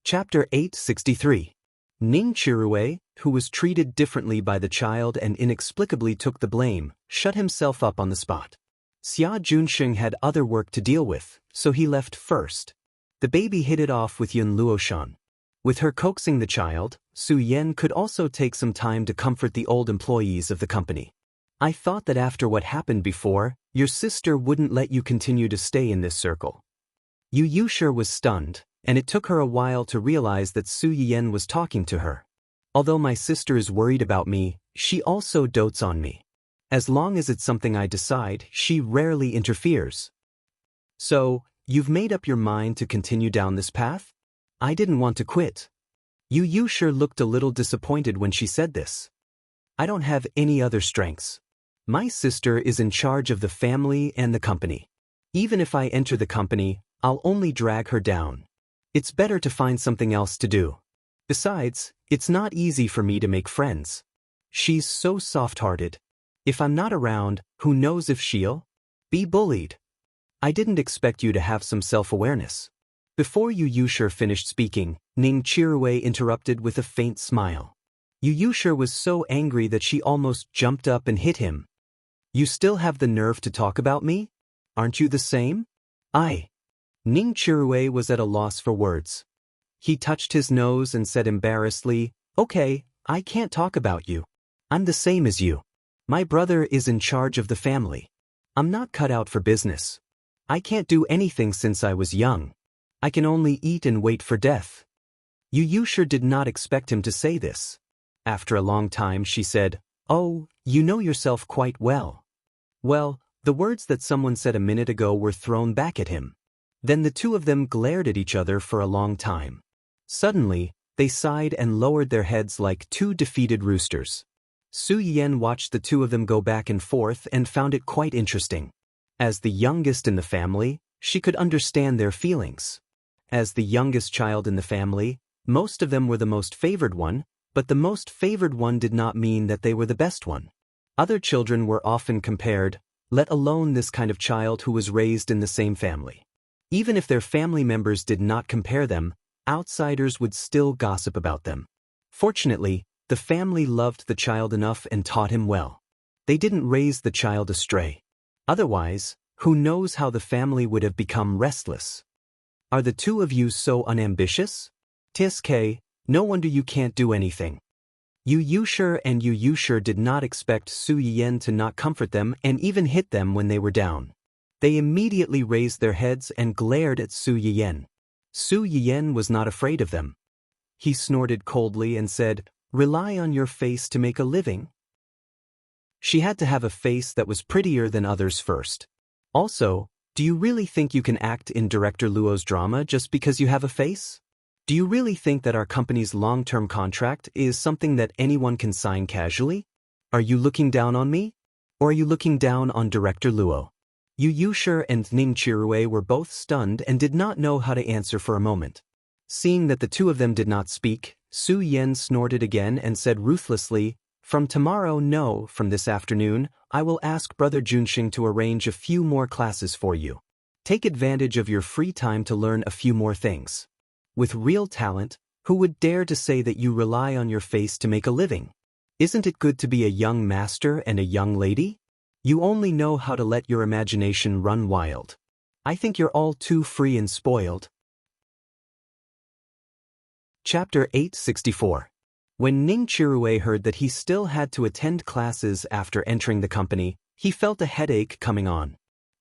Chapter 863. Ning Chirue, who was treated differently by the child and inexplicably took the blame, shut himself up on the spot. Xia Junsheng had other work to deal with, so he left first. The baby hit it off with Yun Luoshan. With her coaxing the child, Su Yen could also take some time to comfort the old employees of the company. I thought that after what happened before, your sister wouldn't let you continue to stay in this circle. Yu Yushir was stunned, and it took her a while to realize that Su Yen was talking to her. Although my sister is worried about me, she also dotes on me. As long as it's something I decide, she rarely interferes. So, you've made up your mind to continue down this path? I didn't want to quit. Yu Yushir looked a little disappointed when she said this. I don't have any other strengths. My sister is in charge of the family and the company. Even if I enter the company, I'll only drag her down. It's better to find something else to do. Besides, it's not easy for me to make friends. She's so soft-hearted. If I'm not around, who knows if she'll be bullied. I didn't expect you to have some self-awareness. Before Yu Yushir finished speaking, Ning Chirue interrupted with a faint smile. Yu Yushir was so angry that she almost jumped up and hit him. You still have the nerve to talk about me? Aren't you the same? Ning Chirue was at a loss for words. He touched his nose and said embarrassedly, Okay, I can't talk about you. I'm the same as you. My brother is in charge of the family. I'm not cut out for business. I can't do anything since I was young. I can only eat and wait for death. Yu Yushir did not expect him to say this. After a long time she said, Oh, you know yourself quite well. Well, the words that someone said a minute ago were thrown back at him. Then the two of them glared at each other for a long time. Suddenly, they sighed and lowered their heads like two defeated roosters. Su Yen watched the two of them go back and forth and found it quite interesting. As the youngest in the family, she could understand their feelings. As the youngest child in the family, most of them were the most favored one, but the most favored one did not mean that they were the best one. Other children were often compared, let alone this kind of child who was raised in the same family. Even if their family members did not compare them, outsiders would still gossip about them. Fortunately, the family loved the child enough and taught him well. They didn't raise the child astray. Otherwise, who knows how the family would have become restless. Are the two of you so unambitious? Tsk, no wonder you can't do anything. Yu Yushir did not expect Su Yen to not comfort them and even hit them when they were down. They immediately raised their heads and glared at Su Yen. Su Yen was not afraid of them. He snorted coldly and said, Rely on your face to make a living? She had to have a face that was prettier than others first. Also, do you really think you can act in Director Luo's drama just because you have a face? Do you really think that our company's long-term contract is something that anyone can sign casually? Are you looking down on me? Or are you looking down on Director Luo? Yu Yushir and Ning Chirue were both stunned and did not know how to answer for a moment. Seeing that the two of them did not speak, Su Yen snorted again and said ruthlessly, From tomorrow, no, from this afternoon, I will ask Brother Junsheng to arrange a few more classes for you. Take advantage of your free time to learn a few more things. With real talent, who would dare to say that you rely on your face to make a living? Isn't it good to be a young master and a young lady? You only know how to let your imagination run wild. I think you're all too free and spoiled. Chapter 864. When Ning Chirue heard that he still had to attend classes after entering the company, he felt a headache coming on.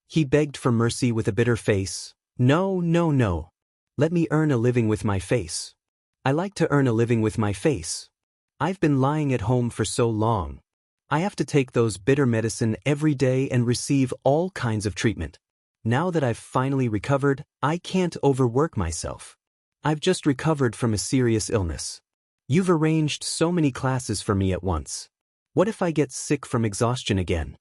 He begged for mercy with a bitter face. No. Let me earn a living with my face. I like to earn a living with my face. I've been lying at home for so long. I have to take those bitter medicine every day and receive all kinds of treatment. Now that I've finally recovered, I can't overwork myself. I've just recovered from a serious illness. You've arranged so many classes for me at once. What if I get sick from exhaustion again?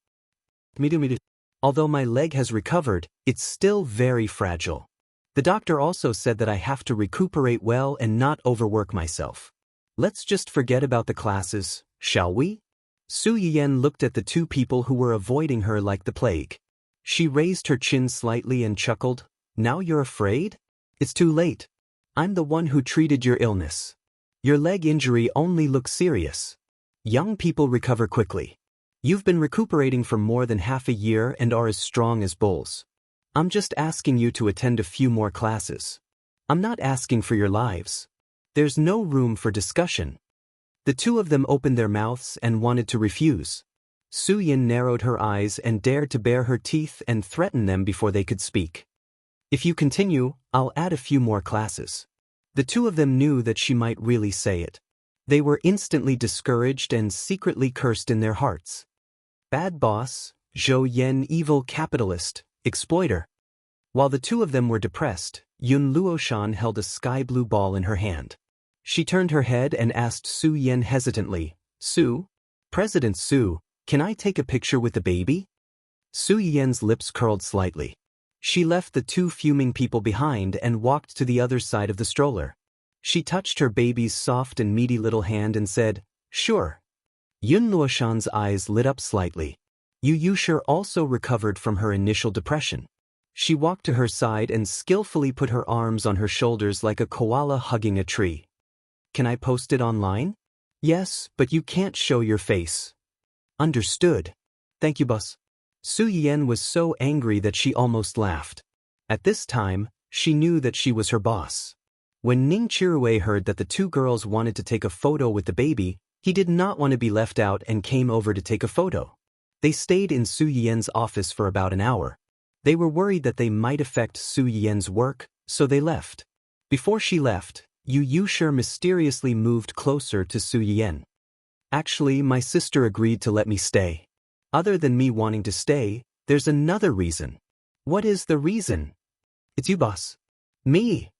Although my leg has recovered, it's still very fragile. The doctor also said that I have to recuperate well and not overwork myself. Let's just forget about the classes, shall we? Su Yen looked at the two people who were avoiding her like the plague. She raised her chin slightly and chuckled. Now you're afraid? It's too late. I'm the one who treated your illness. Your leg injury only looks serious. Young people recover quickly. You've been recuperating for more than half a year and are as strong as bulls. I'm just asking you to attend a few more classes. I'm not asking for your lives. There's no room for discussion. The two of them opened their mouths and wanted to refuse. Su Yin narrowed her eyes and dared to bare her teeth and threaten them before they could speak. If you continue, I'll add a few more classes. The two of them knew that she might really say it. They were instantly discouraged and secretly cursed in their hearts. Bad boss, Zhou Yen evil capitalist, exploiter. While the two of them were depressed, Yun Luoshan held a sky-blue ball in her hand. She turned her head and asked Su Yen hesitantly, Su? President Su, can I take a picture with the baby? Su Yen's lips curled slightly. She left the two fuming people behind and walked to the other side of the stroller. She touched her baby's soft and meaty little hand and said, Sure. Yun Luoshan's eyes lit up slightly. Yu Yushir also recovered from her initial depression. She walked to her side and skillfully put her arms on her shoulders like a koala hugging a tree. Can I post it online? Yes, but you can't show your face. Understood. Thank you, boss. Su Yen was so angry that she almost laughed. At this time, she knew that she was her boss. When Ning Chirue heard that the two girls wanted to take a photo with the baby, he did not want to be left out and came over to take a photo. They stayed in Su Yen's office for about an hour. They were worried that they might affect Su Yen's work, so they left. Before she left, Yu Yushir mysteriously moved closer to Su Yen. Actually, my sister agreed to let me stay. Other than me wanting to stay, there's another reason. What is the reason? It's you, boss. Me.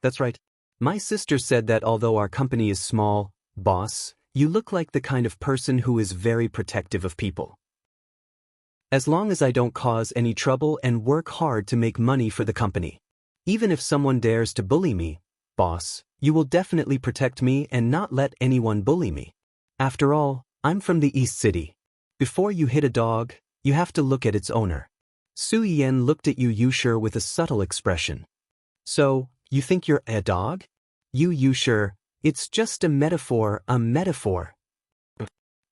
That's right. My sister said that although our company is small, boss, you look like the kind of person who is very protective of people. As long as I don't cause any trouble and work hard to make money for the company. Even if someone dares to bully me, boss, you will definitely protect me and not let anyone bully me. After all, I'm from the East City. Before you hit a dog, you have to look at its owner. Su Yen looked at Yu Yushir with a subtle expression. So, you think you're a dog? Yu Yushir, it's just a metaphor, a metaphor.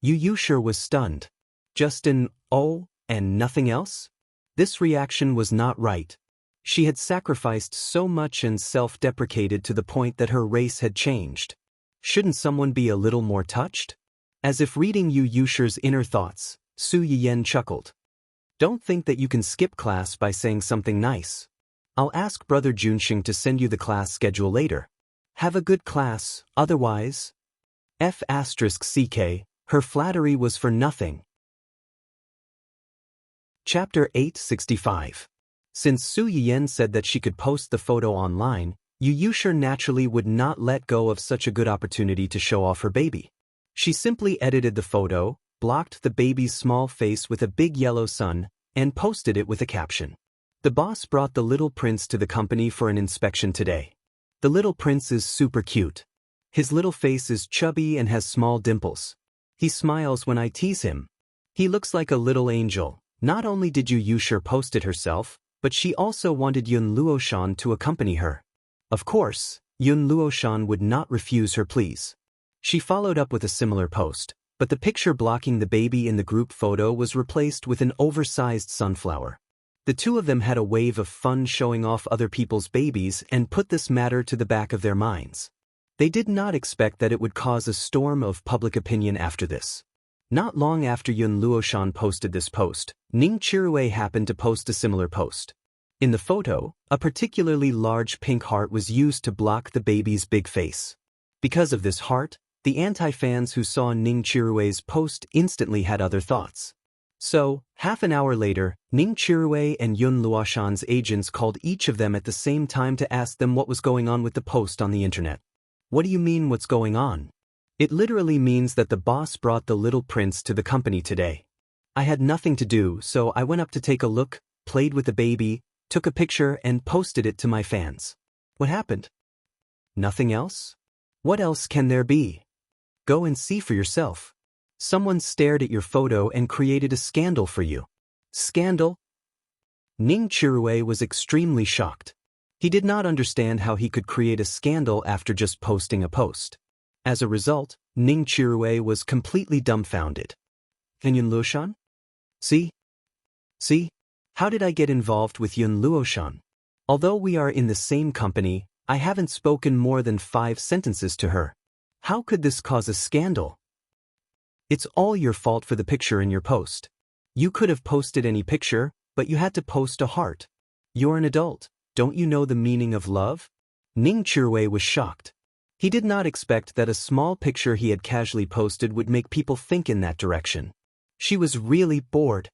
Yu Yushir was stunned. Just an oh, and nothing else? This reaction was not right. She had sacrificed so much and self-deprecated to the point that her race had changed. Shouldn't someone be a little more touched? As if reading Yu Yushir's inner thoughts, Su Yen chuckled. Don't think that you can skip class by saying something nice. I'll ask Brother Junxing to send you the class schedule later. Have a good class, otherwise… F***ck, her flattery was for nothing. Chapter 865. Since Su Yen said that she could post the photo online, Yu Yushir naturally would not let go of such a good opportunity to show off her baby. She simply edited the photo, blocked the baby's small face with a big yellow sun, and posted it with a caption. The boss brought the little prince to the company for an inspection today. The little prince is super cute. His little face is chubby and has small dimples. He smiles when I tease him. He looks like a little angel. Not only did Yu Yushir post it herself, but she also wanted Yun Luoshan to accompany her. Of course, Yun Luoshan would not refuse her pleas. She followed up with a similar post, but the picture blocking the baby in the group photo was replaced with an oversized sunflower. The two of them had a wave of fun showing off other people's babies and put this matter to the back of their minds. They did not expect that it would cause a storm of public opinion after this. Not long after Yun Luoshan posted this post, Ning Chirue happened to post a similar post. In the photo, a particularly large pink heart was used to block the baby's big face. Because of this heart, the anti-fans who saw Ning Chirue's post instantly had other thoughts. So, half an hour later, Ning Chirue and Yun Luoshan's agents called each of them at the same time to ask them what was going on with the post on the internet. What do you mean what's going on? It literally means that the boss brought the little prince to the company today. I had nothing to do, so I went up to take a look, played with the baby, took a picture and posted it to my fans. What happened? Nothing else? What else can there be? Go and see for yourself. Someone stared at your photo and created a scandal for you. Scandal? Ning Chirue was extremely shocked. He did not understand how he could create a scandal after just posting a post. As a result, Ning Chirue was completely dumbfounded. And Yun Luoshan? See? How did I get involved with Yun Luoshan? Although we are in the same company, I haven't spoken more than 5 sentences to her. How could this cause a scandal? It's all your fault for the picture in your post. You could have posted any picture, but you had to post a heart. You're an adult. Don't you know the meaning of love? Ning Chirue was shocked. He did not expect that a small picture he had casually posted would make people think in that direction. She was really bored.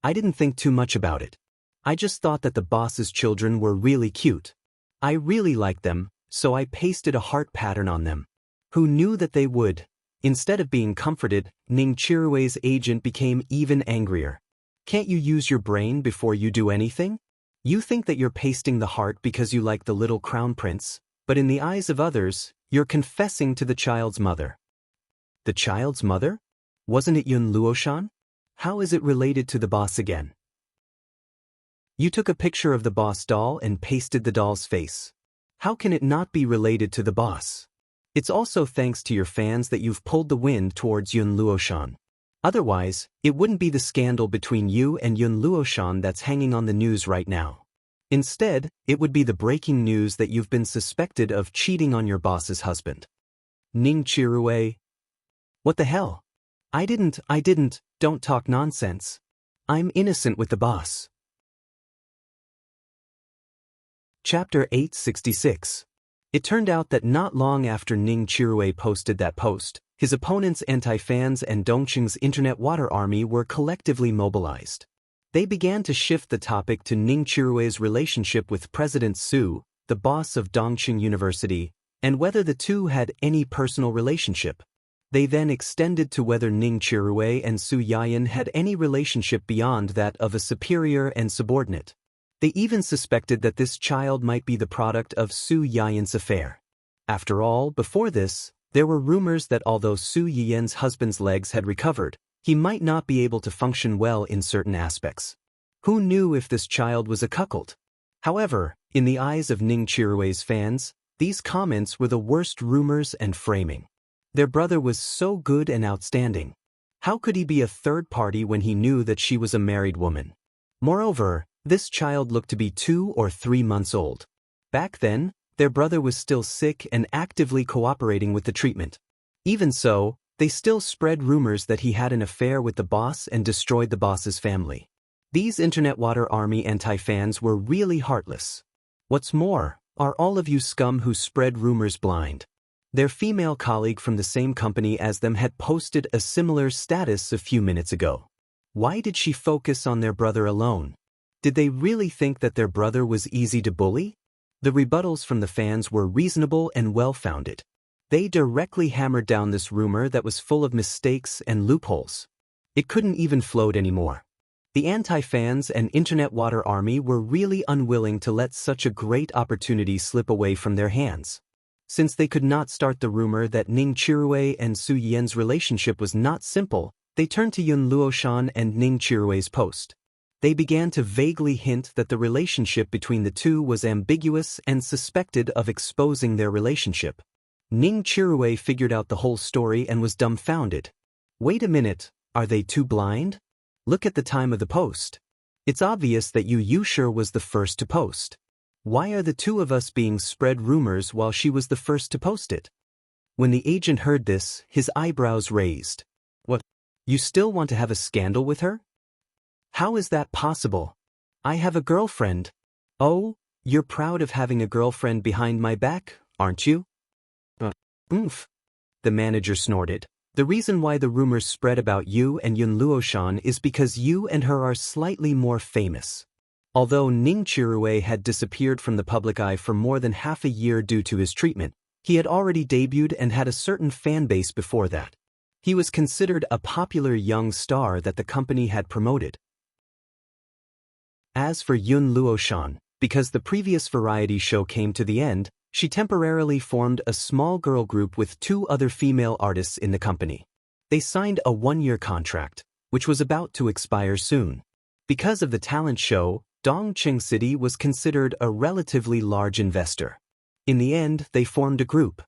I didn't think too much about it. I just thought that the boss's children were really cute. I really liked them, so I pasted a heart pattern on them. Who knew that they would? Instead of being comforted, Ning Chirue's agent became even angrier. Can't you use your brain before you do anything? You think that you're pasting the heart because you like the little crown prince, but in the eyes of others, you're confessing to the child's mother. The child's mother? Wasn't it Yun Luoshan? How is it related to the boss again? You took a picture of the boss doll and pasted the doll's face. How can it not be related to the boss? It's also thanks to your fans that you've pulled the wind towards Yun Luoshan. Otherwise, it wouldn't be the scandal between you and Yun Luoshan that's hanging on the news right now. Instead, it would be the breaking news that you've been suspected of cheating on your boss's husband. Ning Chirue. What the hell? I didn't, don't talk nonsense. I'm innocent with the boss. Chapter 866. It turned out that not long after Ning Chirue posted that post, his opponent's anti-fans and Dongqing's internet water army were collectively mobilized. They began to shift the topic to Ning Chirue's relationship with President Su, the boss of Dongqing University, and whether the two had any personal relationship. They then extended to whether Ning Chirue and Su Yayan had any relationship beyond that of a superior and subordinate. They even suspected that this child might be the product of Su Yayan's affair. After all, before this, there were rumors that although Su Yayan's husband's legs had recovered, he might not be able to function well in certain aspects. Who knew if this child was a cuckold? However, in the eyes of Ning Chirue's fans, these comments were the worst rumors and framing. Their brother was so good and outstanding. How could he be a third party when he knew that she was a married woman? Moreover, this child looked to be 2 or 3 months old. Back then, their brother was still sick and actively cooperating with the treatment. Even so, they still spread rumors that he had an affair with the boss and destroyed the boss's family. These internet water army anti-fans were really heartless. What's more, are all of you scum who spread rumors blind? Their female colleague from the same company as them had posted a similar status a few minutes ago. Why did she focus on their brother alone? Did they really think that their brother was easy to bully? The rebuttals from the fans were reasonable and well-founded. They directly hammered down this rumor that was full of mistakes and loopholes. It couldn't even float anymore. The anti-fans and internet water army were really unwilling to let such a great opportunity slip away from their hands. Since they could not start the rumor that Ning Chirue and Su Yan's relationship was not simple, they turned to Yun Luoshan and Ning Chirue's post. They began to vaguely hint that the relationship between the two was ambiguous and suspected of exposing their relationship. Ning Chirue figured out the whole story and was dumbfounded. Wait a minute, are they too blind? Look at the time of the post. It's obvious that Yu Yushir was the first to post. Why are the two of us being spread rumors while she was the first to post it? When the agent heard this, his eyebrows raised. What? You still want to have a scandal with her? How is that possible? I have a girlfriend. Oh, you're proud of having a girlfriend behind my back, aren't you? Oomph. The manager snorted. The reason why the rumors spread about you and Yun Luoshan is because you and her are slightly more famous. Although Ning Chirue had disappeared from the public eye for more than half a year due to his treatment, he had already debuted and had a certain fan base before that. He was considered a popular young star that the company had promoted. As for Yun Luoshan, because the previous variety show came to the end, she temporarily formed a small girl group with 2 other female artists in the company. They signed a 1-year contract, which was about to expire soon. Because of the talent show, Dongqing City was considered a relatively large investor. In the end, they formed a group.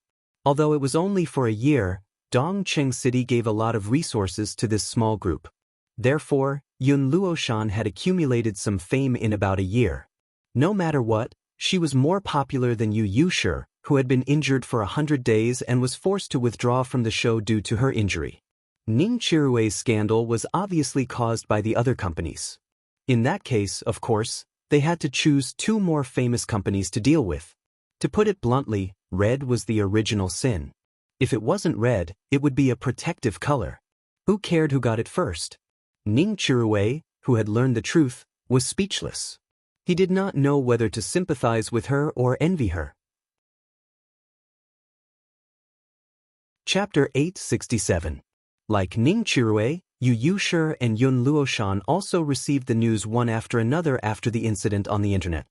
Although it was only for a year, Dongqing City gave a lot of resources to this small group. Therefore, Yun Luoshan had accumulated some fame in about a year. No matter what, she was more popular than Yu Yushi, who had been injured for 100 days and was forced to withdraw from the show due to her injury. Ning Qirui's scandal was obviously caused by the other companies. In that case, of course, they had to choose two more famous companies to deal with. To put it bluntly, red was the original sin. If it wasn't red, it would be a protective color. Who cared who got it first? Ning Qiru, who had learned the truth, was speechless. He did not know whether to sympathize with her or envy her. Chapter 867. Like Ning Qiru, Yu Yushi and Yun Luoshan also received the news one after another after the incident on the internet.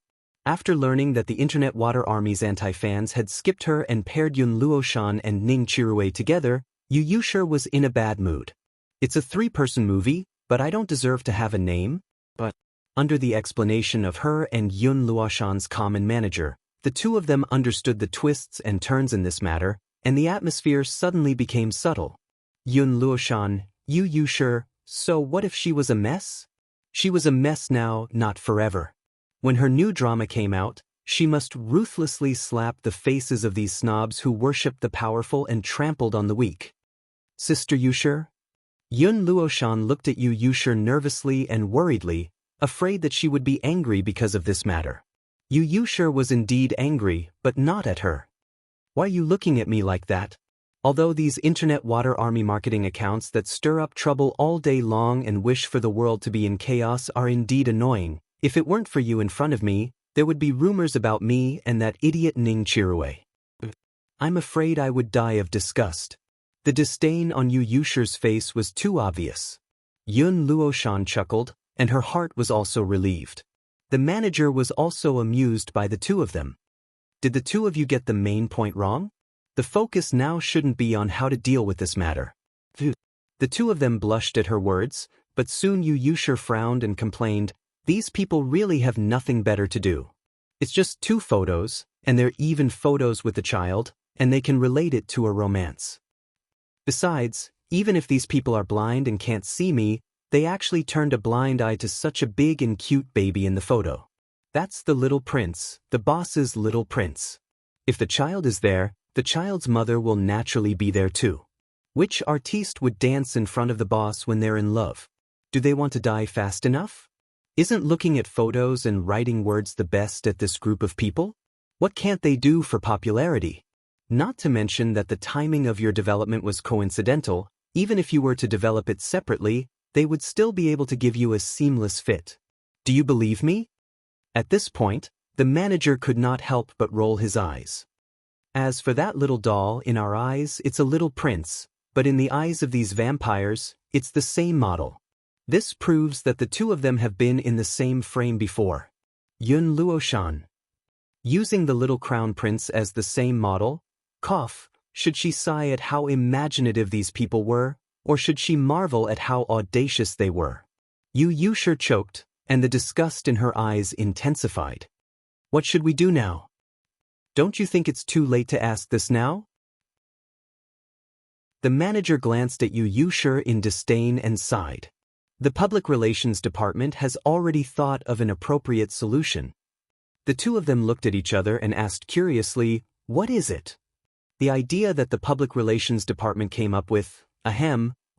After learning that the Internet Water Army's anti-fans had skipped her and paired Yun Luoshan and Ning Qiru together, Yu Yushi was in a bad mood. It's a 3-person movie, but I don't deserve to have a name? But under the explanation of her and Yun Luoshan's common manager, the two of them understood the twists and turns in this matter, and the atmosphere suddenly became subtle. Yun Luoshan, Yu Yushi, so what if she was a mess? She was a mess now, not forever. When her new drama came out, she must ruthlessly slap the faces of these snobs who worshipped the powerful and trampled on the weak. Sister Yushi? Yun Luoshan looked at Yu Yushi nervously and worriedly, afraid that she would be angry because of this matter. Yu Yushi was indeed angry, but not at her. Why are you looking at me like that? Although these Internet Water Army marketing accounts that stir up trouble all day long and wish for the world to be in chaos are indeed annoying, if it weren't for you in front of me, there would be rumors about me and that idiot Ning Qiru. I'm afraid I would die of disgust. The disdain on Yu Yushi's face was too obvious. Yun Luoshan chuckled, and her heart was also relieved. The manager was also amused by the two of them. Did the two of you get the main point wrong? The focus now shouldn't be on how to deal with this matter. The two of them blushed at her words, but soon Yu Yushi frowned and complained, these people really have nothing better to do. It's just 2 photos, and they're even photos with the child, and they can relate it to a romance. Besides, even if these people are blind and can't see me, they actually turned a blind eye to such a big and cute baby in the photo. That's the little prince, the boss's little prince. If the child is there, the child's mother will naturally be there too. Which artiste would dance in front of the boss when they're in love? Do they want to die fast enough? Isn't looking at photos and writing words the best at this group of people? What can't they do for popularity? Not to mention that the timing of your development was coincidental. Even if you were to develop it separately, they would still be able to give you a seamless fit. Do you believe me? At this point, the manager could not help but roll his eyes. As for that little doll, in our eyes, it's a little prince, but in the eyes of these vampires, it's the same model. This proves that the two of them have been in the same frame before. Yun Luoshan. Using the little crown prince as the same model, should she sigh at how imaginative these people were, or should she marvel at how audacious they were? Yu Yushi choked, and the disgust in her eyes intensified. What should we do now? Don't you think it's too late to ask this now? The manager glanced at Yu Yushi in disdain and sighed. The public relations department has already thought of an appropriate solution. The two of them looked at each other and asked curiously, what is it? The idea that the public relations department came up with,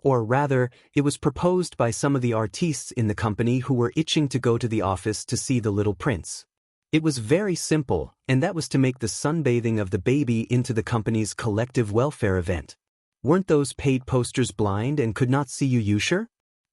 or rather, it was proposed by some of the artistes in the company who were itching to go to the office to see the little prince. It was very simple, and that was to make the sunbathing of the baby into the company's collective welfare event. Weren't those paid posters blind and could not see Yu Yushi?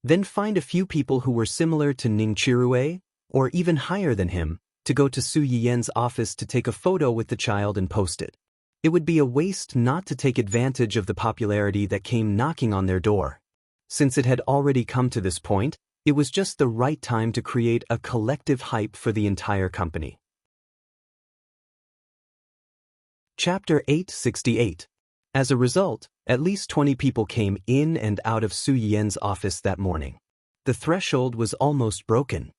Then find a few people who were similar to Ning Qiru, or even higher than him, to go to Su Yiyan's office to take a photo with the child and post it. It would be a waste not to take advantage of the popularity that came knocking on their door. Since it had already come to this point, it was just the right time to create a collective hype for the entire company. Chapter 868. As a result, at least 20 people came in and out of Su Yiyan's office that morning. The threshold was almost broken.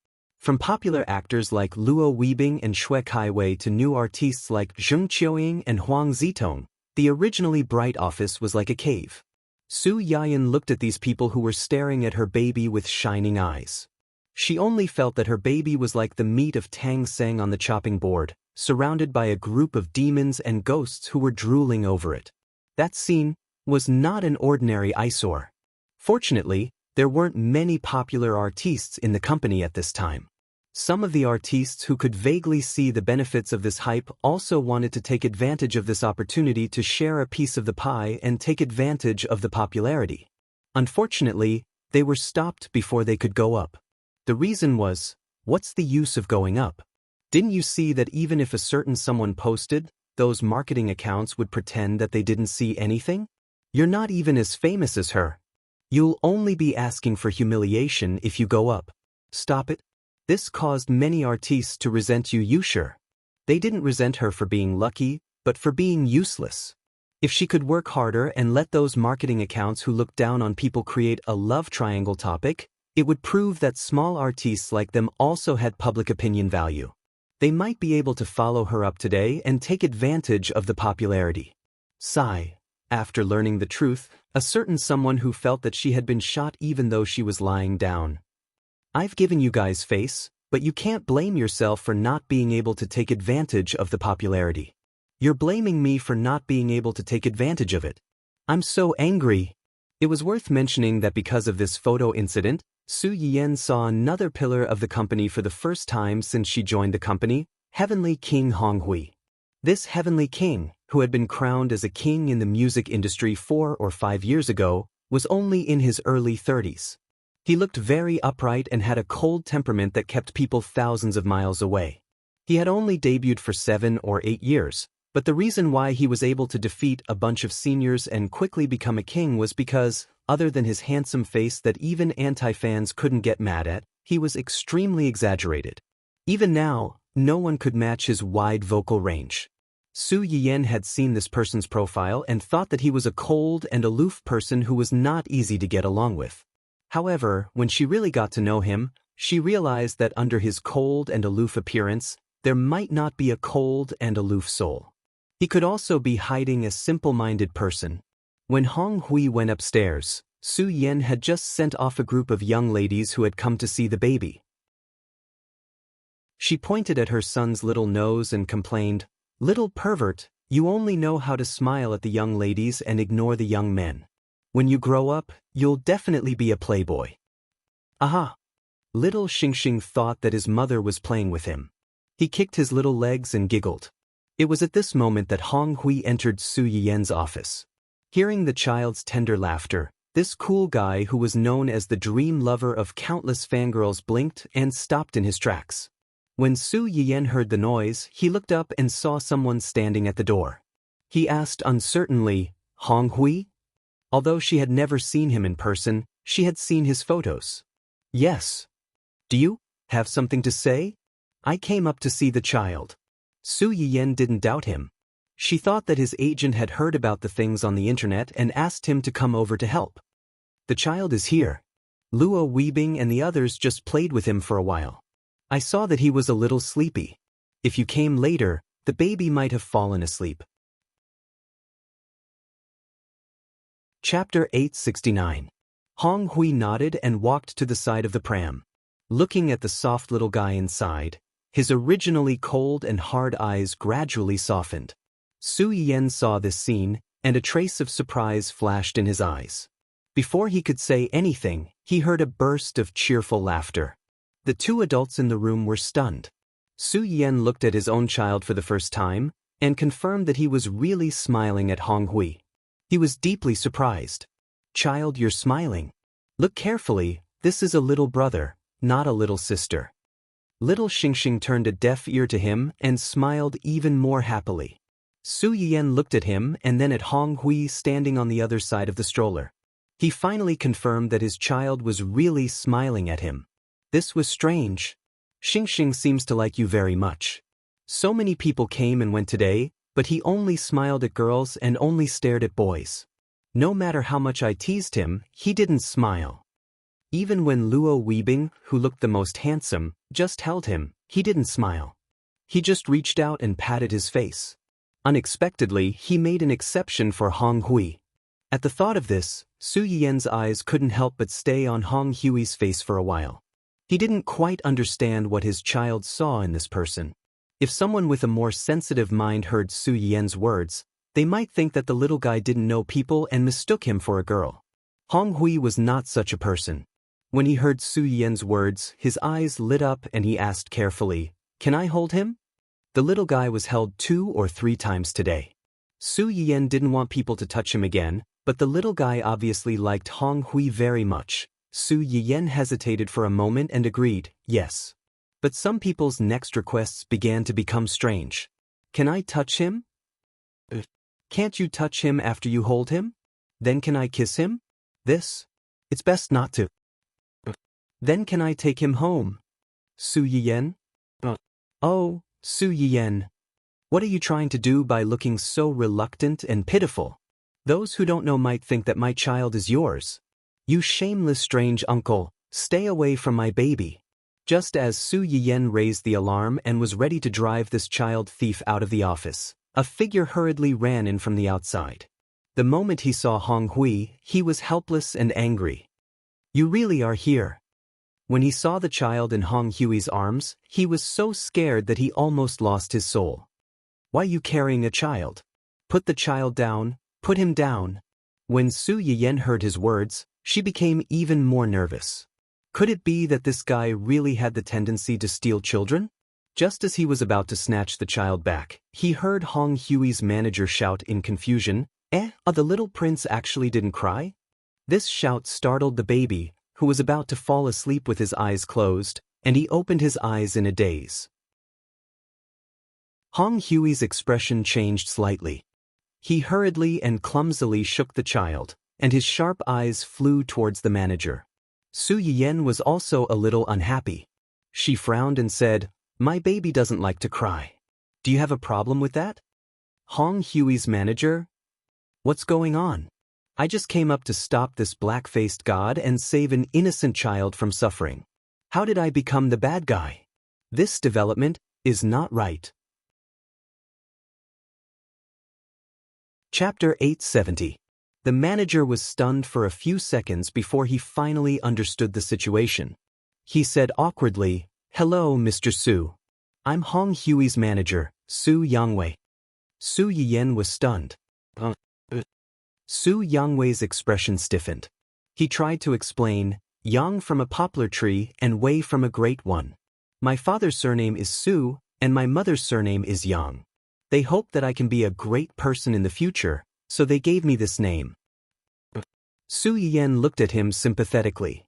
From popular actors like Luo Weibing and Xue Kaiwei to new artists like Zheng Qiuying and Huang Zitong, the originally bright office was like a cave. Su Yayan looked at these people who were staring at her baby with shining eyes. She only felt that her baby was like the meat of Tang Seng on the chopping board, surrounded by a group of demons and ghosts who were drooling over it. That scene was not an ordinary eyesore. Fortunately, there weren't many popular artists in the company at this time. Some of the artists who could vaguely see the benefits of this hype also wanted to take advantage of this opportunity to share a piece of the pie and take advantage of the popularity. Unfortunately, they were stopped before they could go up. The reason was, what's the use of going up? Didn't you see that even if a certain someone posted, those marketing accounts would pretend that they didn't see anything? You're not even as famous as her. You'll only be asking for humiliation if you go up. Stop it. This caused many artists to resent you sure. They didn't resent her for being lucky, but for being useless. If she could work harder and let those marketing accounts who look down on people create a love triangle topic, it would prove that small artists like them also had public opinion value. They might be able to follow her up today and take advantage of the popularity. Sigh. After learning the truth, a certain someone who felt that she had been shot even though she was lying down. I've given you guys face, but you can't blame yourself for not being able to take advantage of the popularity. You're blaming me for not being able to take advantage of it. I'm so angry. It was worth mentioning that because of this photo incident, Su Yiyan saw another pillar of the company for the first time since she joined the company, Heavenly King Honghui. This Heavenly King, who had been crowned as a king in the music industry 4 or 5 years ago, was only in his early 30s. He looked very upright and had a cold temperament that kept people thousands of miles away. He had only debuted for 7 or 8 years, but the reason why he was able to defeat a bunch of seniors and quickly become a king was because, other than his handsome face that even anti-fans couldn't get mad at, he was extremely exaggerated. Even now, no one could match his wide vocal range. Su Yiyan had seen this person's profile and thought that he was a cold and aloof person who was not easy to get along with. However, when she really got to know him, she realized that under his cold and aloof appearance, there might not be a cold and aloof soul. He could also be hiding a simple-minded person. When Hong Hui went upstairs, Su Yiyan had just sent off a group of young ladies who had come to see the baby. She pointed at her son's little nose and complained, "Little pervert, you only know how to smile at the young ladies and ignore the young men. When you grow up, you'll definitely be a playboy." Aha! Little Xingxing thought that his mother was playing with him. He kicked his little legs and giggled. It was at this moment that Hong Hui entered Su Yiyan's office. Hearing the child's tender laughter, this cool guy who was known as the dream lover of countless fangirls blinked and stopped in his tracks. When Su Yiyan heard the noise, he looked up and saw someone standing at the door. He asked uncertainly, "Hong Hui?" Although she had never seen him in person, she had seen his photos. "Yes. Do you have something to say?" "I came up to see the child." Su Yiyan didn't doubt him. She thought that his agent had heard about the things on the internet and asked him to come over to help. "The child is here. Luo Weibing and the others just played with him for a while. I saw that he was a little sleepy. If you came later, the baby might have fallen asleep." Chapter 869. Hong Hui nodded and walked to the side of the pram. Looking at the soft little guy inside, his originally cold and hard eyes gradually softened. Su Yiyan saw this scene, and a trace of surprise flashed in his eyes. Before he could say anything, he heard a burst of cheerful laughter. The two adults in the room were stunned. Su Yiyan looked at his own child for the first time, and confirmed that he was really smiling at Hong Hui. He was deeply surprised. "Child, you're smiling. Look carefully, this is a little brother, not a little sister." Little Xingxing turned a deaf ear to him and smiled even more happily. Su Yiyan looked at him and then at Hong Hui standing on the other side of the stroller. He finally confirmed that his child was really smiling at him. This was strange. "Xingxing seems to like you very much. So many people came and went today, but he only smiled at girls and only stared at boys. No matter how much I teased him, he didn't smile." Even when Luo Weibing, who looked the most handsome, just held him, he didn't smile. He just reached out and patted his face. Unexpectedly, he made an exception for Hong Hui. At the thought of this, Su Yiyen's eyes couldn't help but stay on Hong Hui's face for a while. He didn't quite understand what his child saw in this person. If someone with a more sensitive mind heard Su Yiyen's words, they might think that the little guy didn't know people and mistook him for a girl. Hong Hui was not such a person. When he heard Su Yiyen's words, his eyes lit up and he asked carefully, "Can I hold him?" The little guy was held 2 or 3 times today. Su Yiyen didn't want people to touch him again, but the little guy obviously liked Hong Hui very much. Su Yiyen hesitated for a moment and agreed, yes. But some people's next requests began to become strange. "Can I touch him?" "Can't you touch him after you hold him?" "Then can I kiss him?" "This? It's best not to." "Then can I take him home?" "Su Yiyen?" "Oh, Su Yiyen. What are you trying to do by looking so reluctant and pitiful? Those who don't know might think that my child is yours. You shameless strange uncle, stay away from my baby." Just as Su Yiyen raised the alarm and was ready to drive this child thief out of the office, a figure hurriedly ran in from the outside. The moment he saw Hong Hui, he was helpless and angry. "You really are here." When he saw the child in Hong Hui's arms, he was so scared that he almost lost his soul. "Why are you carrying a child? Put the child down, put him down." When Su Yiyen heard his words, she became even more nervous. Could it be that this guy really had the tendency to steal children? Just as he was about to snatch the child back, he heard Hong Hui's manager shout in confusion, The little prince actually didn't cry?" This shout startled the baby, who was about to fall asleep with his eyes closed, and he opened his eyes in a daze. Hong Hui's expression changed slightly. He hurriedly and clumsily shook the child, and his sharp eyes flew towards the manager. Su Yiyen was also a little unhappy. She frowned and said, "My baby doesn't like to cry. Do you have a problem with that?" Hong Hui's manager? "What's going on? I just came up to stop this black-faced god and save an innocent child from suffering. How did I become the bad guy? This development is not right." Chapter 870. The manager was stunned for a few seconds before he finally understood the situation. He said awkwardly, "Hello, Mr. Su. I'm Hong Hui's manager, Su Yangwei." Su Yiyen was stunned. Su Yangwei's expression stiffened. He tried to explain, "Yang from a poplar tree and Wei from a great one. My father's surname is Su, and my mother's surname is Yang. They hope that I can be a great person in the future, so they gave me this name." Su Yiyen looked at him sympathetically.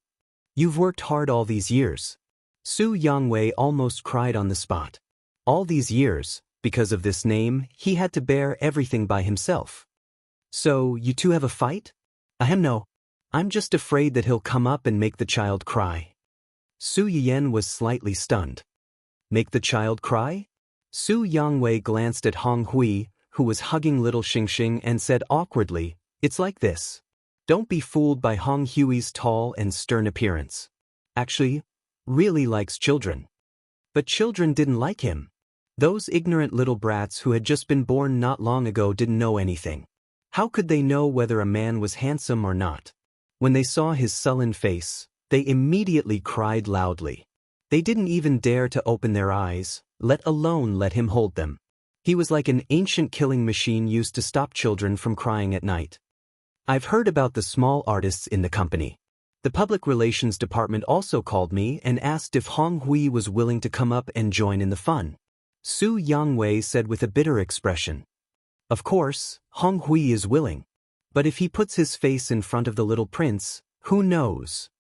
"You've worked hard all these years." Su Yangwei almost cried on the spot. All these years, because of this name, he had to bear everything by himself. "So, you two have a fight?" No. I'm just afraid that he'll come up and make the child cry." Su Yiyen was slightly stunned. "Make the child cry?" Su Yangwei glanced at Hong Hui, who was hugging little Xingxing, and said awkwardly, "It's like this. Don't be fooled by Hong Hui's tall and stern appearance. Actually, really likes children." But children didn't like him. Those ignorant little brats who had just been born not long ago didn't know anything. How could they know whether a man was handsome or not? When they saw his sullen face, they immediately cried loudly. They didn't even dare to open their eyes, let alone let him hold them. He was like an ancient killing machine used to stop children from crying at night. "I've heard about the small artists in the company. The public relations department also called me and asked if Hong Hui was willing to come up and join in the fun." Su Yangwei said with a bitter expression. "Of course, Hong Hui is willing. But if he puts his face in front of the little prince, who knows?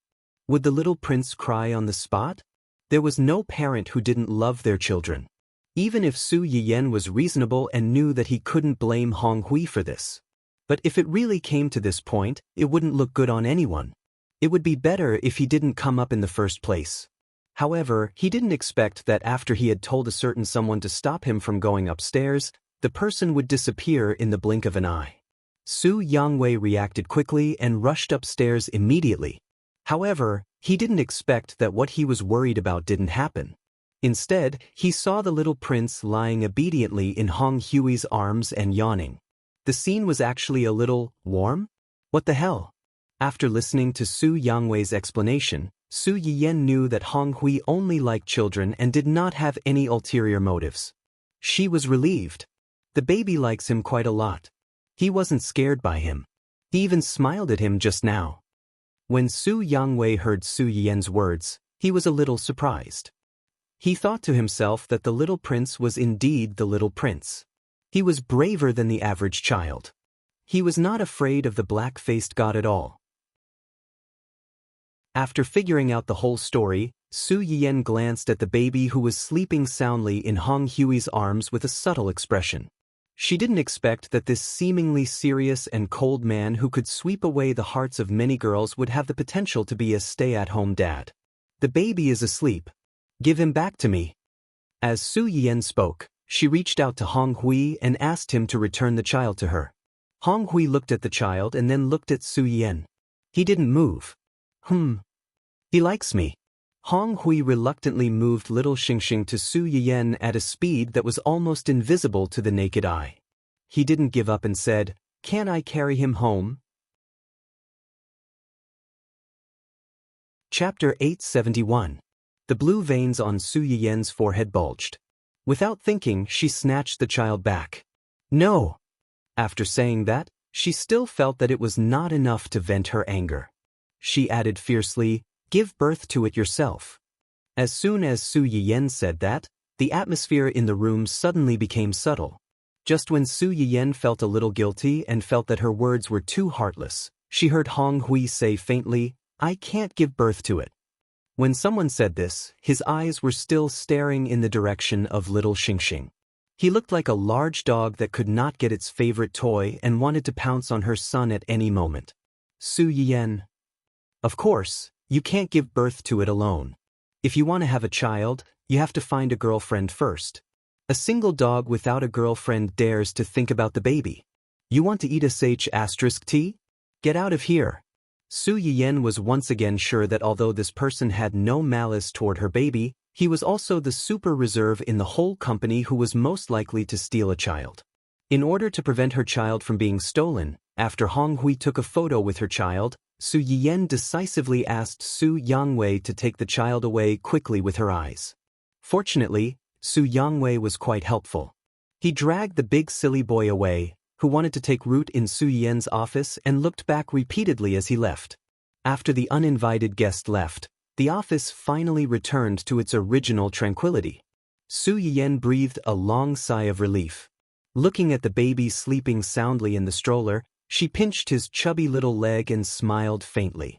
Would the little prince cry on the spot?" There was no parent who didn't love their children. Even if Su Yiyen was reasonable and knew that he couldn't blame Hong Hui for this. But if it really came to this point, it wouldn't look good on anyone. It would be better if he didn't come up in the first place. However, he didn't expect that after he had told a certain someone to stop him from going upstairs, the person would disappear in the blink of an eye. Su Yangwei reacted quickly and rushed upstairs immediately. However, He didn't expect that what he was worried about didn't happen. Instead, he saw the little prince lying obediently in Hong Hui's arms and yawning. The scene was actually a little warm? What the hell? After listening to Su Yangwei's explanation, Su Yiyan knew that Hong Hui only liked children and did not have any ulterior motives. She was relieved. The baby likes him quite a lot. He wasn't scared by him. He even smiled at him just now. When Su Yangwei heard Su Yiyan's words, he was a little surprised. He thought to himself that the little prince was indeed the little prince. He was braver than the average child. He was not afraid of the black-faced god at all. After figuring out the whole story, Su Yiyan glanced at the baby who was sleeping soundly in Hong Hui's arms with a subtle expression. She didn't expect that this seemingly serious and cold man who could sweep away the hearts of many girls would have the potential to be a stay-at-home dad. The baby is asleep. Give him back to me. As Su Yiyan spoke, she reached out to Hong Hui and asked him to return the child to her. Hong Hui looked at the child and then looked at Su Yiyan. He didn't move. He likes me. Hong Hui reluctantly moved little Xingxing to Su Yiyan at a speed that was almost invisible to the naked eye. He didn't give up and said, "Can I carry him home?" Chapter 871. The blue veins on Su Yiyan's forehead bulged. Without thinking, she snatched the child back. No! After saying that, she still felt that it was not enough to vent her anger. She added fiercely, "Give birth to it yourself." As soon as Su Yiyan said that, the atmosphere in the room suddenly became subtle. Just when Su Yiyan felt a little guilty and felt that her words were too heartless, she heard Hong Hui say faintly, "I can't give birth to it." When someone said this, his eyes were still staring in the direction of little Xingxing. He looked like a large dog that could not get its favorite toy and wanted to pounce on her son at any moment. Su Yiyan. Of course, you can't give birth to it alone. If you want to have a child, you have to find a girlfriend first. A single dog without a girlfriend dares to think about the baby. You want to eat a **T? Get out of here. Su Yiyan was once again sure that although this person had no malice toward her baby, he was also the super reserve in the whole company who was most likely to steal a child. In order to prevent her child from being stolen, after Hong Hui took a photo with her child, Su Yiyan decisively asked Su Yangwei to take the child away quickly with her eyes. Fortunately, Su Yangwei was quite helpful. He dragged the big silly boy away, who wanted to take root in Su Yiyan's office and looked back repeatedly as he left. After the uninvited guest left, the office finally returned to its original tranquility. Su Yiyan breathed a long sigh of relief. Looking at the baby sleeping soundly in the stroller, she pinched his chubby little leg and smiled faintly.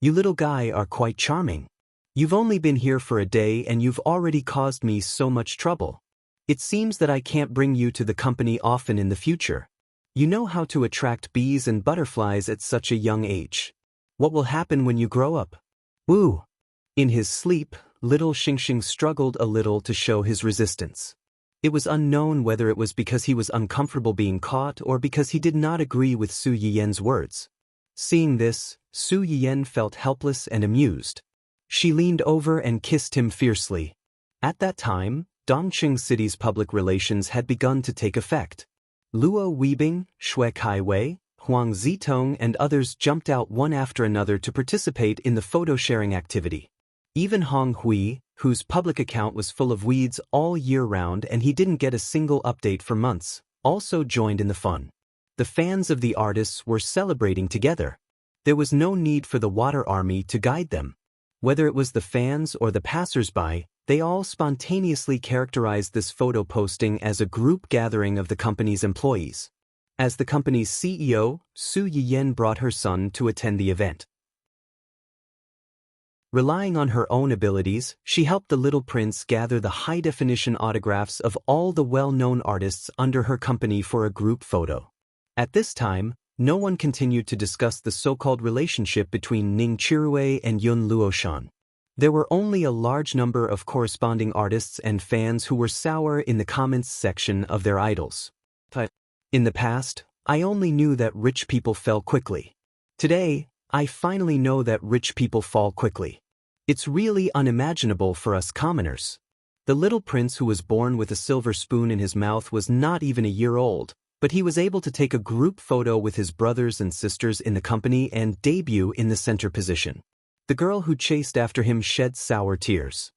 "You little guy are quite charming. You've only been here for a day and you've already caused me so much trouble. It seems that I can't bring you to the company often in the future. You know how to attract bees and butterflies at such a young age. What will happen when you grow up?" Woo! In his sleep, little Xingxing struggled a little to show his resistance. It was unknown whether it was because he was uncomfortable being caught or because he did not agree with Su Yiyan's words. Seeing this, Su Yiyan felt helpless and amused. She leaned over and kissed him fiercely. At that time, Dongqing City's public relations had begun to take effect. Luo Weibing, Xue Kaiwei, Huang Zitong and others jumped out one after another to participate in the photo-sharing activity. Even Hong Hui, whose public account was full of weeds all year round and he didn't get a single update for months, also joined in the fun. The fans of the artists were celebrating together. There was no need for the water army to guide them. Whether it was the fans or the passers-by, they all spontaneously characterized this photo posting as a group gathering of the company's employees. As the company's CEO, Su Yiyan brought her son to attend the event. Relying on her own abilities, she helped the little prince gather the high-definition autographs of all the well-known artists under her company for a group photo. At this time, no one continued to discuss the so-called relationship between Ning Chirui and Yun Luoshan. There were only a large number of corresponding artists and fans who were sour in the comments section of their idols. In the past, I only knew that rich people fell quickly. Today, I finally know that rich people fall quickly. It's really unimaginable for us commoners. The little prince who was born with a silver spoon in his mouth was not even a year old, but he was able to take a group photo with his brothers and sisters in the company and debut in the center position. The girl who chased after him shed sour tears.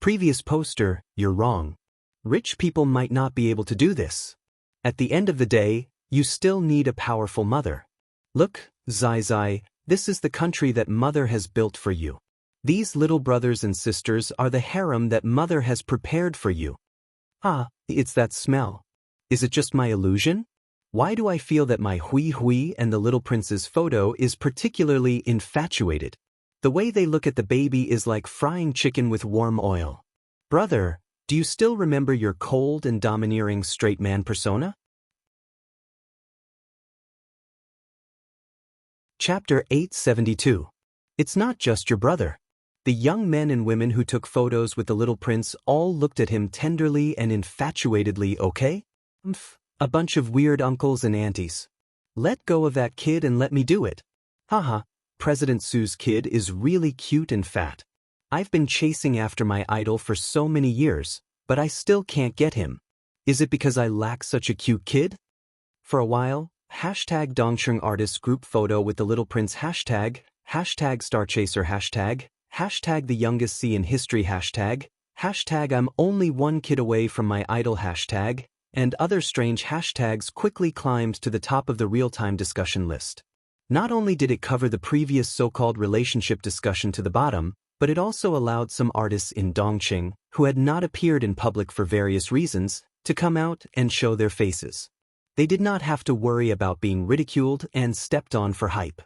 Previous poster, you're wrong. Rich people might not be able to do this. At the end of the day, you still need a powerful mother. Look, Zai Zai, this is the country that mother has built for you. These little brothers and sisters are the harem that mother has prepared for you. Ah, it's that smell. Is it just my illusion? Why do I feel that my Hui Hui and the little prince's photo is particularly infatuated? The way they look at the baby is like frying chicken with warm oil. Brother, do you still remember your cold and domineering straight man persona? Chapter 872. It's not just your brother. The young men and women who took photos with the little prince all looked at him tenderly and infatuatedly, okay? A bunch of weird uncles and aunties. Let go of that kid and let me do it. Haha, President Su's kid is really cute and fat. I've been chasing after my idol for so many years, but I still can't get him. Is it because I lack such a cute kid? For a while, hashtag Dongsheng artist group photo with the little prince hashtag StarChaser hashtag the youngest C in history hashtag I'm only one kid away from my idol hashtag, and other strange hashtags quickly climbed to the top of the real-time discussion list. Not only did it cover the previous so-called relationship discussion to the bottom, but it also allowed some artists in Dongqing, who had not appeared in public for various reasons, to come out and show their faces. They did not have to worry about being ridiculed and stepped on for hype.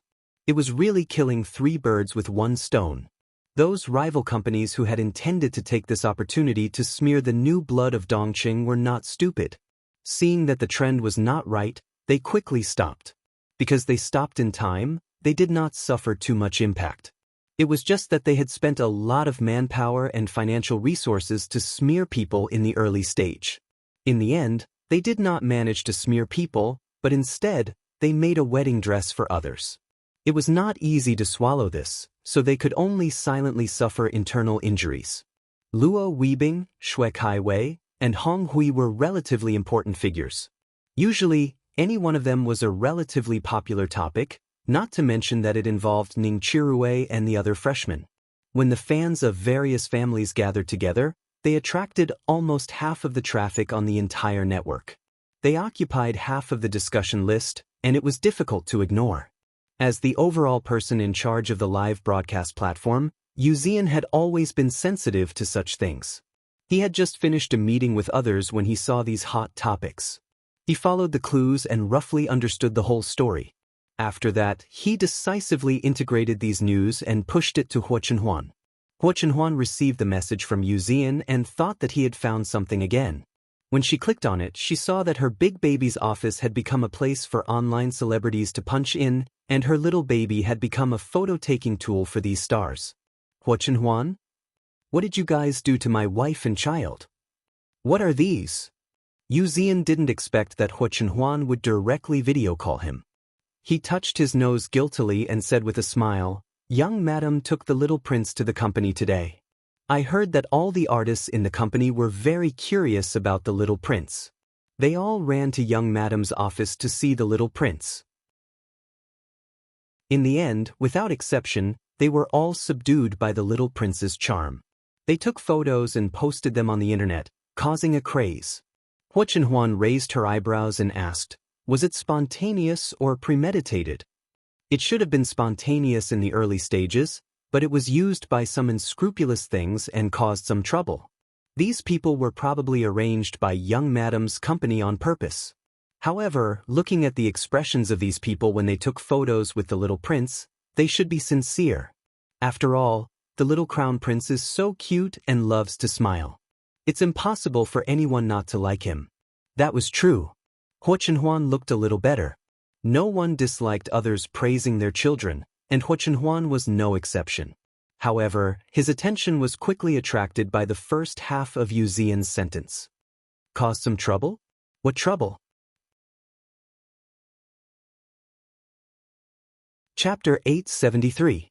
It was really killing three birds with one stone. Those rival companies who had intended to take this opportunity to smear the new blood of Dongqing were not stupid. Seeing that the trend was not right, they quickly stopped. Because they stopped in time, they did not suffer too much impact. It was just that they had spent a lot of manpower and financial resources to smear people in the early stage. In the end, they did not manage to smear people, but instead, they made a wedding dress for others. It was not easy to swallow this, so they could only silently suffer internal injuries. Luo Weibing, Xue Kaiwei, and Hong Hui were relatively important figures. Usually, any one of them was a relatively popular topic, not to mention that it involved Ning Chirue and the other freshmen. When the fans of various families gathered together, they attracted almost half of the traffic on the entire network. They occupied half of the discussion list, and it was difficult to ignore. As the overall person in charge of the live broadcast platform, Yu Zian had always been sensitive to such things. He had just finished a meeting with others when he saw these hot topics. He followed the clues and roughly understood the whole story. After that, he decisively integrated these news and pushed it to Huo Chenhuan. Huo Chenhuan received the message from Yu Zian and thought that he had found something again. When she clicked on it, she saw that her big baby's office had become a place for online celebrities to punch in, and her little baby had become a photo-taking tool for these stars. Huo Chenhuan? What did you guys do to my wife and child? What are these? Yu Zian didn't expect that Huo Chenhuan would directly video call him. He touched his nose guiltily and said with a smile, "Young madam took the little prince to the company today. I heard that all the artists in the company were very curious about the little prince. They all ran to young madam's office to see the little prince. In the end, without exception, they were all subdued by the little prince's charm. They took photos and posted them on the internet, causing a craze." Huo Chenhuan raised her eyebrows and asked, "Was it spontaneous or premeditated?" It should have been spontaneous in the early stages, but it was used by some unscrupulous things and caused some trouble. These people were probably arranged by young madam's company on purpose. However, looking at the expressions of these people when they took photos with the little prince, they should be sincere. After all, the little crown prince is so cute and loves to smile. It's impossible for anyone not to like him. That was true. Huo Chenhuan looked a little better. No one disliked others praising their children, and Huo Chenhuan was no exception. However, his attention was quickly attracted by the first half of Yu Zian's sentence. Caused some trouble? What trouble? Chapter 873.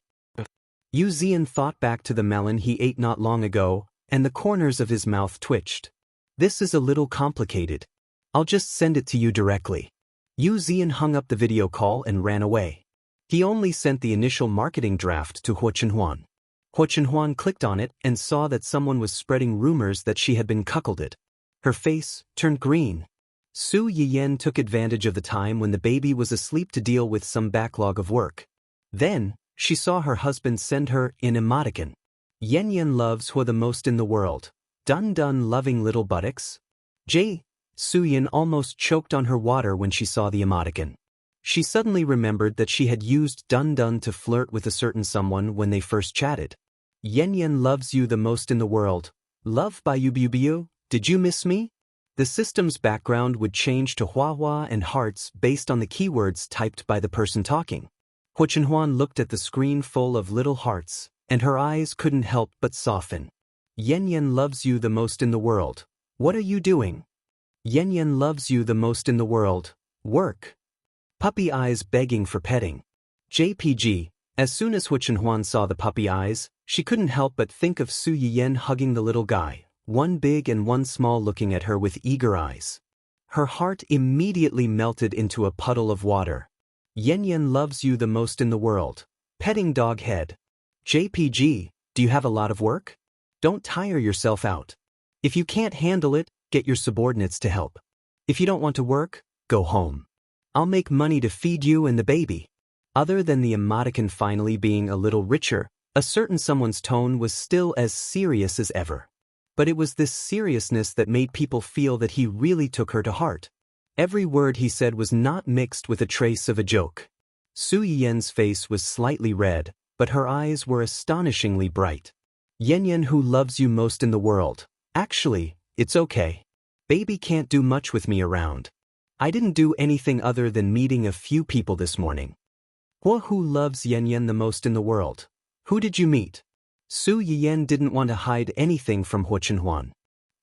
Yu Zian thought back to the melon he ate not long ago, and the corners of his mouth twitched. This is a little complicated. I'll just send it to you directly. Yu Zian hung up the video call and ran away. He only sent the initial marketing draft to Huo Chenhuan. Huo Chenhuan clicked on it and saw that someone was spreading rumors that she had been cuckolded. Her face turned green. Su Yiyen took advantage of the time when the baby was asleep to deal with some backlog of work. Then, she saw her husband send her an emoticon. Yen Yen loves Hua the most in the world. Dun dun loving little buttocks. Su Yin almost choked on her water when she saw the emoticon. She suddenly remembered that she had used dun dun to flirt with a certain someone when they first chatted. Yen Yen loves you the most in the world. Love by you, did you miss me? The system's background would change to hua hua and hearts based on the keywords typed by the person talking. Huo Chenhuan looked at the screen full of little hearts, and her eyes couldn't help but soften. Yen Yen loves you the most in the world. What are you doing? Yen Yen loves you the most in the world. Work. Puppy eyes begging for petting. JPG. As soon as Huo Chenhuan saw the puppy eyes, she couldn't help but think of Su Yiyen hugging the little guy, one big and one small, looking at her with eager eyes. Her heart immediately melted into a puddle of water. Yen Yen loves you the most in the world. Petting dog head. JPG, do you have a lot of work? Don't tire yourself out. If you can't handle it, get your subordinates to help. If you don't want to work, go home. I'll make money to feed you and the baby. Other than the emoticon finally being a little richer, a certain someone's tone was still as serious as ever. But it was this seriousness that made people feel that he really took her to heart. Every word he said was not mixed with a trace of a joke. Su Yiyen's face was slightly red, but her eyes were astonishingly bright. Yen Yen who loves you most in the world. Actually, it's okay. Baby can't do much with me around. I didn't do anything other than meeting a few people this morning. Hua who loves Yen Yen the most in the world. Who did you meet? Su Yiyen didn't want to hide anything from Huo Chenhuan.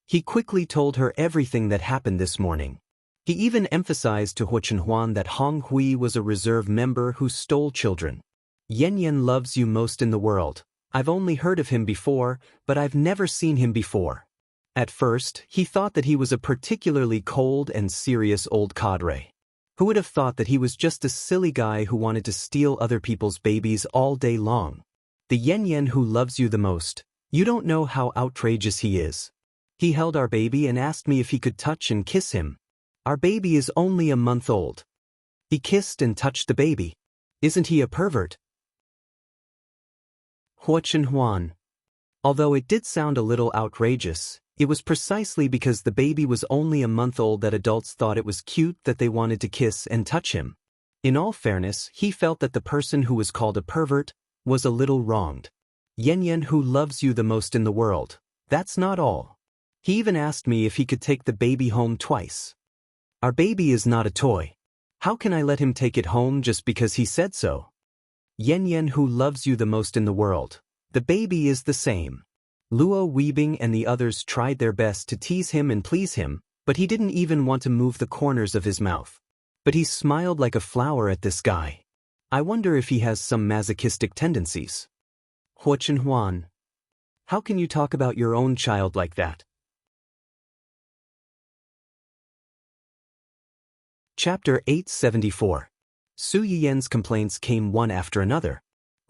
He quickly told her everything that happened this morning. He even emphasized to Huo Chenhuan that Hong Hui was a reserve member who stole children. Yen Yen loves you most in the world. I've only heard of him before, but I've never seen him before. At first, he thought that he was a particularly cold and serious old cadre. Who would have thought that he was just a silly guy who wanted to steal other people's babies all day long? The Yen Yen who loves you the most. You don't know how outrageous he is. He held our baby and asked me if he could touch and kiss him. Our baby is only a month old. He kissed and touched the baby. Isn't he a pervert? Huo Chenhuan. Although it did sound a little outrageous, it was precisely because the baby was only a month old that adults thought it was cute that they wanted to kiss and touch him. In all fairness, he felt that the person who was called a pervert was a little wronged. Yen Yen who loves you the most in the world. That's not all. He even asked me if he could take the baby home twice. Our baby is not a toy. How can I let him take it home just because he said so? Yen Yen who loves you the most in the world. The baby is the same. Luo Weibing and the others tried their best to tease him and please him, but he didn't even want to move the corners of his mouth. But he smiled like a flower at this guy. I wonder if he has some masochistic tendencies. Huo Chenhuan. How can you talk about your own child like that? Chapter 874. Su Yiyen's complaints came one after another.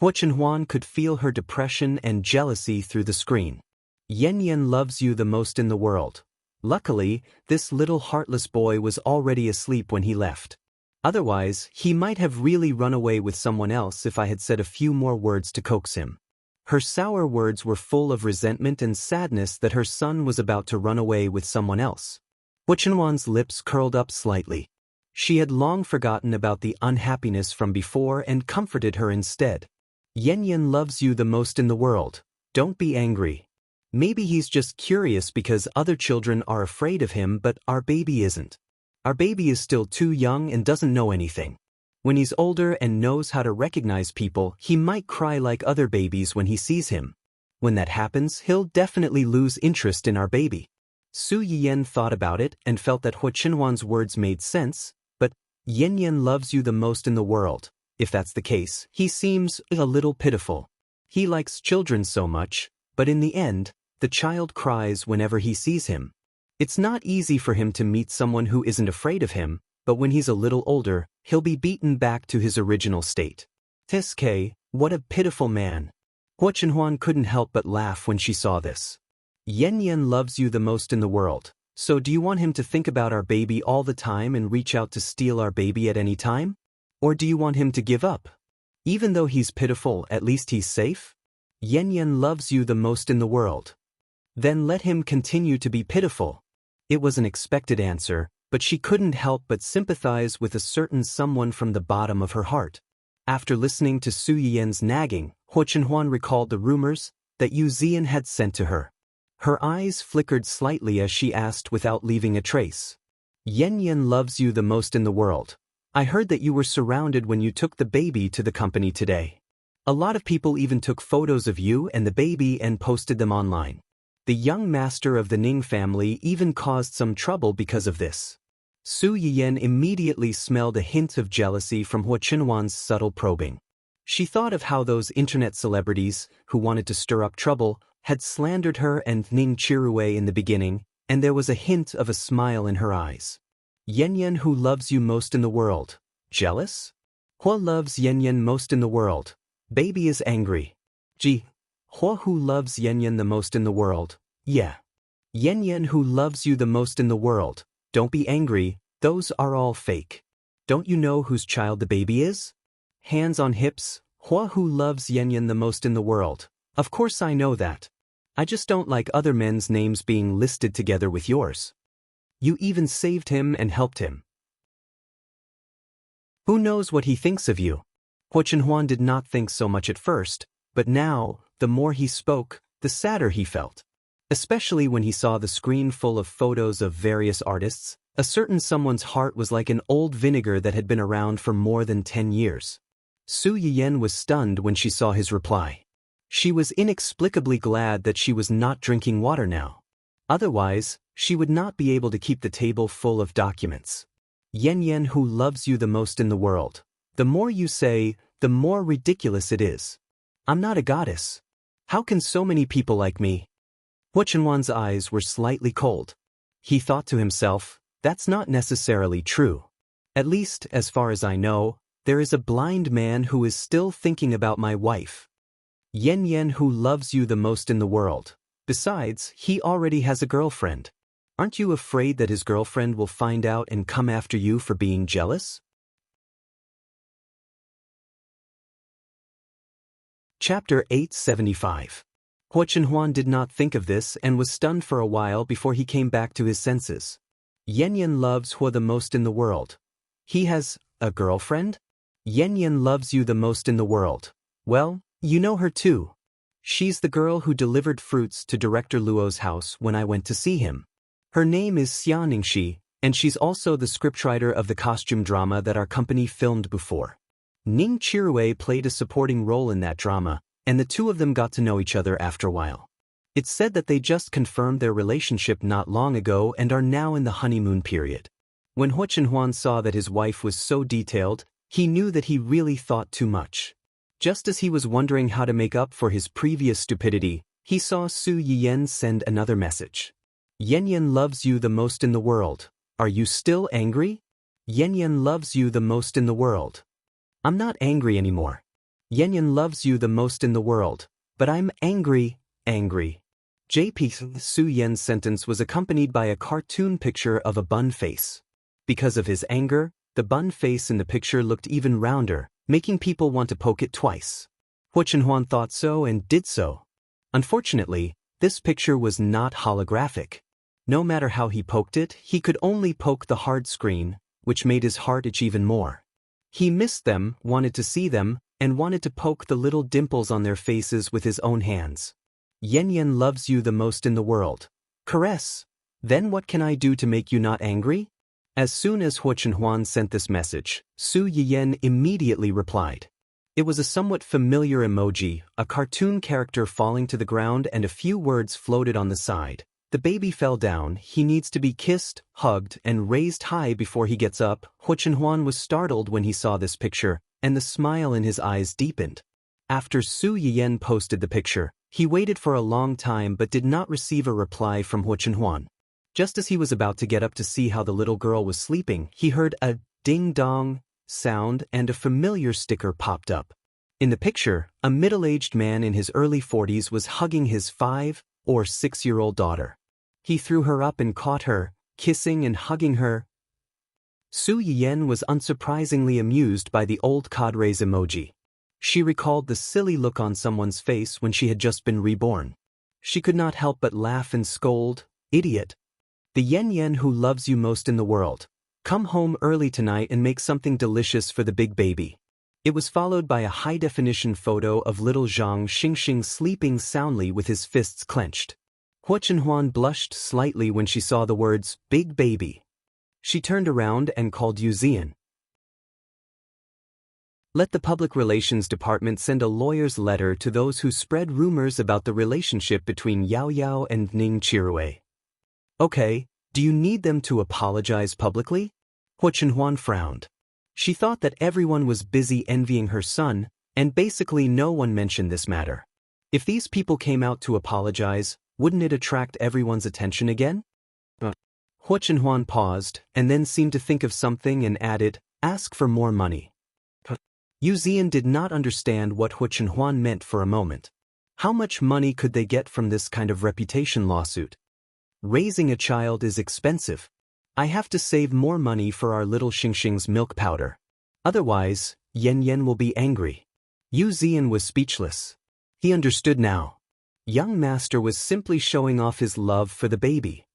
Huo Chenhuan could feel her depression and jealousy through the screen. Yen Yen loves you the most in the world. Luckily, this little heartless boy was already asleep when he left. Otherwise, he might have really run away with someone else if I had said a few more words to coax him. Her sour words were full of resentment and sadness that her son was about to run away with someone else. Huo Chenhuan's lips curled up slightly. She had long forgotten about the unhappiness from before and comforted her instead. Yen Yen loves you the most in the world. Don't be angry. Maybe he's just curious because other children are afraid of him, but our baby isn't. Our baby is still too young and doesn't know anything. When he's older and knows how to recognize people, he might cry like other babies when he sees him. When that happens, he'll definitely lose interest in our baby. Su Yiyen thought about it and felt that Huo Chenhuan's words made sense, but Yen Yen loves you the most in the world. If that's the case, he seems a little pitiful. He likes children so much, but in the end, the child cries whenever he sees him. It's not easy for him to meet someone who isn't afraid of him, but when he's a little older, he'll be beaten back to his original state. Tsk, what a pitiful man. Hua Chenhuan couldn't help but laugh when she saw this. Yan Yan loves you the most in the world, so do you want him to think about our baby all the time and reach out to steal our baby at any time? Or do you want him to give up? Even though he's pitiful, at least he's safe? Yan Yan loves you the most in the world. Then let him continue to be pitiful. It was an expected answer, but she couldn't help but sympathize with a certain someone from the bottom of her heart. After listening to Su Yiyan's nagging, Hua Chenhuan recalled the rumors that Yu Zian had sent to her. Her eyes flickered slightly as she asked without leaving a trace. Yan Yan loves you the most in the world. I heard that you were surrounded when you took the baby to the company today. A lot of people even took photos of you and the baby and posted them online. The young master of the Ning family even caused some trouble because of this. Su Yiyan immediately smelled a hint of jealousy from Hua Chenhuan's subtle probing. She thought of how those internet celebrities, who wanted to stir up trouble, had slandered her and Ning Chirue in the beginning, and there was a hint of a smile in her eyes. Yan Yan who loves you most in the world. Jealous? Hua loves Yan Yan most in the world. Baby is angry. Gee. Hua who loves Yan Yan the most in the world. Yeah. Yan Yan who loves you the most in the world. Don't be angry, those are all fake. Don't you know whose child the baby is? Hands on hips. Hua who loves Yan Yan the most in the world. Of course I know that. I just don't like other men's names being listed together with yours. You even saved him and helped him. Who knows what he thinks of you? Hua Chenhuan did not think so much at first, but now, the more he spoke, the sadder he felt. Especially when he saw the screen full of photos of various artists, a certain someone's heart was like an old vinegar that had been around for more than 10 years. Su Yiyan was stunned when she saw his reply. She was inexplicably glad that she was not drinking water now. Otherwise, she would not be able to keep the table full of documents. Yan Yan who loves you the most in the world. The more you say, the more ridiculous it is. I'm not a goddess. How can so many people like me? Hua Chenhuan's eyes were slightly cold. He thought to himself, that's not necessarily true. At least, as far as I know, there is a blind man who is still thinking about my wife. Yan Yan who loves you the most in the world. Besides, he already has a girlfriend. Aren't you afraid that his girlfriend will find out and come after you for being jealous? Chapter 875. Hua Chenhuan did not think of this and was stunned for a while before he came back to his senses. Yan Yan loves Hua the most in the world. He has a girlfriend? Yan Yan loves you the most in the world. Well, you know her too. She's the girl who delivered fruits to Director Luo's house when I went to see him. Her name is Xia Ningxi, and she's also the scriptwriter of the costume drama that our company filmed before. Ning Chirue played a supporting role in that drama, and the two of them got to know each other after a while. It's said that they just confirmed their relationship not long ago and are now in the honeymoon period. When Hua Chenhuan saw that his wife was so detailed, he knew that he really thought too much. Just as he was wondering how to make up for his previous stupidity, he saw Su Yiyan send another message. Yan Yan loves you the most in the world. Are you still angry? Yan Yan loves you the most in the world. I'm not angry anymore. Yan Yan loves you the most in the world, but I'm angry. JP Su Yan's sentence was accompanied by a cartoon picture of a bun face. Because of his anger, the bun face in the picture looked even rounder, making people want to poke it twice. Hua Chenhuan thought so and did so. Unfortunately, this picture was not holographic. No matter how he poked it, he could only poke the hard screen, which made his heart itch even more. He missed them, wanted to see them, and wanted to poke the little dimples on their faces with his own hands. Yan Yan loves you the most in the world. Caress. Then what can I do to make you not angry? As soon as Hua Chenhuan sent this message, Su Yiyan immediately replied. It was a somewhat familiar emoji, a cartoon character falling to the ground, and a few words floated on the side. The baby fell down, he needs to be kissed, hugged, and raised high before he gets up. Hua Chenhuan was startled when he saw this picture, and the smile in his eyes deepened. After Su Yiyan posted the picture, he waited for a long time but did not receive a reply from Huo Chenhuan. Just as he was about to get up to see how the little girl was sleeping, he heard a ding-dong sound and a familiar sticker popped up. In the picture, a middle-aged man in his early 40s was hugging his 5- or 6-year-old daughter. He threw her up and caught her, kissing and hugging her. Su Yiyan was unsurprisingly amused by the old cadres emoji. She recalled the silly look on someone's face when she had just been reborn. She could not help but laugh and scold, "Idiot. The Yen who loves you most in the world. Come home early tonight and make something delicious for the big baby." It was followed by a high-definition photo of little Zhang Xingxing sleeping soundly with his fists clenched. Huo Chenhuan blushed slightly when she saw the words, "Big baby." She turned around and called Yu Zian. Let the Public Relations Department send a lawyer's letter to those who spread rumors about the relationship between Yao Yao and Ning Chirue. Okay, do you need them to apologize publicly? Huo Chenhuan frowned. She thought that everyone was busy envying her son, and basically no one mentioned this matter. If these people came out to apologize, wouldn't it attract everyone's attention again? Huo Chenhuan paused, and then seemed to think of something and added, "Ask for more money." Yu Zian did not understand what Huo Chenhuan meant for a moment. How much money could they get from this kind of reputation lawsuit? Raising a child is expensive. I have to save more money for our little Xingxing's milk powder. Otherwise, Yen will be angry. Yu Zian was speechless. He understood now. Young master was simply showing off his love for the baby.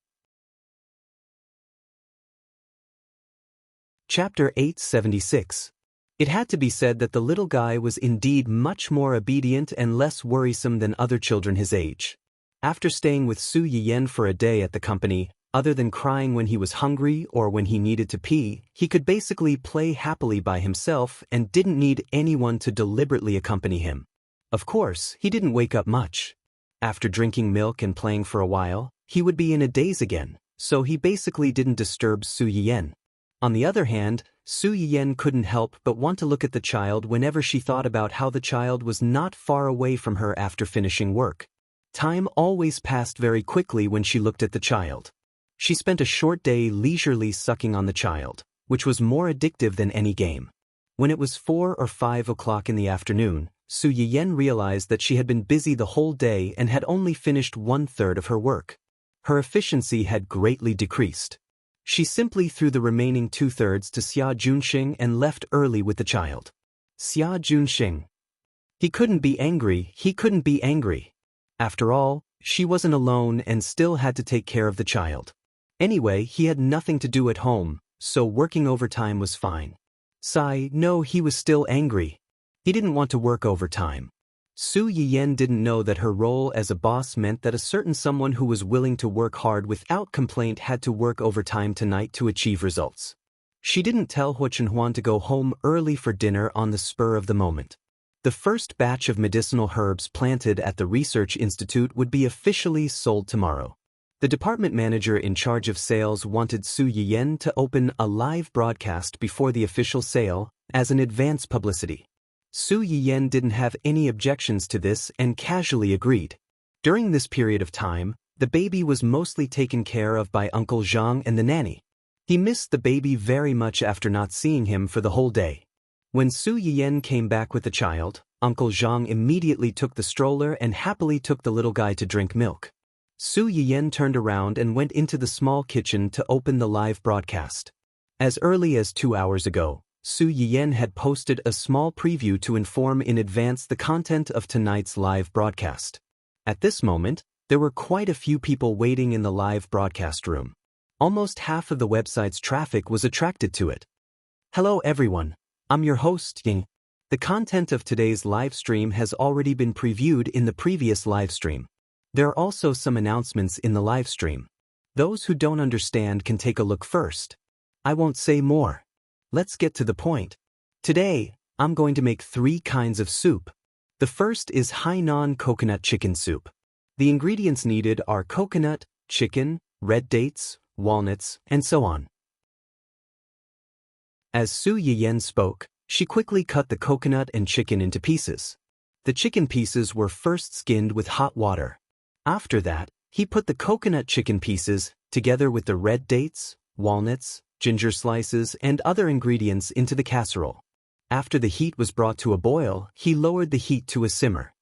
Chapter 876. It had to be said that the little guy was indeed much more obedient and less worrisome than other children his age. After staying with Su Yiyan for a day at the company, other than crying when he was hungry or when he needed to pee, he could basically play happily by himself and didn't need anyone to deliberately accompany him. Of course, he didn't wake up much. After drinking milk and playing for a while, he would be in a daze again, so he basically didn't disturb Su Yiyan. On the other hand, Su Yiyan couldn't help but want to look at the child whenever she thought about how the child was not far away from her after finishing work. Time always passed very quickly when she looked at the child. She spent a short day leisurely sucking on the child, which was more addictive than any game. When it was 4 or 5 o'clock in the afternoon, Su Yiyan realized that she had been busy the whole day and had only finished 1/3 of her work. Her efficiency had greatly decreased. She simply threw the remaining 2/3 to Xia Junxing and left early with the child. Xia Junxing. He couldn't be angry. After all, she wasn't alone and still had to take care of the child. Anyway, he had nothing to do at home, so working overtime was fine. No, he was still angry. He didn't want to work overtime. Su Yiyan didn't know that her role as a boss meant that a certain someone who was willing to work hard without complaint had to work overtime tonight to achieve results. She didn't tell Huo Chenhuan to go home early for dinner on the spur of the moment. The first batch of medicinal herbs planted at the research institute would be officially sold tomorrow. The department manager in charge of sales wanted Su Yiyan to open a live broadcast before the official sale as an advance publicity. Su Yiyan didn't have any objections to this and casually agreed. During this period of time, the baby was mostly taken care of by Uncle Zhang and the nanny. He missed the baby very much after not seeing him for the whole day. When Su Yiyan came back with the child, Uncle Zhang immediately took the stroller and happily took the little guy to drink milk. Su Yiyan turned around and went into the small kitchen to open the live broadcast. As early as 2 hours ago, Su Yiyan had posted a small preview to inform in advance the content of tonight's live broadcast. At this moment, there were quite a few people waiting in the live broadcast room. Almost half of the website's traffic was attracted to it. Hello everyone, I'm your host, Ying. The content of today's live stream has already been previewed in the previous live stream. There are also some announcements in the live stream. Those who don't understand can take a look first. I won't say more. Let's get to the point. Today, I'm going to make 3 kinds of soup. The first is Hainan coconut chicken soup. The ingredients needed are coconut, chicken, red dates, walnuts, and so on. As Su Yiyan spoke, She quickly cut the coconut and chicken into pieces. The chicken pieces were first skinned with hot water. After that, he put the coconut chicken pieces, together with the red dates, walnuts, ginger slices, and other ingredients into the casserole. After the heat was brought to a boil, he lowered the heat to a simmer.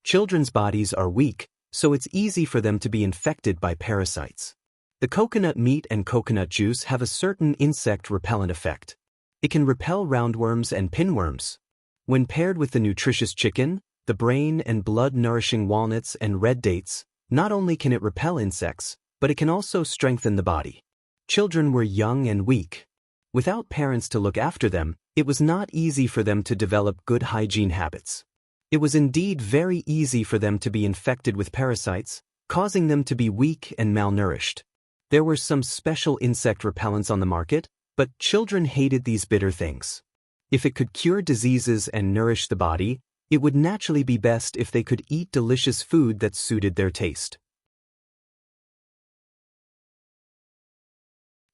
Children's bodies are weak, so it's easy for them to be infected by parasites. The coconut meat and coconut juice have a certain insect repellent effect. It can repel roundworms and pinworms. When paired with the nutritious chicken, the brain and blood-nourishing walnuts and red dates, not only can it repel insects, but it can also strengthen the body. Children were young and weak. Without parents to look after them, it was not easy for them to develop good hygiene habits. It was indeed very easy for them to be infected with parasites, causing them to be weak and malnourished. There were some special insect repellents on the market, but children hated these bitter things. If it could cure diseases and nourish the body, it would naturally be best if they could eat delicious food that suited their taste.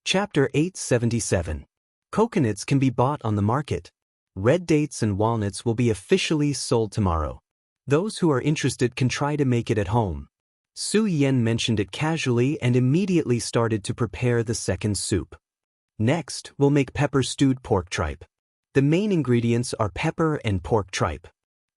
Chapter 877. Coconuts can be bought on the market. Red dates and walnuts will be officially sold tomorrow. Those who are interested can try to make it at home. Su Yen mentioned it casually and immediately started to prepare the second soup. Next, we'll make pepper-stewed pork tripe. The main ingredients are pepper and pork tripe.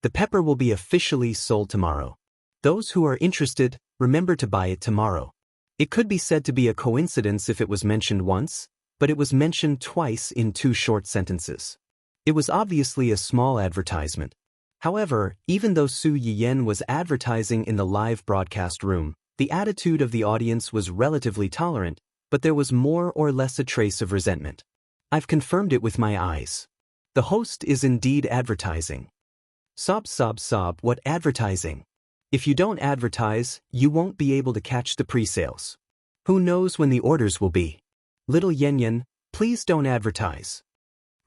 The pepper will be officially sold tomorrow. Those who are interested, remember to buy it tomorrow. It could be said to be a coincidence if it was mentioned once, but it was mentioned twice in 2 short sentences. It was obviously a small advertisement. However, even though Su Yen was advertising in the live broadcast room, the attitude of the audience was relatively tolerant, but there was more or less a trace of resentment. I've confirmed it with my eyes. The host is indeed advertising. Sob, what advertising? If you don't advertise, you won't be able to catch the pre-sales. Who knows when the orders will be? Little Yen, please don't advertise.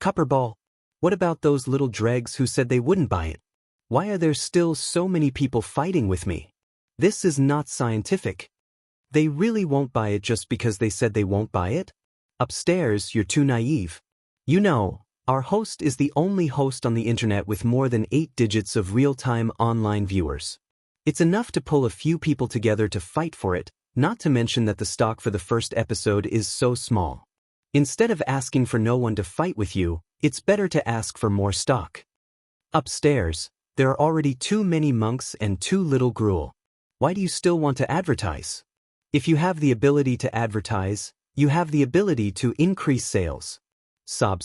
Copperball, what about those little dregs who said they wouldn't buy it? Why are there still so many people fighting with me? This is not scientific. They really won't buy it just because they said they won't buy it? Upstairs, you're too naive. You know, our host is the only host on the internet with more than 8 digits of real-time online viewers. It's enough to pull a few people together to fight for it, not to mention that the stock for the first episode is so small. Instead of asking for no one to fight with you, it's better to ask for more stock. Upstairs, there are already too many monks and too little gruel. Why do you still want to advertise? If you have the ability to advertise, you have the ability to increase sales. Sob.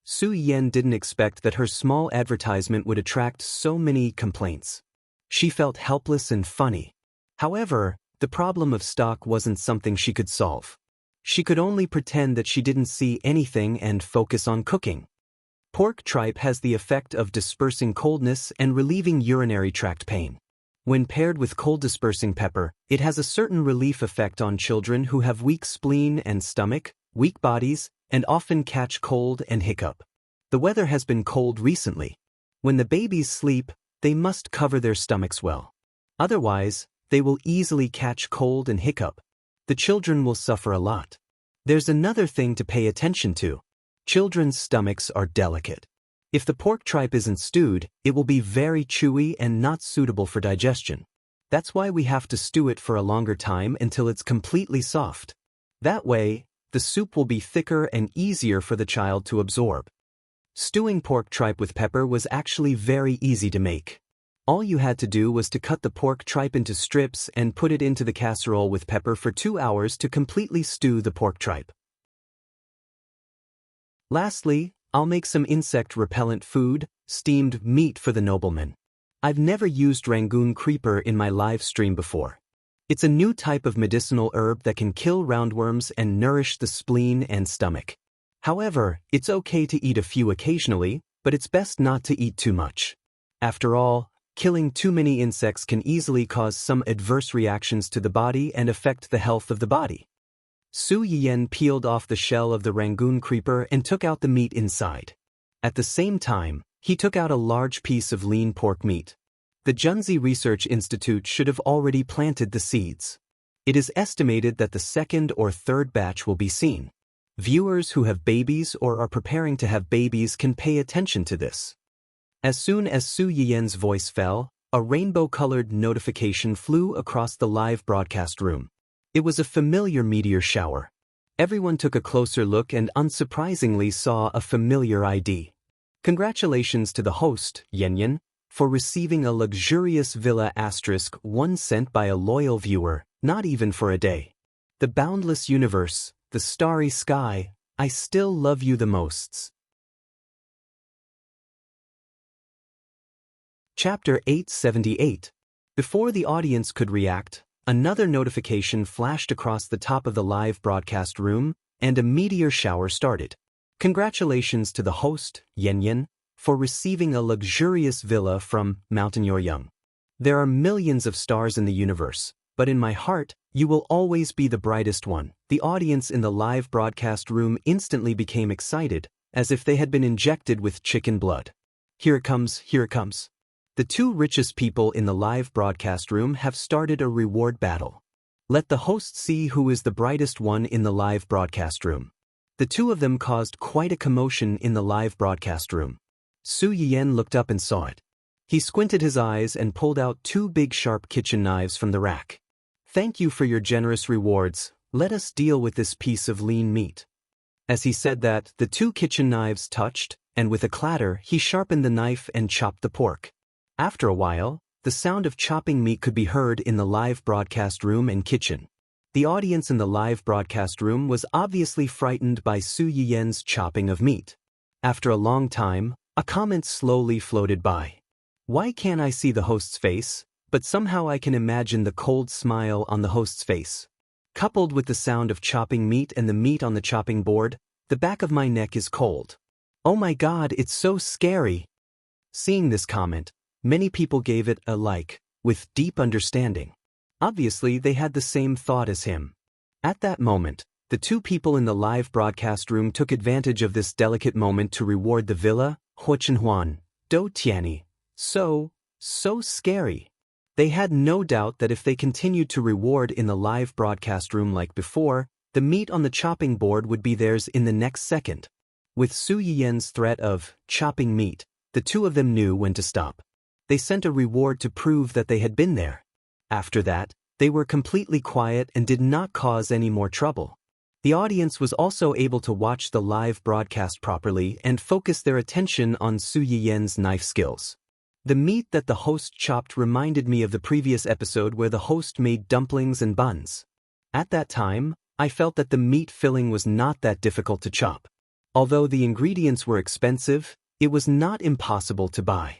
Su Yen didn't expect that her small advertisement would attract so many complaints. She felt helpless and funny. However, the problem of stock wasn't something she could solve. She could only pretend that she didn't see anything and focus on cooking. Pork tripe has the effect of dispersing coldness and relieving urinary tract pain. When paired with cold-dispersing pepper, it has a certain relief effect on children who have weak spleen and stomach, weak bodies, and often catch cold and hiccup. The weather has been cold recently. When the babies sleep, they must cover their stomachs well. Otherwise, they will easily catch cold and hiccup. The children will suffer a lot. There's another thing to pay attention to. Children's stomachs are delicate. If the pork tripe isn't stewed, it will be very chewy and not suitable for digestion. That's why we have to stew it for a longer time until it's completely soft. That way, the soup will be thicker and easier for the child to absorb. Stewing pork tripe with pepper was actually very easy to make. All you had to do was to cut the pork tripe into strips and put it into the casserole with pepper for 2 hours to completely stew the pork tripe. Lastly, I'll make some insect-repellent food, steamed meat for the nobleman. I've never used Rangoon creeper in my live stream before. It's a new type of medicinal herb that can kill roundworms and nourish the spleen and stomach. However, it's okay to eat a few occasionally, but it's best not to eat too much. After all, killing too many insects can easily cause some adverse reactions to the body and affect the health of the body. Su Yen peeled off the shell of the Rangoon creeper and took out the meat inside. At the same time, he took out a large piece of lean pork meat. The Junzi Research Institute should have already planted the seeds. It is estimated that the second or third batch will be seen. Viewers who have babies or are preparing to have babies can pay attention to this. As soon as Su Yiyen's voice fell, a rainbow-colored notification flew across the live broadcast room. It was a familiar meteor shower. Everyone took a closer look and unsurprisingly saw a familiar ID. Congratulations to the host, Yan, for receiving a luxurious villa *1 sent by a loyal viewer, not even for a day. The boundless universe, the starry sky, I still love you the most. Chapter 878. Before the audience could react, another notification flashed across the top of the live broadcast room, and a meteor shower started. Congratulations to the host, Yan, for receiving a luxurious villa from Mountain Yoyoung. There are millions of stars in the universe, but in my heart, you will always be the brightest one. The audience in the live broadcast room instantly became excited, as if they had been injected with chicken blood. Here it comes, here it comes. The two richest people in the live broadcast room have started a reward battle. Let the host see who is the brightest one in the live broadcast room. The two of them caused quite a commotion in the live broadcast room. Su Yiyen looked up and saw it. He squinted his eyes and pulled out two big sharp kitchen knives from the rack. Thank you for your generous rewards, let us deal with this piece of lean meat. As he said that, the two kitchen knives touched, and with a clatter he sharpened the knife and chopped the pork. After a while, the sound of chopping meat could be heard in the live broadcast room and kitchen. The audience in the live broadcast room was obviously frightened by Su Yiyen's chopping of meat. After a long time, a comment slowly floated by. Why can't I see the host's face, but somehow I can imagine the cold smile on the host's face. Coupled with the sound of chopping meat and the meat on the chopping board, the back of my neck is cold. Oh my God, it's so scary. Seeing this comment, many people gave it a like, with deep understanding. Obviously, they had the same thought as him. At that moment, the two people in the live broadcast room took advantage of this delicate moment to reward the villa, Huachenhuan, Do Tianyi. So scary. They had no doubt that if they continued to reward in the live broadcast room like before, the meat on the chopping board would be theirs in the next second. With Su Yiyen's threat of chopping meat, the two of them knew when to stop. They sent a reward to prove that they had been there. After that, they were completely quiet and did not cause any more trouble. The audience was also able to watch the live broadcast properly and focus their attention on Su Yiyen's knife skills. The meat that the host chopped reminded me of the previous episode where the host made dumplings and buns. At that time, I felt that the meat filling was not that difficult to chop. Although the ingredients were expensive, it was not impossible to buy.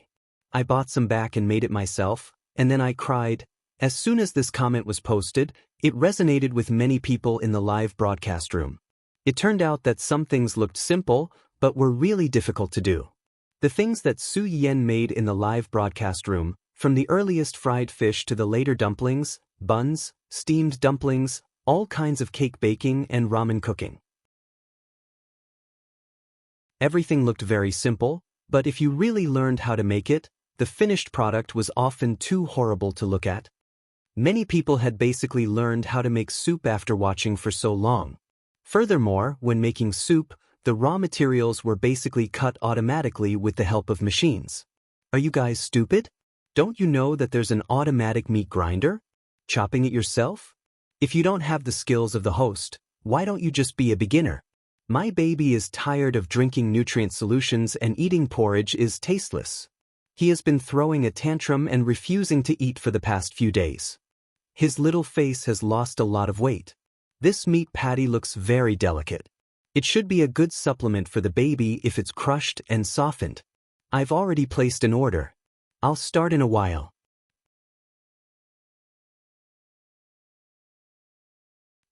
I bought some back and made it myself, and then I cried. As soon as this comment was posted, it resonated with many people in the live broadcast room. It turned out that some things looked simple, but were really difficult to do. The things that Su Yiyen made in the live broadcast room, from the earliest fried fish to the later dumplings, buns, steamed dumplings, all kinds of cake baking and ramen cooking. Everything looked very simple, but if you really learned how to make it, the finished product was often too horrible to look at. Many people had basically learned how to make soup after watching for so long. Furthermore, when making soup, the raw materials were basically cut automatically with the help of machines. Are you guys stupid? Don't you know that there's an automatic meat grinder? Chopping it yourself? If you don't have the skills of the host, why don't you just be a beginner? My baby is tired of drinking nutrient solutions and eating porridge is tasteless. He has been throwing a tantrum and refusing to eat for the past few days. His little face has lost a lot of weight. This meat patty looks very delicate. It should be a good supplement for the baby if it's crushed and softened. I've already placed an order. I'll start in a while.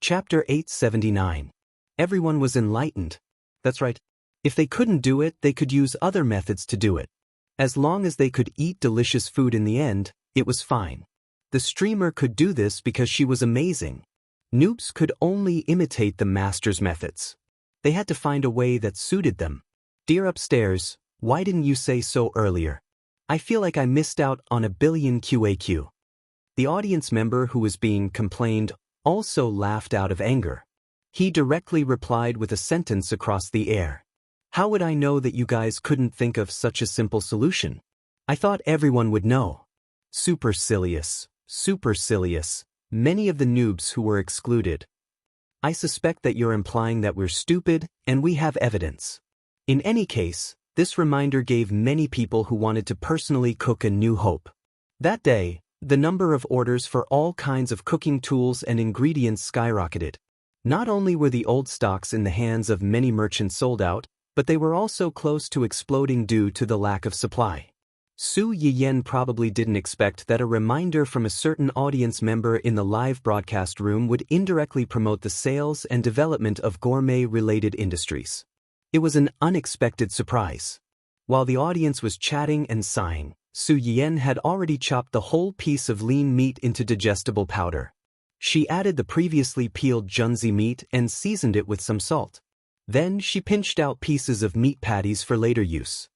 Chapter 879. Everyone was enlightened. That's right. If they couldn't do it, they could use other methods to do it. As long as they could eat delicious food in the end, it was fine. The streamer could do this because she was amazing. Noobs could only imitate the master's methods. They had to find a way that suited them. Dear upstairs, why didn't you say so earlier? I feel like I missed out on a billion QAQ. The audience member who was being complained also laughed out of anger. He directly replied with a sentence across the air. How would I know that you guys couldn't think of such a simple solution? I thought everyone would know. Supercilious, supercilious, many of the noobs who were excluded. I suspect that you're implying that we're stupid, and we have evidence. In any case, this reminder gave many people who wanted to personally cook a new hope. That day, the number of orders for all kinds of cooking tools and ingredients skyrocketed. Not only were the old stocks in the hands of many merchants sold out, but they were also close to exploding due to the lack of supply. Su Yiyen probably didn't expect that a reminder from a certain audience member in the live broadcast room would indirectly promote the sales and development of gourmet-related industries. It was an unexpected surprise. While the audience was chatting and sighing, Su Yiyen had already chopped the whole piece of lean meat into digestible powder. She added the previously peeled junzi meat and seasoned it with some salt. Then she pinched out pieces of meat patties for later use.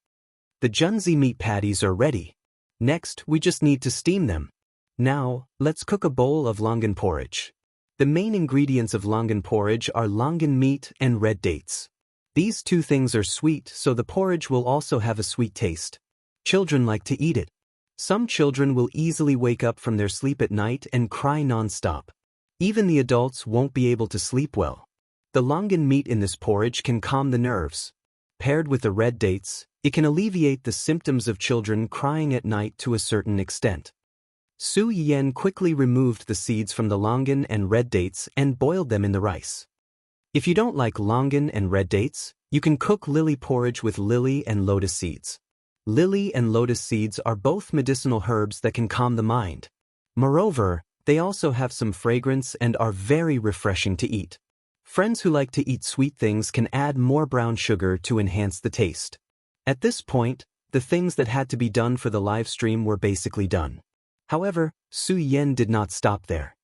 The junzi meat patties are ready. Next, we just need to steam them. Now, let's cook a bowl of longan porridge. The main ingredients of longan porridge are longan meat and red dates. These two things are sweet, so the porridge will also have a sweet taste. Children like to eat it. Some children will easily wake up from their sleep at night and cry non-stop. Even the adults won't be able to sleep well. The longan meat in this porridge can calm the nerves. Paired with the red dates, it can alleviate the symptoms of children crying at night to a certain extent. Su Yiyen quickly removed the seeds from the longan and red dates and boiled them in the rice. If you don't like longan and red dates, you can cook lily porridge with lily and lotus seeds. Lily and lotus seeds are both medicinal herbs that can calm the mind. Moreover, they also have some fragrance and are very refreshing to eat. Friends who like to eat sweet things can add more brown sugar to enhance the taste. At this point, the things that had to be done for the live stream were basically done. However, Su Yiyen did not stop there.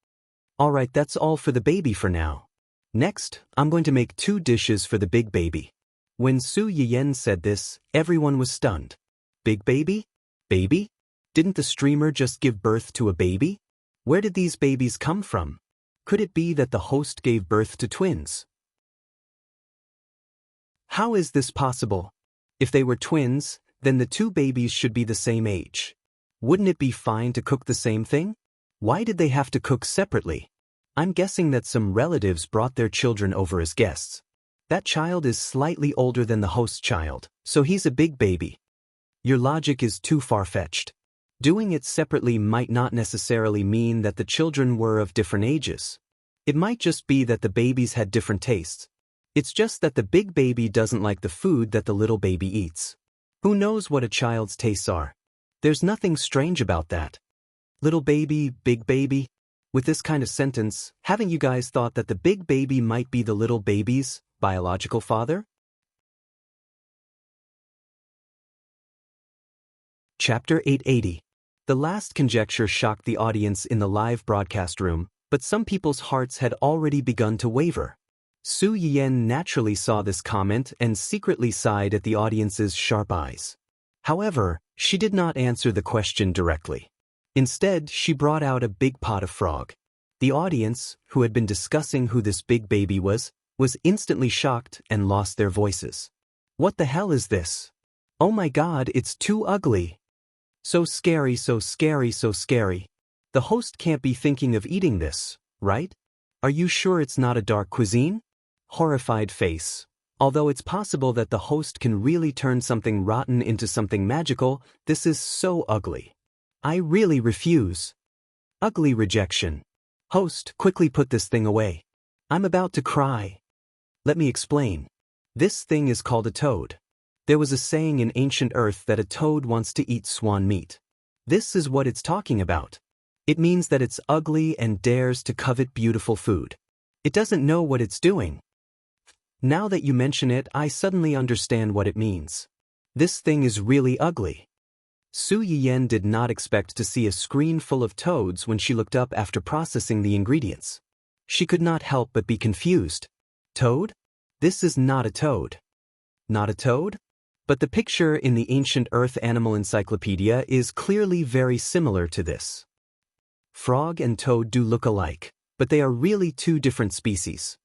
Alright, that's all for the baby for now. Next, I'm going to make 2 dishes for the big baby. When Su Yiyen said this, everyone was stunned. Big baby? Baby? Didn't the streamer just give birth to a baby? Where did these babies come from? Could it be that the host gave birth to twins? How is this possible? If they were twins, then the 2 babies should be the same age. Wouldn't it be fine to cook the same thing? Why did they have to cook separately? I'm guessing that some relatives brought their children over as guests. That child is slightly older than the host child, so he's a big baby. Your logic is too far-fetched. Doing it separately might not necessarily mean that the children were of different ages. It might just be that the babies had different tastes. It's just that the big baby doesn't like the food that the little baby eats. Who knows what a child's tastes are? There's nothing strange about that. Little baby, big baby. With this kind of sentence, haven't you guys thought that the big baby might be the little baby's biological father? Chapter 880. The last conjecture shocked the audience in the live broadcast room, but some people's hearts had already begun to waver. Su Yiyen naturally saw this comment and secretly sighed at the audience's sharp eyes. However, she did not answer the question directly. Instead, she brought out a big pot of frog. The audience, who had been discussing who this big baby was instantly shocked and lost their voices. What the hell is this? Oh my god, it's too ugly. So scary, so scary, so scary. The host can't be thinking of eating this, right? Are you sure it's not a dark cuisine? Horrified face. Although it's possible that the host can really turn something rotten into something magical, this is so ugly. I really refuse. Ugly rejection. Host, quickly put this thing away. I'm about to cry. Let me explain. This thing is called a toad. There was a saying in ancient Earth that a toad wants to eat swan meat. This is what it's talking about. It means that it's ugly and dares to covet beautiful food. It doesn't know what it's doing. Now that you mention it, I suddenly understand what it means. This thing is really ugly. Su Yiyen did not expect to see a screen full of toads when she looked up after processing the ingredients. She could not help but be confused. Toad? This is not a toad. Not a toad? But the picture in the Ancient Earth Animal Encyclopedia is clearly very similar to this. Frog and toad do look alike, but they are really 2 different species.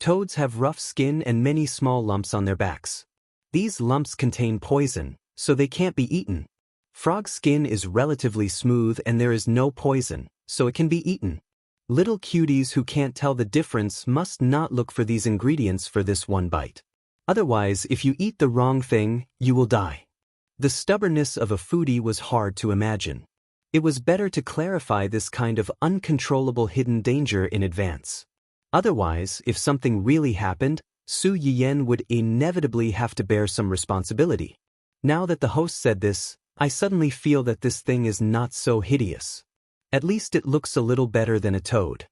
Toads have rough skin and many small lumps on their backs. These lumps contain poison, so they can't be eaten. Frog skin is relatively smooth and there is no poison, so it can be eaten. Little cuties who can't tell the difference must not look for these ingredients for this one bite. Otherwise, if you eat the wrong thing, you will die. The stubbornness of a foodie was hard to imagine. It was better to clarify this kind of uncontrollable hidden danger in advance. Otherwise, if something really happened, Su Yiyan would inevitably have to bear some responsibility. Now that the host said this, I suddenly feel that this thing is not so hideous. At least it looks a little better than a toad.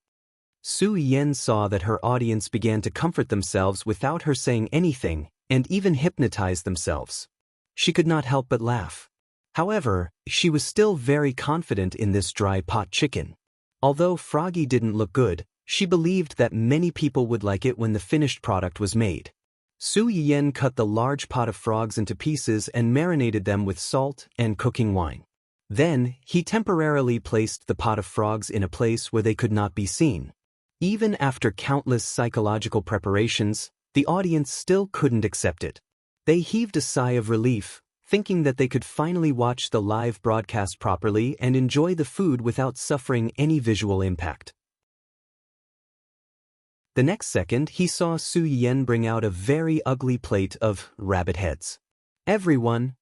Su Yiyan saw that her audience began to comfort themselves without her saying anything, and even hypnotize themselves. She could not help but laugh. However, she was still very confident in this dry pot chicken. Although Froggy didn't look good, she believed that many people would like it when the finished product was made. Su Yiyan cut the large pot of frogs into pieces and marinated them with salt and cooking wine. Then, he temporarily placed the pot of frogs in a place where they could not be seen. Even after countless psychological preparations, the audience still couldn't accept it. They heaved a sigh of relief, thinking that they could finally watch the live broadcast properly and enjoy the food without suffering any visual impact. The next second, he saw Su Yiyan bring out a very ugly plate of rabbit heads. Everyone.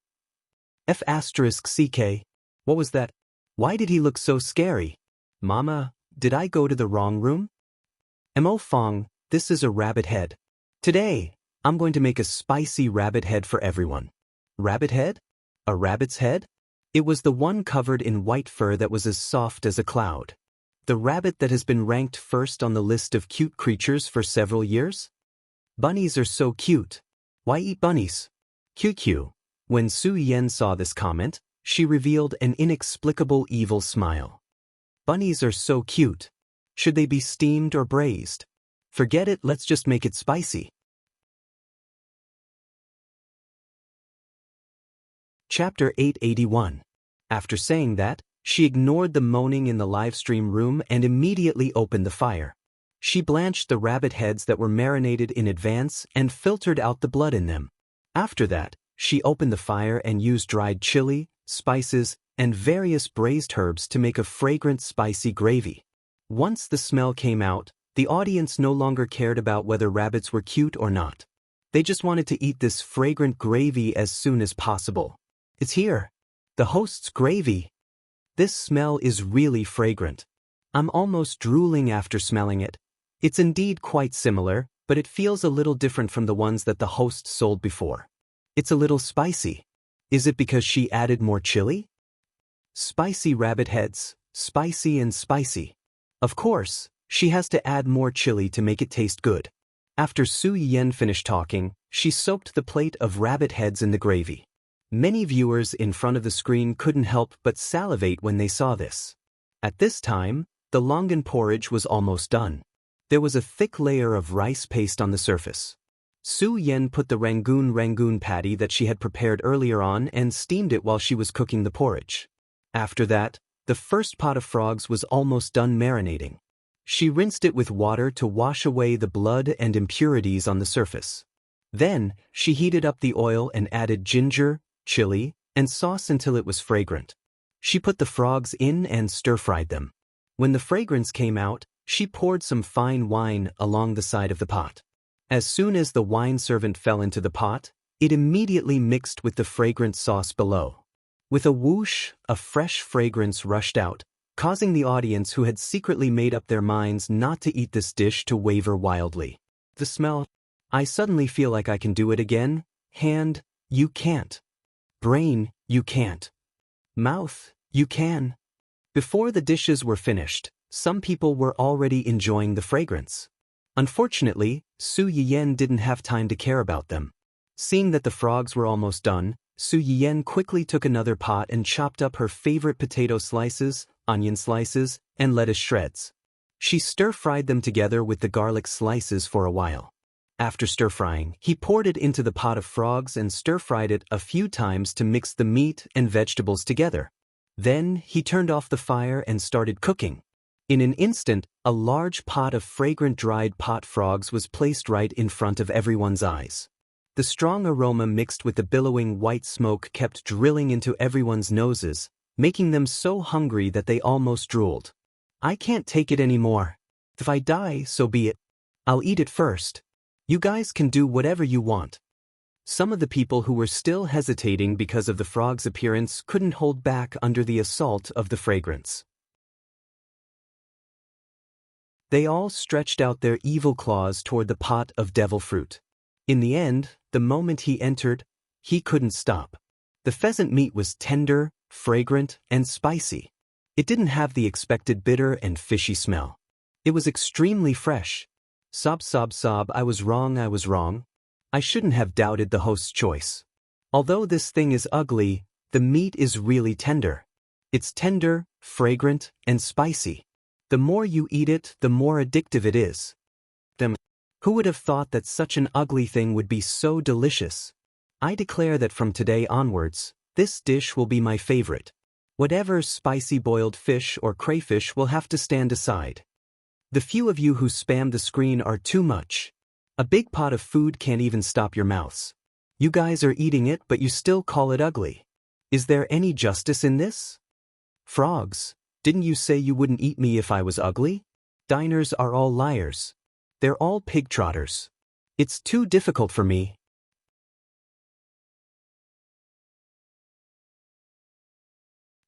F***CK. What was that? Why did he look so scary? Mama, did I go to the wrong room? Mo Fong, this is a rabbit head. Today, I'm going to make a spicy rabbit head for everyone. Rabbit head? A rabbit's head? It was the one covered in white fur that was as soft as a cloud. The rabbit that has been ranked first on the list of cute creatures for several years? Bunnies are so cute. Why eat bunnies? QQ. When Su Yiyan saw this comment, she revealed an inexplicable evil smile. Bunnies are so cute. Should they be steamed or braised? Forget it, let's just make it spicy. Chapter 881. After saying that, she ignored the moaning in the livestream room and immediately opened the fire. She blanched the rabbit heads that were marinated in advance and filtered out the blood in them. After that, she opened the fire and used dried chili, spices, and various braised herbs to make a fragrant spicy gravy. Once the smell came out, the audience no longer cared about whether rabbits were cute or not. They just wanted to eat this fragrant gravy as soon as possible. It's here. The host's gravy. This smell is really fragrant. I'm almost drooling after smelling it. It's indeed quite similar, but it feels a little different from the ones that the host sold before. It's a little spicy. Is it because she added more chili? Spicy rabbit heads, spicy and spicy. Of course, she has to add more chili to make it taste good. After Su Yiyan finished talking, she soaked the plate of rabbit heads in the gravy. Many viewers in front of the screen couldn't help but salivate when they saw this. At this time, the longan porridge was almost done. There was a thick layer of rice paste on the surface. Su Yiyan put the rangoon patty that she had prepared earlier on and steamed it while she was cooking the porridge. After that, the first pot of frogs was almost done marinating. She rinsed it with water to wash away the blood and impurities on the surface. Then, she heated up the oil and added ginger, chili, and sauce until it was fragrant. She put the frogs in and stir-fried them. When the fragrance came out, she poured some fine wine along the side of the pot. As soon as the wine servant fell into the pot, it immediately mixed with the fragrant sauce below. With a whoosh, a fresh fragrance rushed out, causing the audience who had secretly made up their minds not to eat this dish to waver wildly. The smell. I suddenly feel like I can do it again. Hand, you can't. Brain, you can't. Mouth, you can. Before the dishes were finished, some people were already enjoying the fragrance. Unfortunately, Su Yiyan didn't have time to care about them. Seeing that the frogs were almost done, Su Yiyan quickly took another pot and chopped up her favorite potato slices, onion slices, and lettuce shreds. She stir-fried them together with the garlic slices for a while. After stir-frying, he poured it into the pot of frogs and stir-fried it a few times to mix the meat and vegetables together. Then, he turned off the fire and started cooking. In an instant, a large pot of fragrant dried pot frogs was placed right in front of everyone's eyes. The strong aroma mixed with the billowing white smoke kept drilling into everyone's noses, making them so hungry that they almost drooled. I can't take it anymore. If I die, so be it. I'll eat it first. You guys can do whatever you want. Some of the people who were still hesitating because of the frog's appearance couldn't hold back under the assault of the fragrance. They all stretched out their evil claws toward the pot of devil fruit. In the end, the moment he entered, he couldn't stop. The pheasant meat was tender, fragrant, and spicy. It didn't have the expected bitter and fishy smell. It was extremely fresh. Sob, sob, sob, I was wrong, I was wrong. I shouldn't have doubted the host's choice. Although this thing is ugly, the meat is really tender. It's tender, fragrant, and spicy. The more you eat it, the more addictive it is. Who would have thought that such an ugly thing would be so delicious? I declare that from today onwards, this dish will be my favorite. Whatever spicy boiled fish or crayfish will have to stand aside. The few of you who spam the screen are too much. A big pot of food can't even stop your mouths. You guys are eating it, but you still call it ugly. Is there any justice in this? Frogs, didn't you say you wouldn't eat me if I was ugly? Diners are all liars. They're all pig trotters. It's too difficult for me.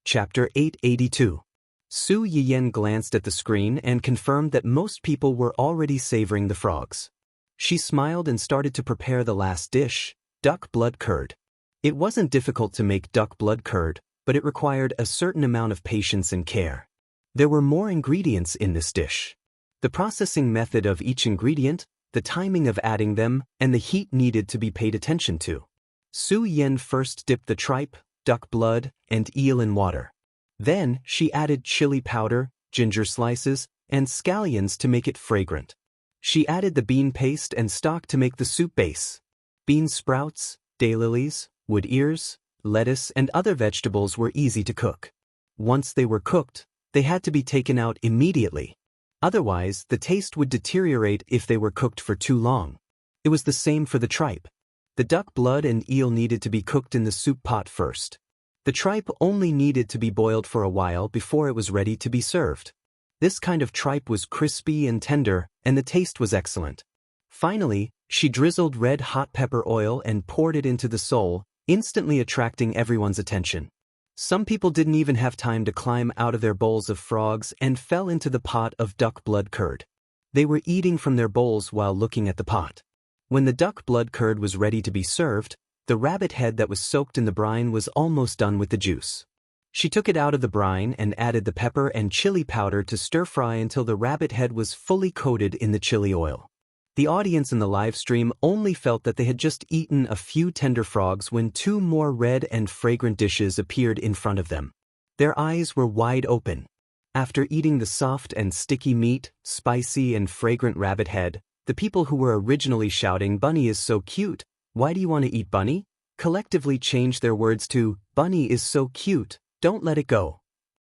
Chapter 882. Su Yiyen glanced at the screen and confirmed that most people were already savoring the frogs. She smiled and started to prepare the last dish, duck blood curd. It wasn't difficult to make duck blood curd, but it required a certain amount of patience and care. There were more ingredients in this dish. The processing method of each ingredient, the timing of adding them, and the heat needed to be paid attention to. Su Yiyen first dipped the tripe, duck blood, and eel in water. Then, she added chili powder, ginger slices, and scallions to make it fragrant. She added the bean paste and stock to make the soup base. Bean sprouts, daylilies, wood ears, lettuce, and other vegetables were easy to cook. Once they were cooked, they had to be taken out immediately. Otherwise, the taste would deteriorate if they were cooked for too long. It was the same for the tripe. The duck blood and eel needed to be cooked in the soup pot first. The tripe only needed to be boiled for a while before it was ready to be served. This kind of tripe was crispy and tender, and the taste was excellent. Finally, she drizzled red hot pepper oil and poured it into the sole, instantly attracting everyone's attention. Some people didn't even have time to climb out of their bowls of frogs and fell into the pot of duck blood curd. They were eating from their bowls while looking at the pot. When the duck blood curd was ready to be served, the rabbit head that was soaked in the brine was almost done with the juice. She took it out of the brine and added the pepper and chili powder to stir-fry until the rabbit head was fully coated in the chili oil. The audience in the live stream only felt that they had just eaten a few tender frogs when two more red and fragrant dishes appeared in front of them. Their eyes were wide open. After eating the soft and sticky meat, spicy and fragrant rabbit head, the people who were originally shouting, "Bunny is so cute, why do you want to eat bunny?" collectively changed their words to, "Bunny is so cute, don't let it go."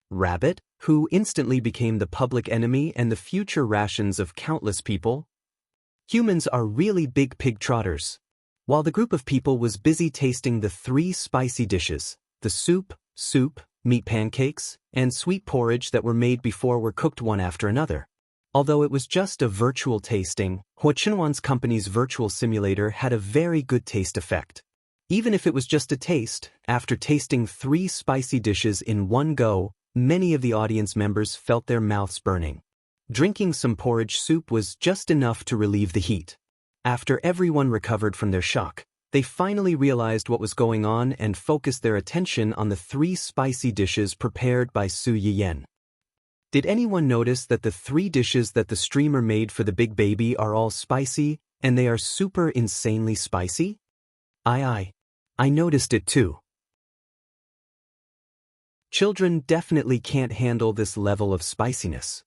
Rabbit, who instantly became the public enemy and the future rations of countless people. Humans are really big pig trotters. While the group of people was busy tasting the three spicy dishes, the soup, meat pancakes, and sweet porridge that were made before were cooked one after another. Although it was just a virtual tasting, Huachinwan's company's virtual simulator had a very good taste effect. Even if it was just a taste, after tasting three spicy dishes in one go, many of the audience members felt their mouths burning. Drinking some porridge soup was just enough to relieve the heat. After everyone recovered from their shock, they finally realized what was going on and focused their attention on the three spicy dishes prepared by Su Yiyen. Did anyone notice that the three dishes that the streamer made for the big baby are all spicy, and they are super insanely spicy? I noticed it too. Children definitely can't handle this level of spiciness.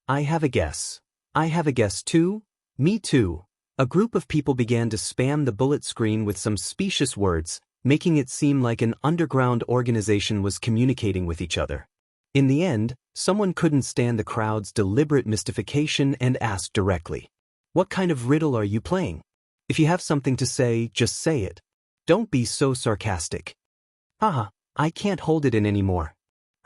I have a guess. I have a guess too. Me too. A group of people began to spam the bullet screen with some specious words, making it seem like an underground organization was communicating with each other. In the end, someone couldn't stand the crowd's deliberate mystification and asked directly, "What kind of riddle are you playing? If you have something to say, just say it. Don't be so sarcastic." "Haha, I can't hold it in anymore.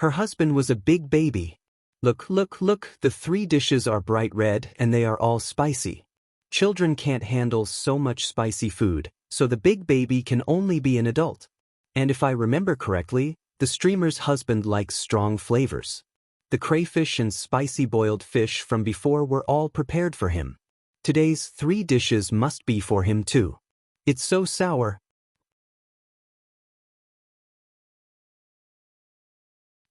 Her husband was a big baby. Look, look, look, the 3 dishes are bright red and they are all spicy. Children can't handle so much spicy food, so the big baby can only be an adult. And if I remember correctly, the streamer's husband likes strong flavors. The crayfish and spicy boiled fish from before were all prepared for him. Today's 3 dishes must be for him too. It's so sour."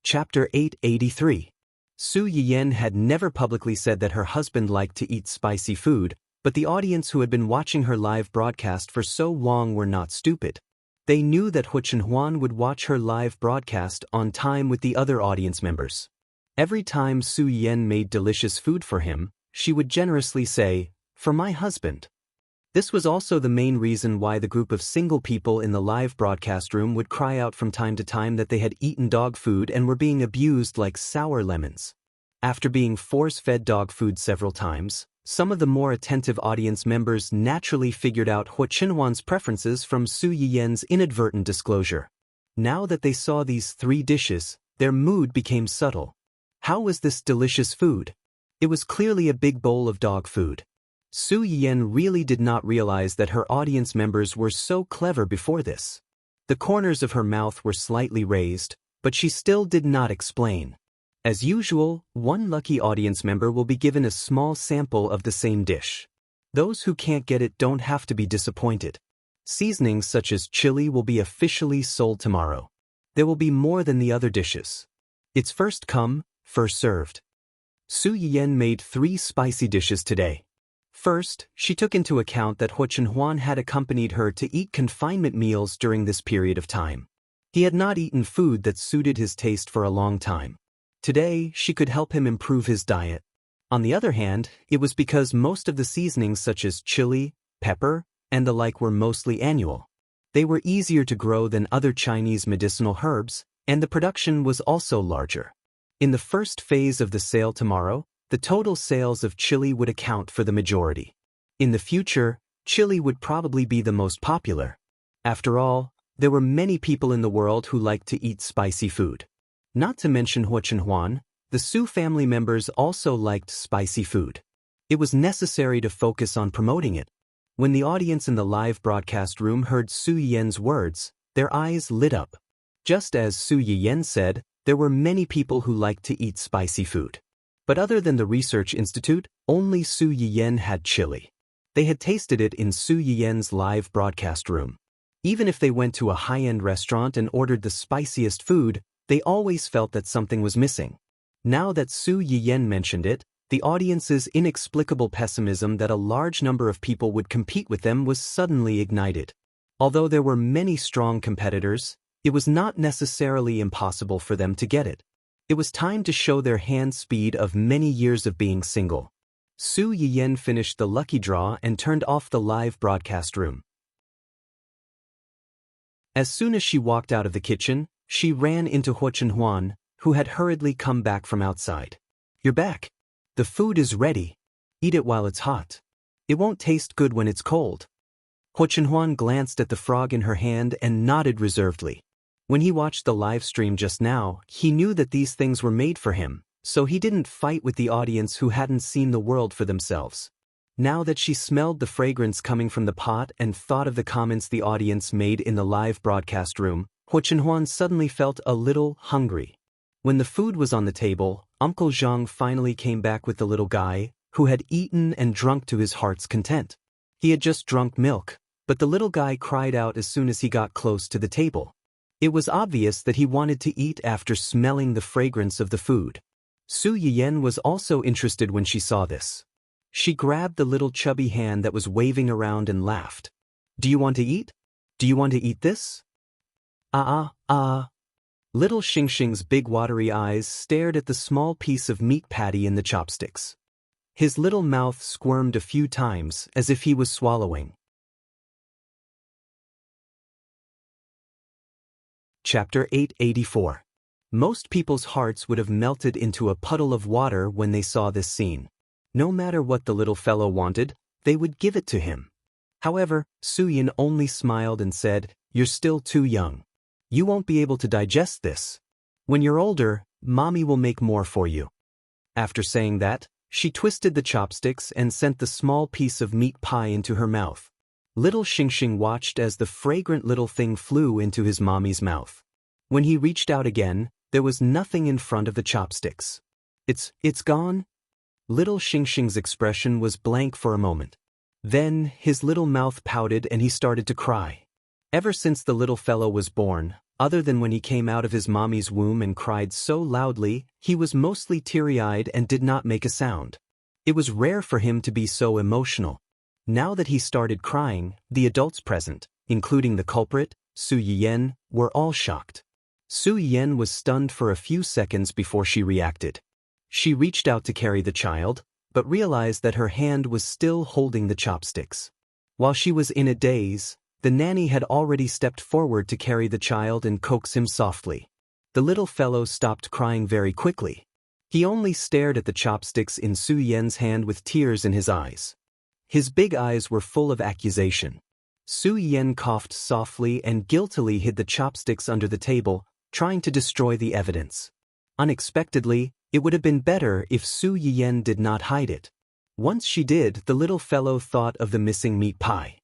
Chapter 883. Su Yiyen had never publicly said that her husband liked to eat spicy food, but the audience who had been watching her live broadcast for so long were not stupid. They knew that Hu Chenhuan would watch her live broadcast on time with the other audience members. Every time Su Yiyen made delicious food for him, she would generously say, "For my husband." This was also the main reason why the group of single people in the live broadcast room would cry out from time to time that they had eaten dog food and were being abused like sour lemons. After being force-fed dog food several times, some of the more attentive audience members naturally figured out Hu Chenhuan's preferences from Su Yiyen's inadvertent disclosure. Now that they saw these 3 dishes, their mood became subtle. How was this delicious food? It was clearly a big bowl of dog food. Su Yiyen really did not realize that her audience members were so clever before this. The corners of her mouth were slightly raised, but she still did not explain. As usual, one lucky audience member will be given a small sample of the same dish. Those who can't get it don't have to be disappointed. Seasonings such as chili will be officially sold tomorrow. There will be more than the other dishes. It's first come, first served. Su Yiyen made 3 spicy dishes today. First, she took into account that Hu Chenhuan had accompanied her to eat confinement meals during this period of time. He had not eaten food that suited his taste for a long time. Today, she could help him improve his diet. On the other hand, it was because most of the seasonings such as chili, pepper, and the like were mostly annual. They were easier to grow than other Chinese medicinal herbs, and the production was also larger. In the first phase of the sale tomorrow, the total sales of chili would account for the majority. In the future, chili would probably be the most popular. After all, there were many people in the world who liked to eat spicy food. Not to mention Hu Chenhuan, the Su family members also liked spicy food. It was necessary to focus on promoting it. When the audience in the live broadcast room heard Su Yiyen's words, their eyes lit up. Just as Su Yiyen said, there were many people who liked to eat spicy food. But other than the research institute, only Su Yiyen had chili. They had tasted it in Su Yiyen's live broadcast room. Even if they went to a high-end restaurant and ordered the spiciest food, they always felt that something was missing. Now that Su Yiyen mentioned it, the audience's inexplicable pessimism that a large number of people would compete with them was suddenly ignited. Although there were many strong competitors, it was not necessarily impossible for them to get it. It was time to show their hand speed of many years of being single. Su Yiyen finished the lucky draw and turned off the live broadcast room. As soon as she walked out of the kitchen, she ran into Hu Chenhuan, who had hurriedly come back from outside. "You're back. The food is ready. Eat it while it's hot. It won't taste good when it's cold." Hu Chenhuan glanced at the frog in her hand and nodded reservedly. When he watched the live stream just now, he knew that these things were made for him, so he didn't fight with the audience who hadn't seen the world for themselves. Now that she smelled the fragrance coming from the pot and thought of the comments the audience made in the live broadcast room, Hu Chenhuan suddenly felt a little hungry. When the food was on the table, Uncle Zhang finally came back with the little guy, who had eaten and drunk to his heart's content. He had just drunk milk, but the little guy cried out as soon as he got close to the table. It was obvious that he wanted to eat after smelling the fragrance of the food. Su Yiyen was also interested when she saw this. She grabbed the little chubby hand that was waving around and laughed. "Do you want to eat? Do you want to eat this?" Little Xingxing's big watery eyes stared at the small piece of meat patty in the chopsticks. His little mouth squirmed a few times as if he was swallowing. Chapter 884. Most people's hearts would have melted into a puddle of water when they saw this scene. No matter what the little fellow wanted, they would give it to him. However, Suyin only smiled and said, "You're still too young. You won't be able to digest this. When you're older, Mommy will make more for you." After saying that, she twisted the chopsticks and sent the small piece of meat pie into her mouth. Little Xingxing watched as the fragrant little thing flew into his mommy's mouth. When he reached out again, there was nothing in front of the chopsticks. It's gone?" Little Xingxing's expression was blank for a moment. Then, his little mouth pouted and he started to cry. Ever since the little fellow was born, other than when he came out of his mommy's womb and cried so loudly, he was mostly teary-eyed and did not make a sound. It was rare for him to be so emotional. Now that he started crying, the adults present, including the culprit, Su Yiyan, were all shocked. Su Yiyan was stunned for a few seconds before she reacted. She reached out to carry the child, but realized that her hand was still holding the chopsticks. While she was in a daze, the nanny had already stepped forward to carry the child and coax him softly. The little fellow stopped crying very quickly. He only stared at the chopsticks in Su Yiyan's hand with tears in his eyes. His big eyes were full of accusation. Su Yiyan coughed softly and guiltily hid the chopsticks under the table, trying to destroy the evidence. Unexpectedly, it would have been better if Su Yiyan did not hide it. Once she did, the little fellow thought of the missing meat pie.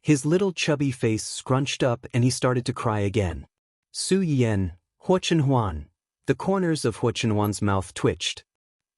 His little chubby face scrunched up and he started to cry again. Su Yiyan, Huo Chenhuan. The corners of Huo Chenhuan's mouth twitched.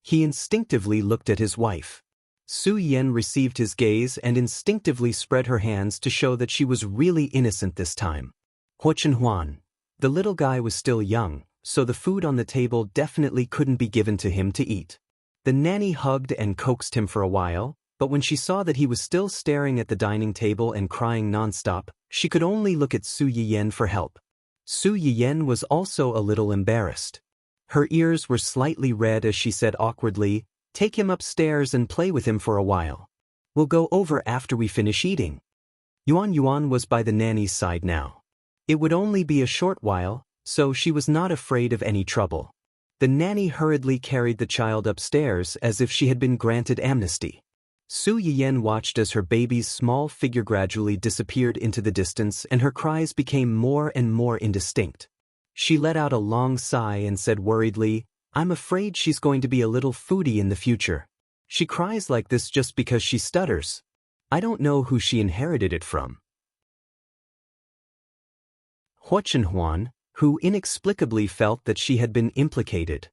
He instinctively looked at his wife. Su Yiyan received his gaze and instinctively spread her hands to show that she was really innocent this time. Huo Chenhuan. The little guy was still young, so the food on the table definitely couldn't be given to him to eat. The nanny hugged and coaxed him for a while, but when she saw that he was still staring at the dining table and crying nonstop, she could only look at Su Yiyan for help. Su Yiyan was also a little embarrassed. Her ears were slightly red as she said awkwardly, "Take him upstairs and play with him for a while. We'll go over after we finish eating." Yuan was by the nanny's side now. It would only be a short while, so she was not afraid of any trouble. The nanny hurriedly carried the child upstairs as if she had been granted amnesty. Su Yiyan watched as her baby's small figure gradually disappeared into the distance and her cries became more and more indistinct. She let out a long sigh and said worriedly, "I'm afraid she's going to be a little foodie in the future. She cries like this just because she stutters. I don't know who she inherited it from." Huo Chenhuan, who inexplicably felt that she had been implicated.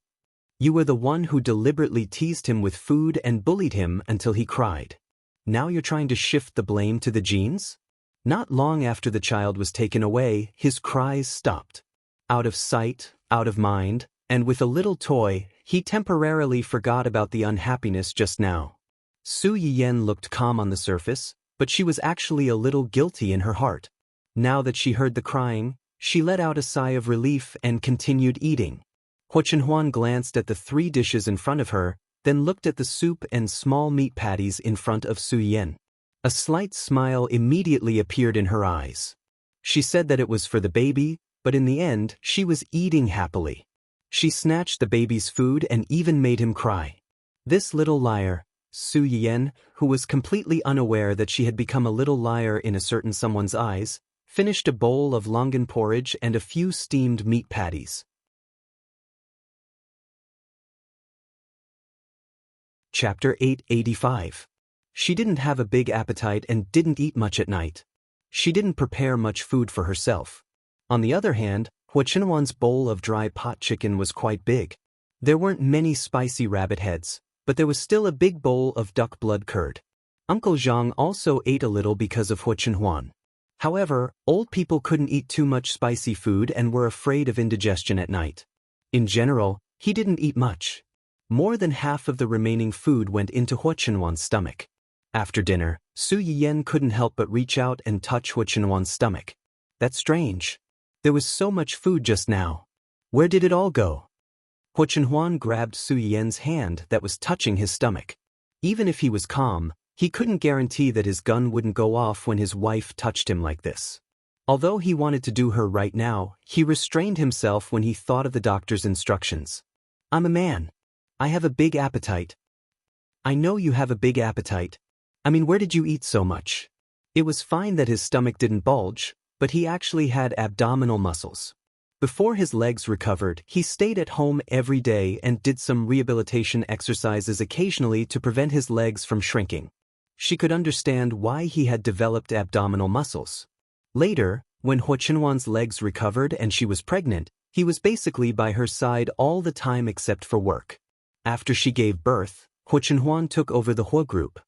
"You were the one who deliberately teased him with food and bullied him until he cried. Now you're trying to shift the blame to the genes?" Not long after the child was taken away, his cries stopped. Out of sight, out of mind, and with a little toy, he temporarily forgot about the unhappiness just now. Su Yiyan looked calm on the surface, but she was actually a little guilty in her heart. Now that she heard the crying, she let out a sigh of relief and continued eating. Huo Chenhuan glanced at the 3 dishes in front of her, then looked at the soup and small meat patties in front of Su Yiyan. A slight smile immediately appeared in her eyes. She said that it was for the baby, but in the end, she was eating happily. She snatched the baby's food and even made him cry. This little liar, Su Yiyan, who was completely unaware that she had become a little liar in a certain someone's eyes, finished a bowl of longan porridge and a few steamed meat patties. Chapter 885. She didn't have a big appetite and didn't eat much at night. She didn't prepare much food for herself. On the other hand, Huo Chenhuan's bowl of dry pot chicken was quite big. There weren't many spicy rabbit heads, but there was still a big bowl of duck blood curd. Uncle Zhang also ate a little because of Huo Chenhuan. However, old people couldn't eat too much spicy food and were afraid of indigestion at night. In general, he didn't eat much. More than half of the remaining food went into Huo Chenhuan's stomach. After dinner, Su Yiyan couldn't help but reach out and touch Huo Chenhuan's stomach. That's strange. There was so much food just now. Where did it all go? Huo Chenhuan grabbed Su Yiyan's hand that was touching his stomach. Even if he was calm, he couldn't guarantee that his gun wouldn't go off when his wife touched him like this. Although he wanted to do her right now, he restrained himself when he thought of the doctor's instructions. I'm a man. I have a big appetite. I know you have a big appetite. I mean, where did you eat so much? It was fine that his stomach didn't bulge, but he actually had abdominal muscles. Before his legs recovered, he stayed at home every day and did some rehabilitation exercises occasionally to prevent his legs from shrinking. She could understand why he had developed abdominal muscles. Later, when Ho Chenhuan's legs recovered and she was pregnant, he was basically by her side all the time except for work. After she gave birth, Ho Chenhuan took over the Ho Group.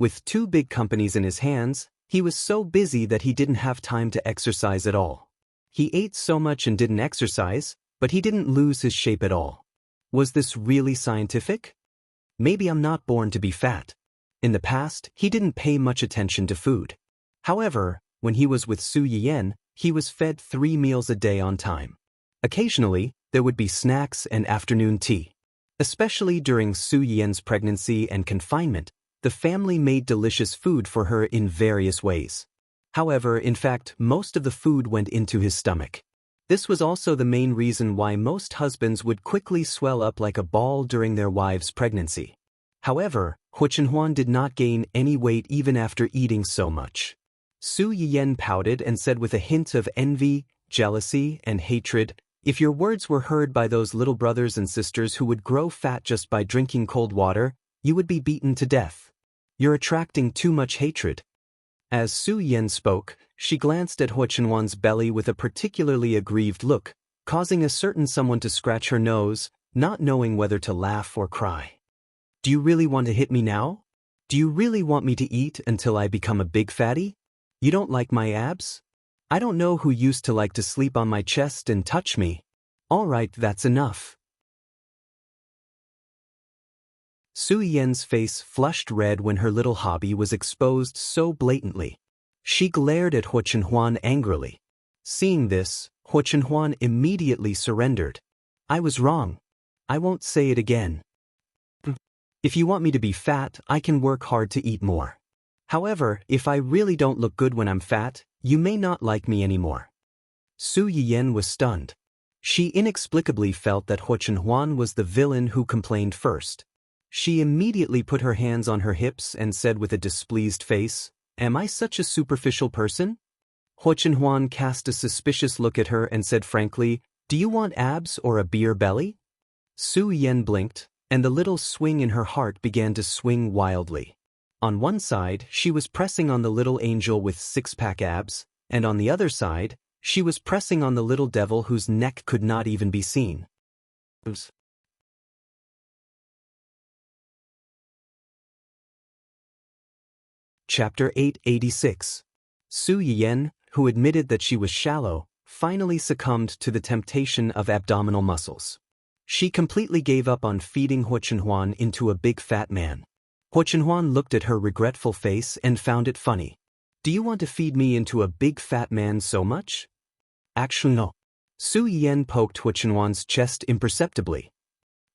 With 2 big companies in his hands, he was so busy that he didn't have time to exercise at all. He ate so much and didn't exercise, but he didn't lose his shape at all. Was this really scientific? Maybe I'm not born to be fat. In the past, he didn't pay much attention to food. However, when he was with Su Yiyan, he was fed 3 meals a day on time. Occasionally, there would be snacks and afternoon tea. Especially during Su Yiyan's pregnancy and confinement, the family made delicious food for her in various ways. However, in fact, most of the food went into his stomach. This was also the main reason why most husbands would quickly swell up like a ball during their wives' pregnancy. However, Ho Chenhuan did not gain any weight even after eating so much. Su Yiyan pouted and said with a hint of envy, jealousy, and hatred, "If your words were heard by those little brothers and sisters who would grow fat just by drinking cold water, you would be beaten to death. You're attracting too much hatred." As Su Yiyan spoke, she glanced at Ho Chenhuan's belly with a particularly aggrieved look, causing a certain someone to scratch her nose, not knowing whether to laugh or cry. Do you really want to hit me now? Do you really want me to eat until I become a big fatty? You don't like my abs? I don't know who used to like to sleep on my chest and touch me. All right, that's enough. Su Yian's face flushed red when her little hobby was exposed so blatantly. She glared at Ho Chenhuan angrily. Seeing this, Ho Chenhuan immediately surrendered. I was wrong. I won't say it again. If you want me to be fat, I can work hard to eat more. However, if I really don't look good when I'm fat, you may not like me anymore. Su Yiyan was stunned. She inexplicably felt that Ho Chenhuan was the villain who complained first. She immediately put her hands on her hips and said with a displeased face, "Am I such a superficial person?" Ho Chenhuan cast a suspicious look at her and said frankly, "Do you want abs or a beer belly?" Su Yiyan blinked, and the little swing in her heart began to swing wildly. On one side, she was pressing on the little angel with 6-pack abs, and on the other side, she was pressing on the little devil whose neck could not even be seen. Chapter 886. Su Yiyan, who admitted that she was shallow, finally succumbed to the temptation of abdominal muscles. She completely gave up on feeding Ho Chenhuan into a big fat man. Ho Chenhuan looked at her regretful face and found it funny. Do you want to feed me into a big fat man so much? Actually no. Su Yiyan poked Ho Chenhuan's chest imperceptibly.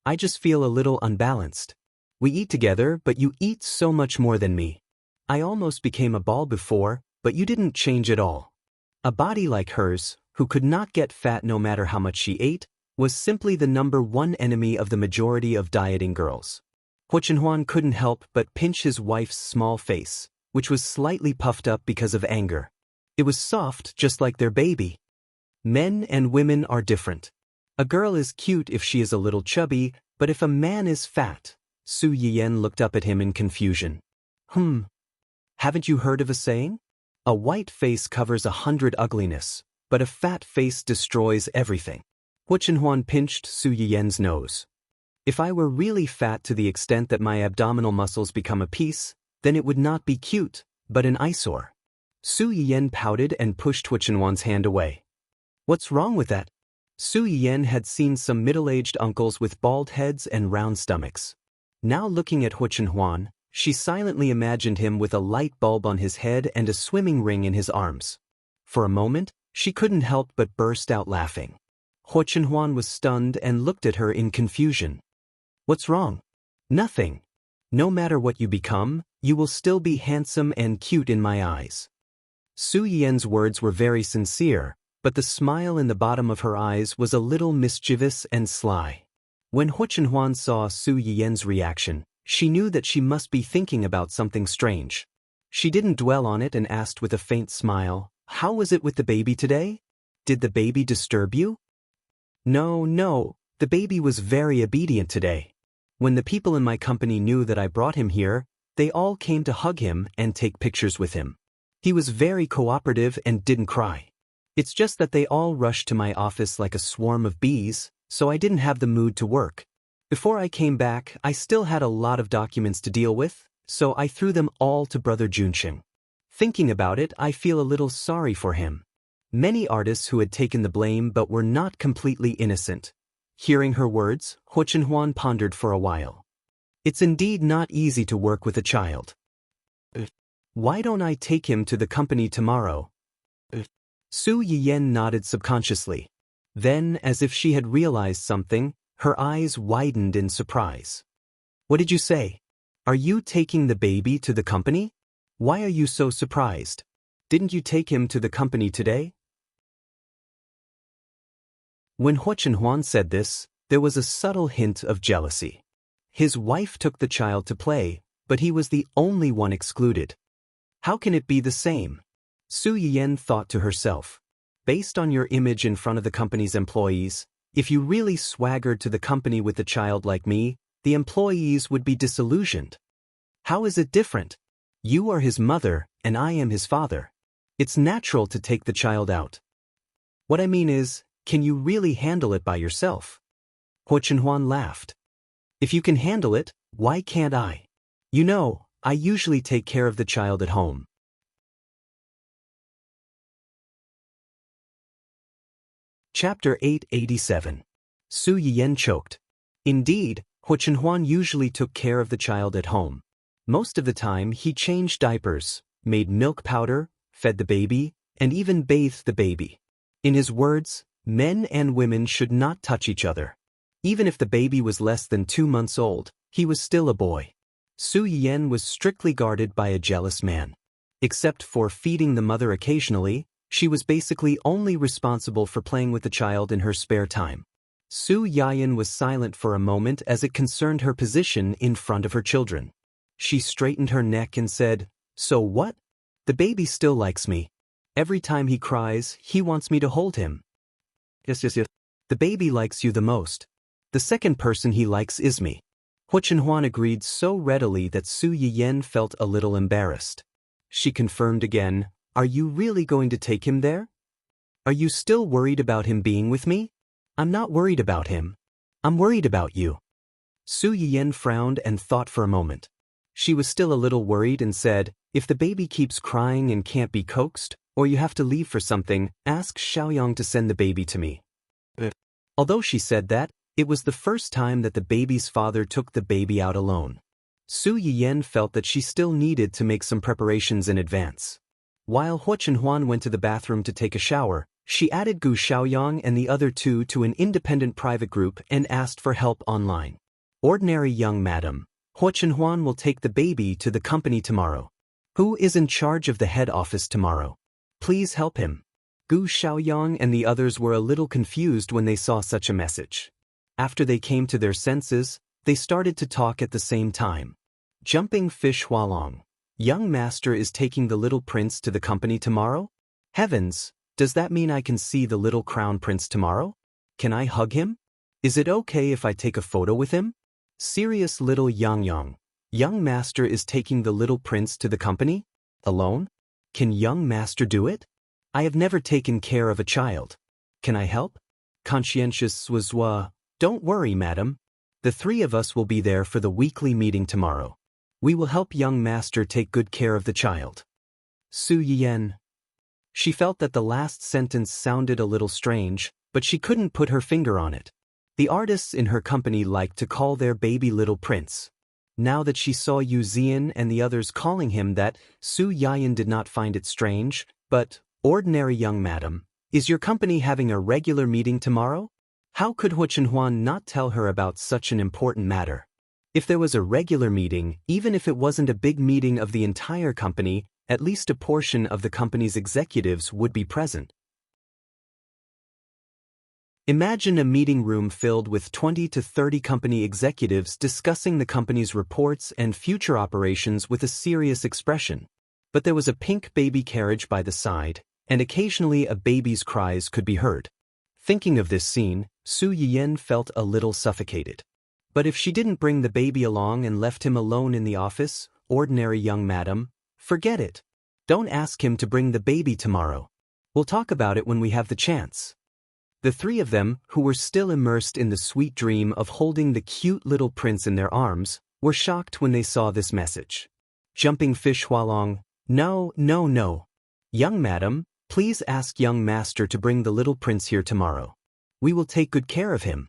I just feel a little unbalanced. We eat together, but you eat so much more than me. I almost became a ball before, but you didn't change at all. A body like hers, who could not get fat no matter how much she ate, was simply the #1 enemy of the majority of dieting girls. Ho Chenhuan couldn't help but pinch his wife's small face, which was slightly puffed up because of anger. It was soft just like their baby. Men and women are different. A girl is cute if she is a little chubby, but if a man is fat. Su Yiyan looked up at him in confusion. Haven't you heard of a saying? A white face covers 100 ugliness, but a fat face destroys everything. Ho Chenhuan pinched Su Yiyan's nose. If I were really fat to the extent that my abdominal muscles become a piece, then it would not be cute, but an eyesore. Su Yiyan pouted and pushed Ho Chenhuan's hand away. What's wrong with that? Su Yiyan had seen some middle-aged uncles with bald heads and round stomachs. Now looking at Ho Chenhuan, she silently imagined him with a light bulb on his head and a swimming ring in his arms. For a moment, she couldn't help but burst out laughing. Ho Chenhuan was stunned and looked at her in confusion. What's wrong? Nothing. No matter what you become, you will still be handsome and cute in my eyes. Su Yien's words were very sincere, but the smile in the bottom of her eyes was a little mischievous and sly. When Hu Chenhuan saw Su Yien's reaction, she knew that she must be thinking about something strange. She didn't dwell on it and asked with a faint smile, "How was it with the baby today? Did the baby disturb you?" No, the baby was very obedient today. When the people in my company knew that I brought him here, they all came to hug him and take pictures with him. He was very cooperative and didn't cry. It's just that they all rushed to my office like a swarm of bees, so I didn't have the mood to work. Before I came back, I still had a lot of documents to deal with, so I threw them all to Brother Junsheng. Thinking about it, I feel a little sorry for him. Many artists who had taken the blame but were not completely innocent. Hearing her words, Hu Chenhuan pondered for a while. It's indeed not easy to work with a child. Why don't I take him to the company tomorrow? Su Yien nodded subconsciously. Then, as if she had realized something, her eyes widened in surprise. What did you say? Are you taking the baby to the company? Why are you so surprised? Didn't you take him to the company today? When Hu Chenhuan said this, there was a subtle hint of jealousy. His wife took the child to play, but he was the only one excluded. How can it be the same? Su Yian thought to herself. Based on your image in front of the company's employees, if you really swaggered to the company with a child like me, the employees would be disillusioned. How is it different? You are his mother, and I am his father. It's natural to take the child out. What I mean is, can you really handle it by yourself? Hu Chenhuan laughed. If you can handle it, why can't I? You know, I usually take care of the child at home. Chapter 887. Su Yian choked. Indeed, Hu Chenhuan usually took care of the child at home. Most of the time he changed diapers, made milk powder, fed the baby, and even bathed the baby. In his words, men and women should not touch each other. Even if the baby was less than 2 months old, he was still a boy. Su Yian was strictly guarded by a jealous man. Except for feeding the mother occasionally, she was basically only responsible for playing with the child in her spare time. Su Yian was silent for a moment as it concerned her position in front of her children. She straightened her neck and said, "So what? The baby still likes me. Every time he cries, he wants me to hold him." Yes. The baby likes you the most. The second person he likes is me. Hu Chenhuan agreed so readily that Su Yian felt a little embarrassed. She confirmed again, "Are you really going to take him there? Are you still worried about him being with me?" "I'm not worried about him. I'm worried about you." Su Yian frowned and thought for a moment. She was still a little worried and said, "If the baby keeps crying and can't be coaxed, or you have to leave for something, ask Xiaoyang to send the baby to me." Although she said that, it was the first time that the baby's father took the baby out alone. Su Yian felt that she still needed to make some preparations in advance. While Hu Chenhuan went to the bathroom to take a shower, she added Gu Xiaoyang and the other two to an independent private group and asked for help online. "Ordinary young madam, Hu Chenhuan will take the baby to the company tomorrow. Who is in charge of the head office tomorrow? Please help him." Gu Xiaoyang and the others were a little confused when they saw such a message. After they came to their senses, they started to talk at the same time. Jumping Fish Hualong. Young master is taking the little prince to the company tomorrow? Heavens, does that mean I can see the little crown prince tomorrow? Can I hug him? Is it okay if I take a photo with him? Serious little Yang. Young master is taking the little prince to the company? Alone? Can young master do it? I have never taken care of a child. Can I help? Conscientious Swazwa. Don't worry, madam. The 3 of us will be there for the weekly meeting tomorrow. We will help young master take good care of the child. Su Yian. She felt that the last sentence sounded a little strange, but she couldn't put her finger on it. The artists in her company liked to call their baby little prince. Now that she saw Yu Zian and the others calling him that, Su Yian did not find it strange, but, "Ordinary young madam, is your company having a regular meeting tomorrow?" How could Hu Chenhuan not tell her about such an important matter? If there was a regular meeting, even if it wasn't a big meeting of the entire company, At least a portion of the company's executives would be present. Imagine a meeting room filled with 20 to 30 company executives discussing the company's reports and future operations with a serious expression. But there was a pink baby carriage by the side, and occasionally a baby's cries could be heard. Thinking of this scene, Su Yiyan felt a little suffocated. But if she didn't bring the baby along and left him alone in the office, ordinary young madam, forget it. Don't ask him to bring the baby tomorrow. We'll talk about it when we have the chance. The three of them, who were still immersed in the sweet dream of holding the cute little prince in their arms, were shocked when they saw this message. Jumping Fish Hualong, no, no, no. Young madam, please ask young master to bring the little prince here tomorrow. We will take good care of him.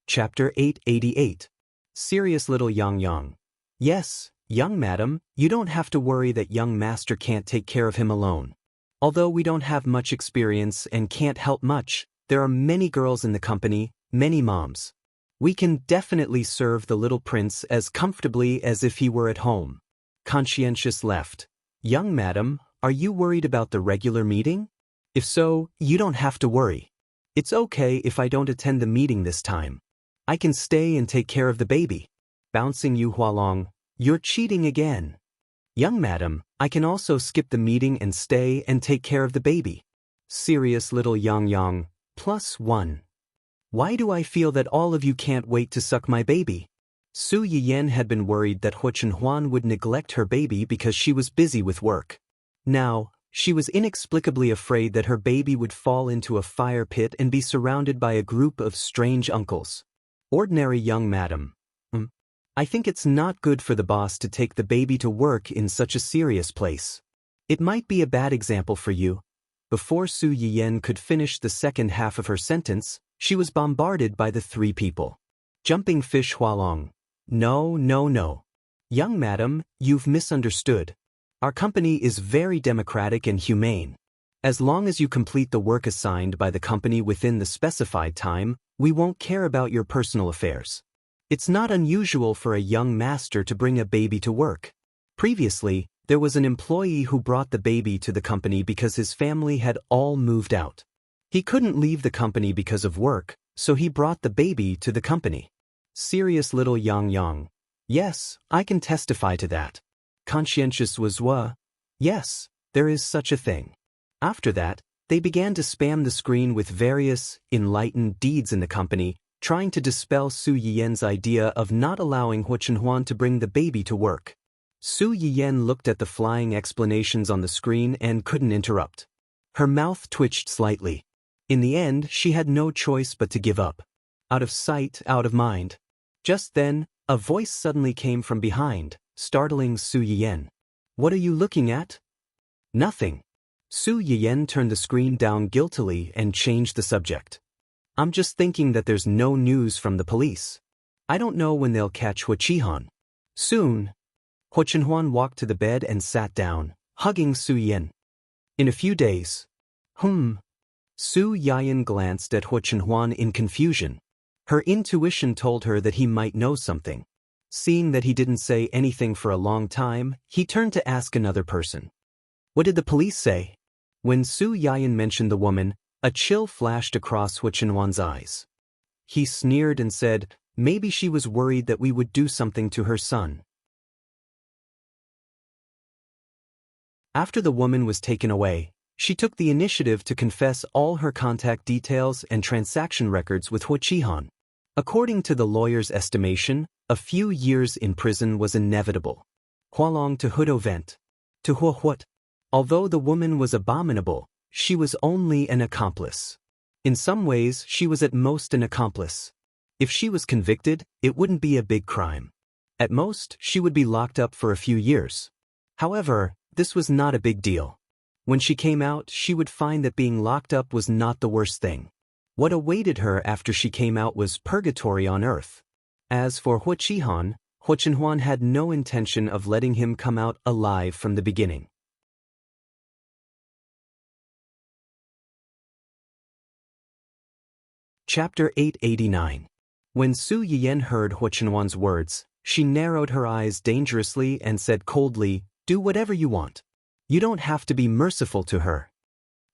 Chapter 888. Serious little Yang. Yes, young madam, you don't have to worry that young master can't take care of him alone. Although we don't have much experience and can't help much, there are many girls in the company, many moms. We can definitely serve the little prince as comfortably as if he were at home. Conscientious left. Young madam, are you worried about the regular meeting? If so, you don't have to worry. It's okay if I don't attend the meeting this time. I can stay and take care of the baby. Bouncing Yu Hualong, you're cheating again. Young madam, I can also skip the meeting and stay and take care of the baby. Serious little Yang, +1. Why do I feel that all of you can't wait to suck my baby? Su Yiyan had been worried that Hu Chenhuan would neglect her baby because she was busy with work. Now, she was inexplicably afraid that her baby would fall into a fire pit and be surrounded by a group of strange uncles. Ordinary young madam. I think it's not good for the boss to take the baby to work in such a serious place. It might be a bad example for you. Before Su Yiyan could finish the second half of her sentence, she was bombarded by the three people. Jumping Fish Hualong. No, no, no. Young madam, you've misunderstood. Our company is very democratic and humane. As long as you complete the work assigned by the company within the specified time, we won't care about your personal affairs. It's not unusual for a young master to bring a baby to work. Previously, there was an employee who brought the baby to the company because his family had all moved out. He couldn't leave the company because of work, so he brought the baby to the company. Serious little Yang. Yes, I can testify to that. Conscientious Wazwa. Yes, there is such a thing. After that, they began to spam the screen with various, enlightened deeds in the company, trying to dispel Su Yiyan's idea of not allowing Hu Chenhuan to bring the baby to work. Su Yiyan looked at the flying explanations on the screen and couldn't interrupt. Her mouth twitched slightly. In the end, she had no choice but to give up. Out of sight, out of mind. Just then, a voice suddenly came from behind, startling Su Yiyan. What are you looking at? Nothing. Su Yiyan turned the screen down guiltily and changed the subject. I'm just thinking that there's no news from the police. I don't know when they'll catch Hu Chihan. Soon. Hu Chenhuan walked to the bed and sat down, hugging Su Yiyan. In a few days. Su Yiyan glanced at Hu Chenhuan in confusion. Her intuition told her that he might know something. Seeing that he didn't say anything for a long time, he turned to ask another person. What did the police say? When Su Yiyan mentioned the woman, a chill flashed across Hu Chenhuan's eyes. He sneered and said, maybe she was worried that we would do something to her son. After the woman was taken away, she took the initiative to confess all her contact details and transaction records with Hu Chihan. According to the lawyer's estimation, a few years in prison was inevitable. Hualong to Hudo Vent. To Huot. Although the woman was abominable, she was only an accomplice. In some ways, she was at most an accomplice. If she was convicted, it wouldn't be a big crime. At most, she would be locked up for a few years. However, this was not a big deal. When she came out, she would find that being locked up was not the worst thing. What awaited her after she came out was purgatory on earth. As for Hu Chihan, Hu Chenhuan had no intention of letting him come out alive from the beginning. Chapter 889. When Su Yiyan heard Hu Chenhuan's words, She narrowed her eyes dangerously and said coldly, "Do whatever you want. You don't have to be merciful to her."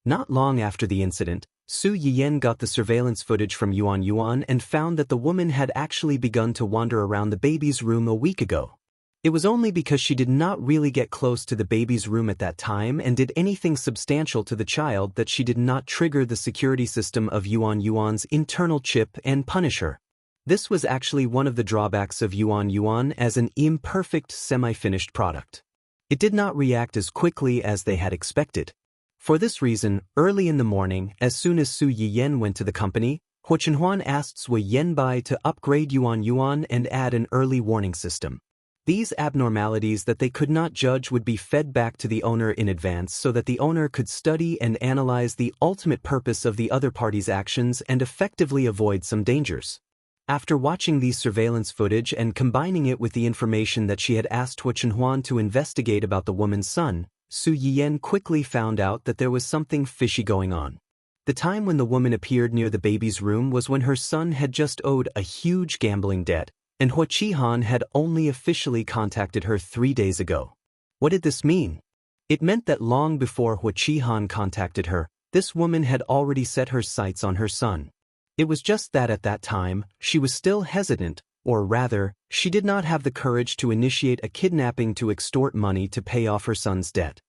Not long after the incident, Su Yiyen got the surveillance footage from Yuan Yuan and found that the woman had actually begun to wander around the baby's room a week ago. It was only because she did not really get close to the baby's room at that time and did anything substantial to the child that she did not trigger the security system of Yuan Yuan's internal chip and punish her. This was actually one of the drawbacks of Yuan Yuan as an imperfect semi-finished product. It did not react as quickly as they had expected. For this reason, early in the morning, as soon as Su Yiyen went to the company, Huo Chenhuan asked Sui Yenbai to upgrade Yuan Yuan and add an early warning system. These abnormalities that they could not judge would be fed back to the owner in advance so that the owner could study and analyze the ultimate purpose of the other party's actions and effectively avoid some dangers. After watching these surveillance footage and combining it with the information that she had asked Huo Chenhuan to investigate about the woman's son, Su Yiyen quickly found out that there was something fishy going on. The time when the woman appeared near the baby's room was when her son had just owed a huge gambling debt, and Huo Qihan had only officially contacted her 3 days ago. What did this mean? It meant that long before Huo Qihan contacted her, this woman had already set her sights on her son. It was just that at that time, she was still hesitant, or rather, she did not have the courage to initiate a kidnapping to extort money to pay off her son's debt.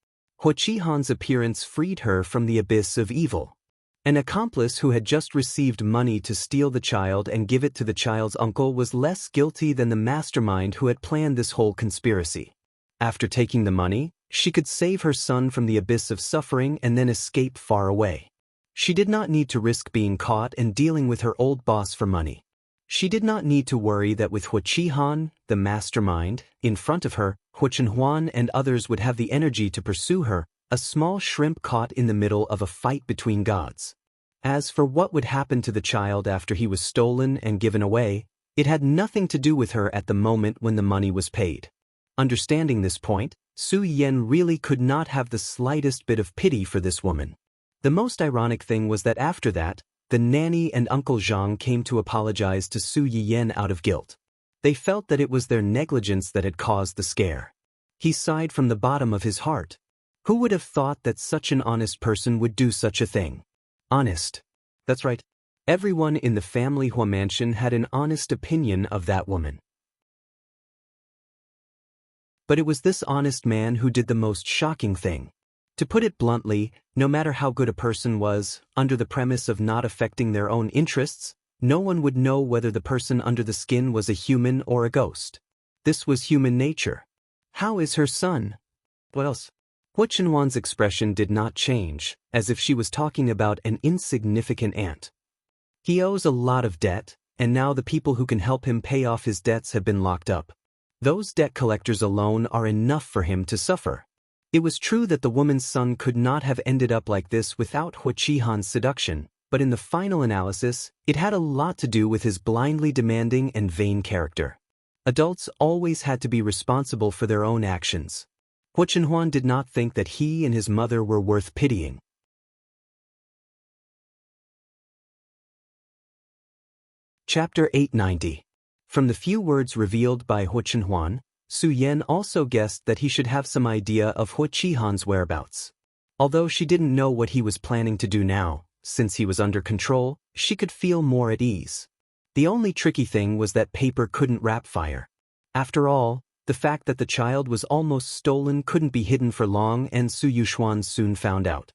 Huo Qihan's appearance freed her from the abyss of evil. An accomplice who had just received money to steal the child and give it to the child's uncle was less guilty than the mastermind who had planned this whole conspiracy. After taking the money, she could save her son from the abyss of suffering and then escape far away. She did not need to risk being caught and dealing with her old boss for money. She did not need to worry that with Huo Qihan, the mastermind, in front of her, Huo Chenhuan and others would have the energy to pursue her, a small shrimp caught in the middle of a fight between gods. As for what would happen to the child after he was stolen and given away, it had nothing to do with her at the moment when the money was paid. Understanding this point, Su Yiyen really could not have the slightest bit of pity for this woman. The most ironic thing was that after that, the nanny and Uncle Zhang came to apologize to Su Yiyen out of guilt. They felt that it was their negligence that had caused the scare. He sighed from the bottom of his heart. Who would have thought that such an honest person would do such a thing? Honest. That's right. Everyone in the family Hua mansion had an honest opinion of that woman. But it was this honest man who did the most shocking thing. To put it bluntly, no matter how good a person was, under the premise of not affecting their own interests, no one would know whether the person under the skin was a human or a ghost. This was human nature. How is her son? What else? Huo Chenhuan's expression did not change, as if she was talking about an insignificant ant. He owes a lot of debt, and now the people who can help him pay off his debts have been locked up. Those debt collectors alone are enough for him to suffer. It was true that the woman's son could not have ended up like this without Huo Qihan's seduction, but in the final analysis, it had a lot to do with his blindly demanding and vain character. Adults always had to be responsible for their own actions. Huo Chenhuan did not think that he and his mother were worth pitying. Chapter 890. From the few words revealed by Huo Chenhuan, Su Yen also guessed that he should have some idea of Huo Qihan's whereabouts. Although she didn't know what he was planning to do now, since he was under control, she could feel more at ease. The only tricky thing was that paper couldn't wrap fire. After all, the fact that the child was almost stolen couldn't be hidden for long, and Su Yuxuan soon found out.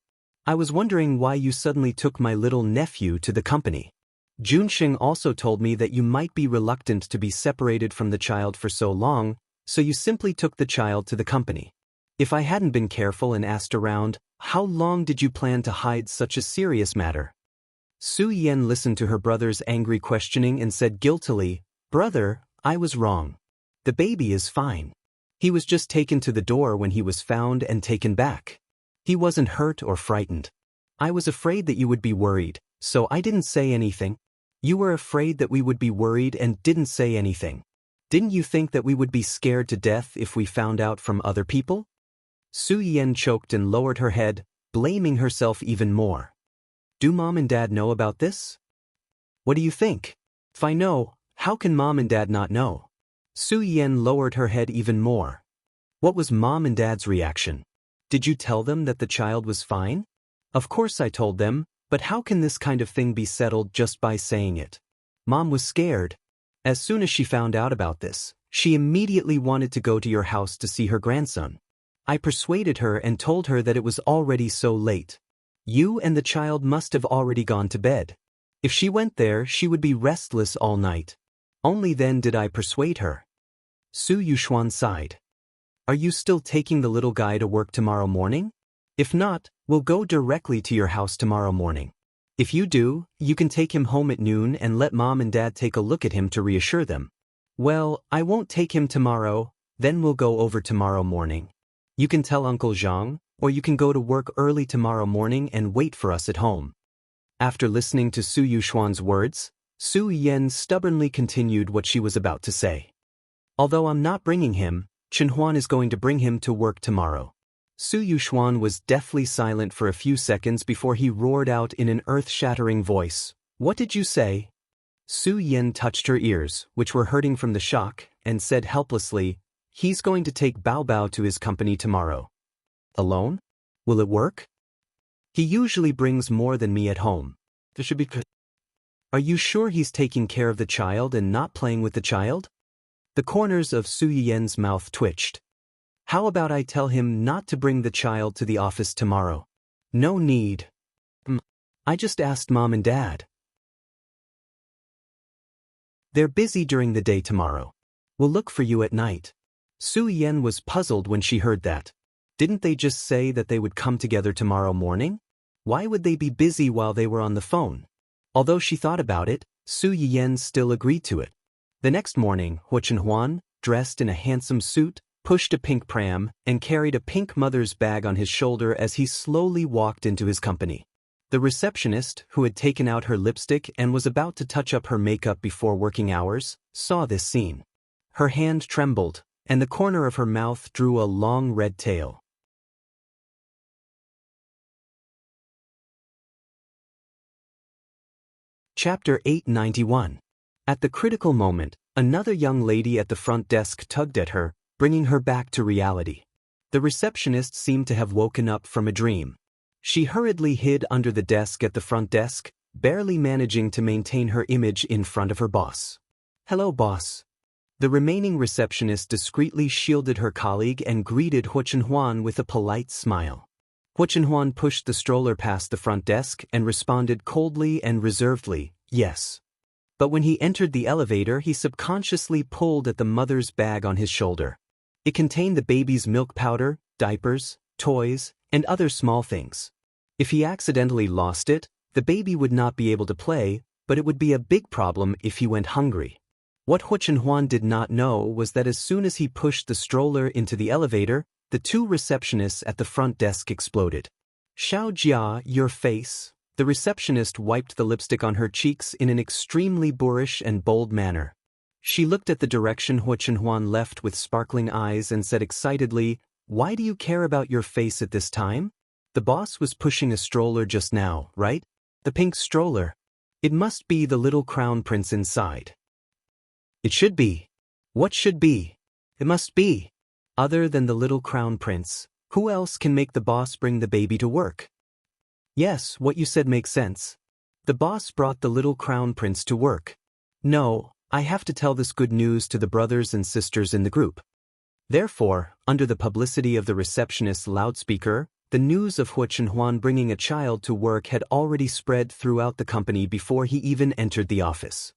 I was wondering why you suddenly took my little nephew to the company. Junxing also told me that you might be reluctant to be separated from the child for so long, so you simply took the child to the company. If I hadn't been careful and asked around, how long did you plan to hide such a serious matter? Su Yen listened to her brother's angry questioning and said guiltily, "Brother, I was wrong. The baby is fine. He was just taken to the door when he was found and taken back. He wasn't hurt or frightened. I was afraid that you would be worried, so I didn't say anything." You were afraid that we would be worried and didn't say anything. Didn't you think that we would be scared to death if we found out from other people? Su Yen choked and lowered her head, blaming herself even more. Do Mom and Dad know about this? What do you think? If I know, how can Mom and Dad not know? Su Yen lowered her head even more. What was Mom and Dad's reaction? Did you tell them that the child was fine? Of course I told them, but how can this kind of thing be settled just by saying it? Mom was scared. As soon as she found out about this, she immediately wanted to go to your house to see her grandson. I persuaded her and told her that it was already so late. You and the child must have already gone to bed. If she went there, she would be restless all night. Only then did I persuade her. Su Yuxuan sighed. Are you still taking the little guy to work tomorrow morning? If not, we'll go directly to your house tomorrow morning. If you do, you can take him home at noon and let Mom and Dad take a look at him to reassure them. Well, I won't take him tomorrow, then we'll go over tomorrow morning. You can tell Uncle Zhang, or you can go to work early tomorrow morning and wait for us at home. After listening to Su Yuxuan's words, Su Yen stubbornly continued what she was about to say. Although I'm not bringing him, Chen Huan is going to bring him to work tomorrow. Su Yuxuan was deathly silent for a few seconds before he roared out in an earth-shattering voice. What did you say? Su Yen touched her ears, which were hurting from the shock, and said helplessly, he's going to take Bao Bao to his company tomorrow. Alone? Will it work? He usually brings more than me at home. This should be good. Are you sure he's taking care of the child and not playing with the child? The corners of Su Yen's mouth twitched. How about I tell him not to bring the child to the office tomorrow? No need. I just asked Mom and Dad. They're busy during the day tomorrow. We'll look for you at night. Su Yen was puzzled when she heard that. Didn't they just say that they would come together tomorrow morning? Why would they be busy while they were on the phone? Although she thought about it, Su Yen still agreed to it. The next morning, Huo Chenhuan, dressed in a handsome suit, pushed a pink pram, and carried a pink mother's bag on his shoulder as he slowly walked into his company. The receptionist, who had taken out her lipstick and was about to touch up her makeup before working hours, saw this scene. Her hand trembled, and the corner of her mouth drew a long red tail. Chapter 891. At the critical moment, another young lady at the front desk tugged at her, bringing her back to reality. The receptionist seemed to have woken up from a dream. She hurriedly hid under the desk at the front desk, barely managing to maintain her image in front of her boss. Hello, boss. The remaining receptionist discreetly shielded her colleague and greeted Huo Chenhuan with a polite smile. Huo Chenhuan pushed the stroller past the front desk and responded coldly and reservedly, yes. But when he entered the elevator, he subconsciously pulled at the mother's bag on his shoulder. It contained the baby's milk powder, diapers, toys, and other small things. If he accidentally lost it, the baby would not be able to play, but it would be a big problem if he went hungry. What Huo Chenhuan did not know was that as soon as he pushed the stroller into the elevator, the two receptionists at the front desk exploded. Xiao Jia, your face. The receptionist wiped the lipstick on her cheeks in an extremely boorish and bold manner. She looked at the direction Huo Chenhuan left with sparkling eyes and said excitedly, why do you care about your face at this time? The boss was pushing a stroller just now, right? The pink stroller. It must be the little crown prince inside. It should be. What should be? It must be. Other than the little crown prince, who else can make the boss bring the baby to work? Yes, what you said makes sense. The boss brought the little crown prince to work. No, I have to tell this good news to the brothers and sisters in the group. Therefore, under the publicity of the receptionist's loudspeaker, the news of Huo Chenhuan bringing a child to work had already spread throughout the company before he even entered the office.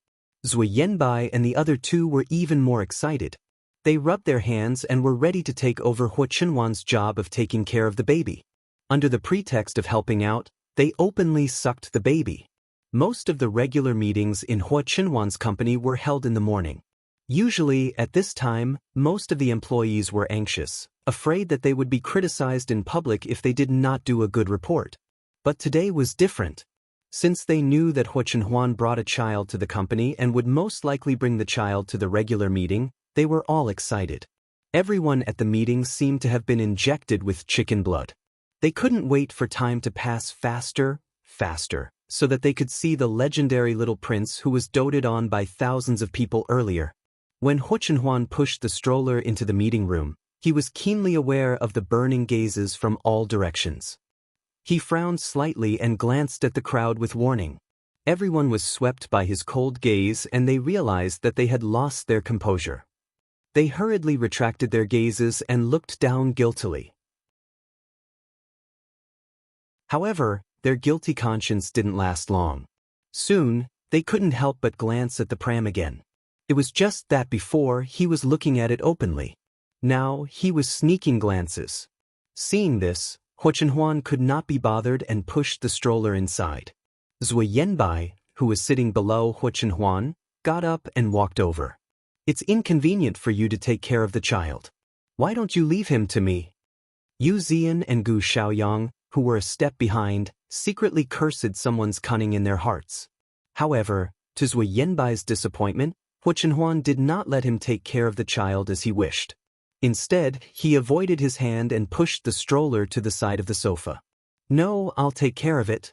Zui Yanbai and the other two were even more excited. They rubbed their hands and were ready to take over Huo Chenhuan's job of taking care of the baby. Under the pretext of helping out, they openly sucked the baby. Most of the regular meetings in Huo Chenhuan's company were held in the morning. Usually, at this time, most of the employees were anxious, afraid that they would be criticized in public if they did not do a good report. But today was different. Since they knew that Huo Chenhuan brought a child to the company and would most likely bring the child to the regular meeting, they were all excited. Everyone at the meeting seemed to have been injected with chicken blood. They couldn't wait for time to pass faster, so that they could see the legendary little prince who was doted on by thousands of people earlier. When Hu Chenhuan pushed the stroller into the meeting room, he was keenly aware of the burning gazes from all directions. He frowned slightly and glanced at the crowd with warning. Everyone was swept by his cold gaze, and they realized that they had lost their composure. They hurriedly retracted their gazes and looked down guiltily. However, their guilty conscience didn't last long. Soon, they couldn't help but glance at the pram again. It was just that before he was looking at it openly. Now he was sneaking glances. Seeing this, Hu Chenhuan could not be bothered and pushed the stroller inside. Zui Yanbai, who was sitting below Hu Chenhuan, got up and walked over. "It's inconvenient for you to take care of the child. Why don't you leave him to me?" Yu Zian and Gu Xiaoyang, who were a step behind, secretly cursed someone's cunning in their hearts. However, to Zui Yanbai's disappointment, Hu Chenhuan did not let him take care of the child as he wished. Instead, he avoided his hand and pushed the stroller to the side of the sofa. "No, I'll take care of it.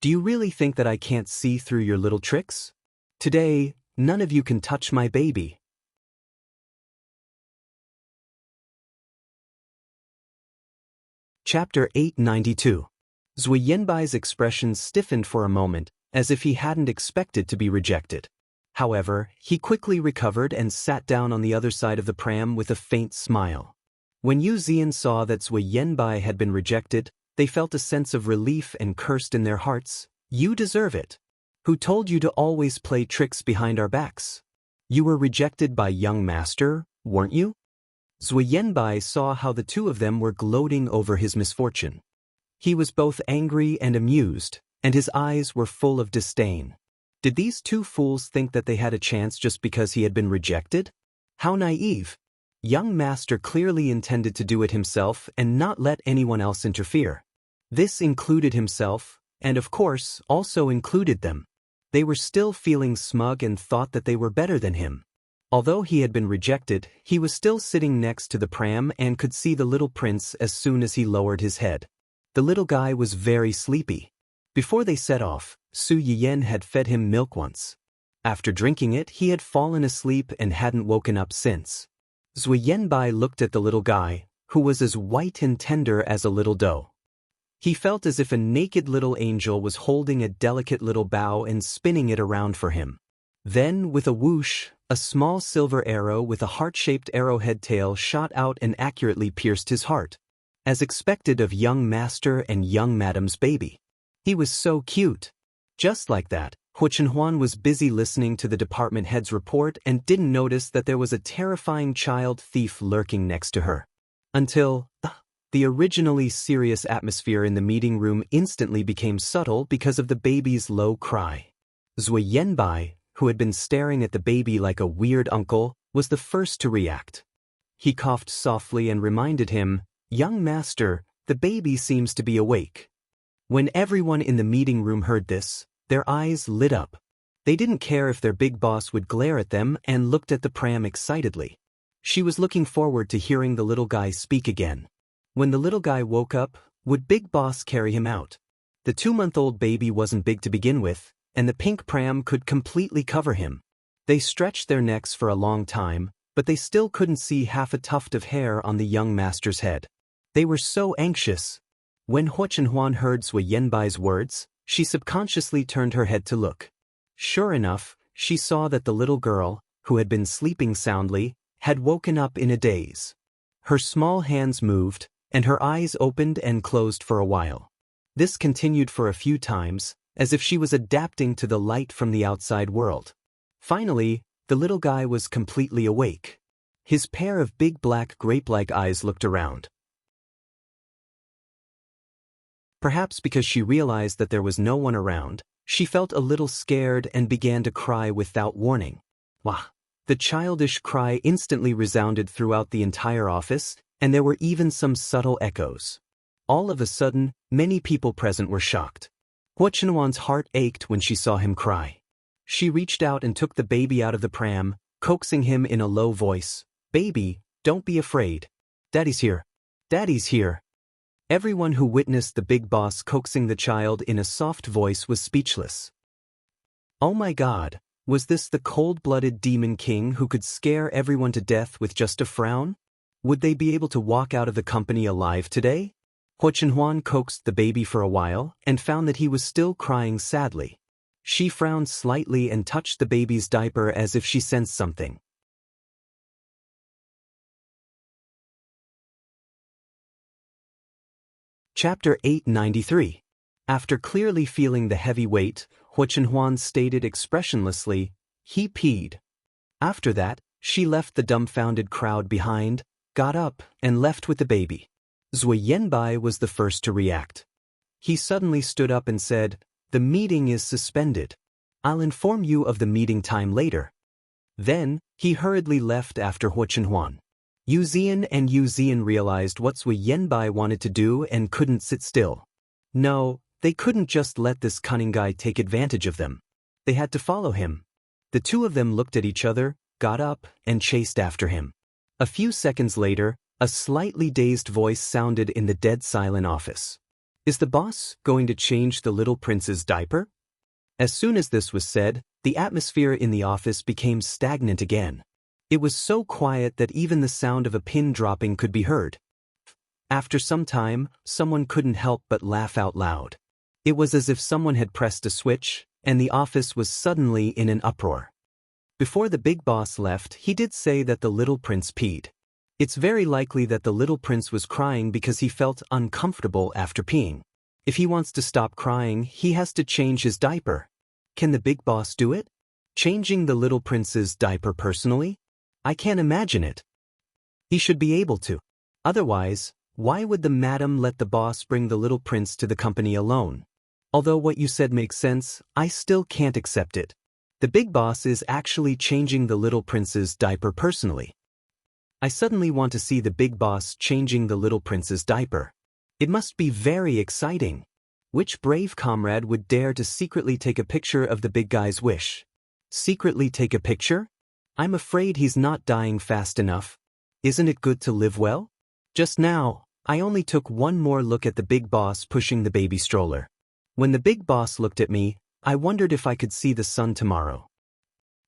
Do you really think that I can't see through your little tricks? Today, none of you can touch my baby." Chapter 892. Zui Yanbai's expression stiffened for a moment, as if he hadn't expected to be rejected. However, he quickly recovered and sat down on the other side of the pram with a faint smile. When Yu Zian saw that Zui Yanbai had been rejected, they felt a sense of relief and cursed in their hearts. "You deserve it. Who told you to always play tricks behind our backs? You were rejected by young master, weren't you?" Zui Yanbai saw how the two of them were gloating over his misfortune. He was both angry and amused, and his eyes were full of disdain. Did these two fools think that they had a chance just because he had been rejected? How naive! Young master clearly intended to do it himself and not let anyone else interfere. This included himself, and of course, also included them. They were still feeling smug and thought that they were better than him. Although he had been rejected, he was still sitting next to the pram and could see the little prince as soon as he lowered his head. The little guy was very sleepy. Before they set off, Su Yiyan had fed him milk once. After drinking it, he had fallen asleep and hadn't woken up since. Zui Yanbai looked at the little guy, who was as white and tender as a little doe. He felt as if a naked little angel was holding a delicate little bow and spinning it around for him. Then, with a whoosh, a small silver arrow with a heart-shaped arrowhead tail shot out and accurately pierced his heart. As expected of young master and young madam's baby. He was so cute. Just like that, Hu Chenhuan was busy listening to the department head's report and didn't notice that there was a terrifying child thief lurking next to her. Until, the originally serious atmosphere in the meeting room instantly became subtle because of the baby's low cry. Zui Yanbai, who had been staring at the baby like a weird uncle, was the first to react. He coughed softly and reminded him, "Young master, the baby seems to be awake." When everyone in the meeting room heard this, their eyes lit up. They didn't care if their big boss would glare at them and looked at the pram excitedly. She was looking forward to hearing the little guy speak again. When the little guy woke up, would Big Boss carry him out? The 2-month-old baby wasn't big to begin with, and the pink pram could completely cover him. They stretched their necks for a long time, but they still couldn't see half a tuft of hair on the young master's head. They were so anxious. When Hu Chenhuan heard Zui Yanbai's words, she subconsciously turned her head to look. Sure enough, she saw that the little girl, who had been sleeping soundly, had woken up in a daze. Her small hands moved, and her eyes opened and closed for a while. This continued for a few times, as if she was adapting to the light from the outside world. Finally, the little guy was completely awake. His pair of big black grape-like eyes looked around. Perhaps because she realized that there was no one around, she felt a little scared and began to cry without warning. Wah! The childish cry instantly resounded throughout the entire office, and there were even some subtle echoes. All of a sudden, many people present were shocked. Hu Chenhuan's heart ached when she saw him cry. She reached out and took the baby out of the pram, coaxing him in a low voice, "Baby, don't be afraid. Daddy's here. Daddy's here." Everyone who witnessed the big boss coaxing the child in a soft voice was speechless. "Oh my God, Was this the cold-blooded demon king who could scare everyone to death with just a frown? Would they be able to walk out of the company alive today? Huo Chenhuan coaxed the baby for a while and found that he was still crying sadly. She frowned slightly and touched the baby's diaper as if she sensed something. Chapter 893. After clearly feeling the heavy weight, Huo Chenhuan stated expressionlessly, "He peed." After that, she left the dumbfounded crowd behind, got up, and left with the baby. Zui Yanbai was the first to react. He suddenly stood up and said, "The meeting is suspended. I'll inform you of the meeting time later." Then, he hurriedly left after Huo Chenhuan. Yu Zian realized what Zui Yanbai wanted to do and couldn't sit still. No, they couldn't just let this cunning guy take advantage of them. They had to follow him. The two of them looked at each other, got up, and chased after him. A few seconds later, a slightly dazed voice sounded in the dead silent office. "Is the boss going to change the little prince's diaper?" As soon as this was said, the atmosphere in the office became stagnant again. It was so quiet that even the sound of a pin dropping could be heard. After some time, someone couldn't help but laugh out loud. It was as if someone had pressed a switch, and the office was suddenly in an uproar. Before the big boss left, he did say that the little prince peed. It's very likely that the little prince was crying because he felt uncomfortable after peeing. If he wants to stop crying, he has to change his diaper. Can the big boss do it? Changing the little prince's diaper personally? I can't imagine it. He should be able to. Otherwise, why would the madam let the boss bring the little prince to the company alone? Although what you said makes sense, I still can't accept it. The big boss is actually changing the little prince's diaper personally. I suddenly want to see the big boss changing the little prince's diaper. It must be very exciting. Which brave comrade would dare to secretly take a picture of the big guy's wish? Secretly take a picture? I'm afraid he's not dying fast enough. Isn't it good to live well? Just now, I only took one more look at the big boss pushing the baby stroller. When the big boss looked at me, I wondered if I could see the sun tomorrow.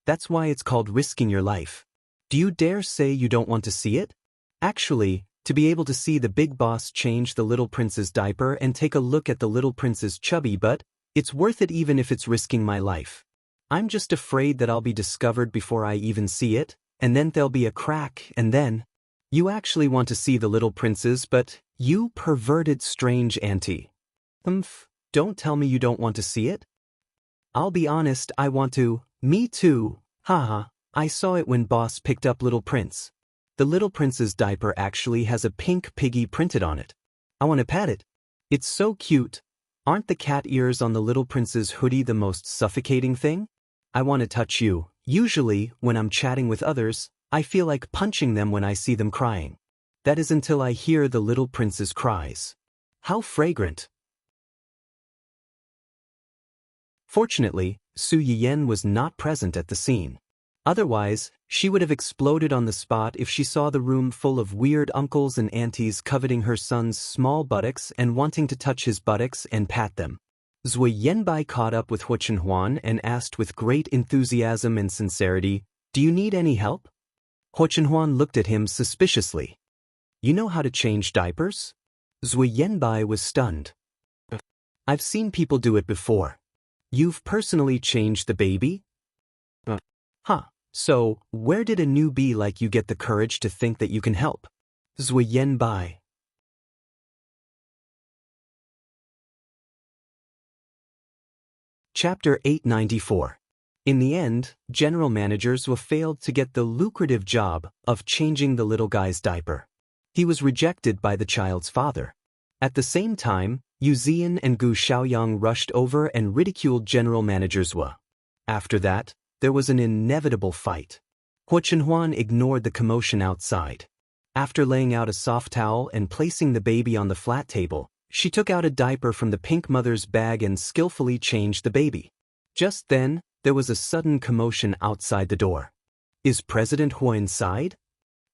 That's why it's called risking your life. Do you dare say you don't want to see it? Actually, to be able to see the big boss change the little prince's diaper and take a look at the little prince's chubby butt, it's worth it even if it's risking my life. I'm just afraid that I'll be discovered before I even see it, and then there'll be a crack, and then... You actually want to see the little prince's, but you perverted strange auntie. Don't tell me you don't want to see it. I'll be honest, I want to. Me too. Haha, I saw it when boss picked up little prince. The little prince's diaper actually has a pink piggy printed on it. I want to pat it. It's so cute. Aren't the cat ears on the little prince's hoodie the most suffocating thing? I want to touch you. Usually, when I'm chatting with others, I feel like punching them when I see them crying. That is until I hear the little prince's cries. How fragrant. Fortunately, Su Yiyan was not present at the scene. Otherwise, she would have exploded on the spot if she saw the room full of weird uncles and aunties coveting her son's small buttocks and wanting to touch his buttocks and pat them. Zui Yanbai caught up with Huo Chenhuan and asked with great enthusiasm and sincerity, "Do you need any help?" Huo Chenhuan looked at him suspiciously. "You know how to change diapers?" Zui Yanbai was stunned. "I've seen people do it before. You've personally changed the baby?" Huh, so where did a newbie like you get the courage to think that you can help? Zui Yanbai. Chapter 894. In the end, general managers were failed to get the lucrative job of changing the little guy's diaper. He was rejected by the child's father. At the same time, Yu Zian and Gu Xiaoyang rushed over and ridiculed general manager Zhua. After that, there was an inevitable fight. Huo Chenhuan ignored the commotion outside. After laying out a soft towel and placing the baby on the flat table, she took out a diaper from the pink mother's bag and skillfully changed the baby. Just then, there was a sudden commotion outside the door. "Is President Huo inside?"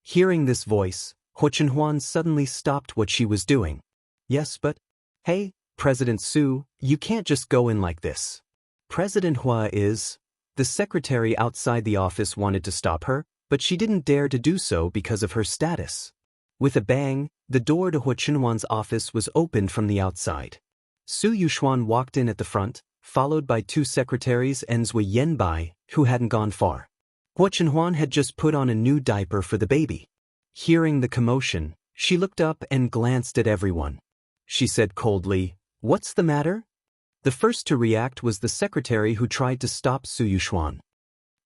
Hearing this voice, Huo Chenhuan suddenly stopped what she was doing. "Yes, but... Hey, President Su, you can't just go in like this. President Huo is..." The secretary outside the office wanted to stop her, but she didn't dare to do so because of her status. With a bang, the door to Hu Chenhuan's office was opened from the outside. Su Yuxuan walked in at the front, followed by two secretaries and Zui Yanbai, who hadn't gone far. Hu Chenhuan had just put on a new diaper for the baby. Hearing the commotion, she looked up and glanced at everyone. She said coldly, "What's the matter?" The first to react was the secretary who tried to stop Su Yuxuan.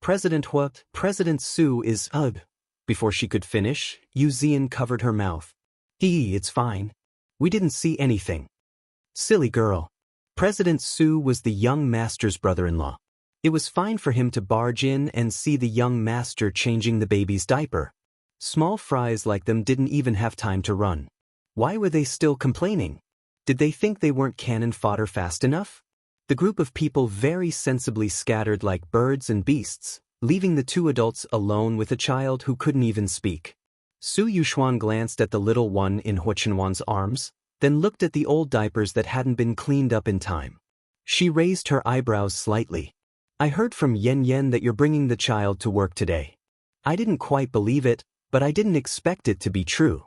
President Su is ugh." Before she could finish, Yu Zian covered her mouth. It's fine. We didn't see anything." Silly girl. President Su was the young master's brother-in-law. It was fine for him to barge in and see the young master changing the baby's diaper. Small fries like them didn't even have time to run. Why were they still complaining? Did they think they weren't cannon fodder fast enough? The group of people very sensibly scattered like birds and beasts, leaving the two adults alone with a child who couldn't even speak. Su Yuxuan glanced at the little one in Hu Chenhuan's arms, then looked at the old diapers that hadn't been cleaned up in time. She raised her eyebrows slightly. "I heard from Yan Yan that you're bringing the child to work today." I didn't quite believe it, but I didn't expect it to be true.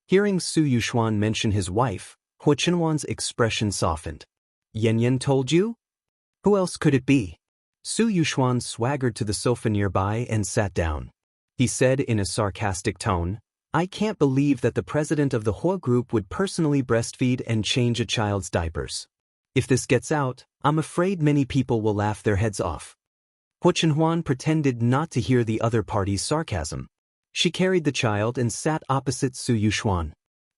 Hearing Su Yuxuan mention his wife, Hu Chenhuan's expression softened. "Yan Yan told you? Who else could it be?" Su Yuxuan swaggered to the sofa nearby and sat down. He said in a sarcastic tone, "I can't believe that the president of the Hua group would personally breastfeed and change a child's diapers. If this gets out, I'm afraid many people will laugh their heads off." Hu Chenhuan pretended not to hear the other party's sarcasm. She carried the child and sat opposite Su Yuxuan.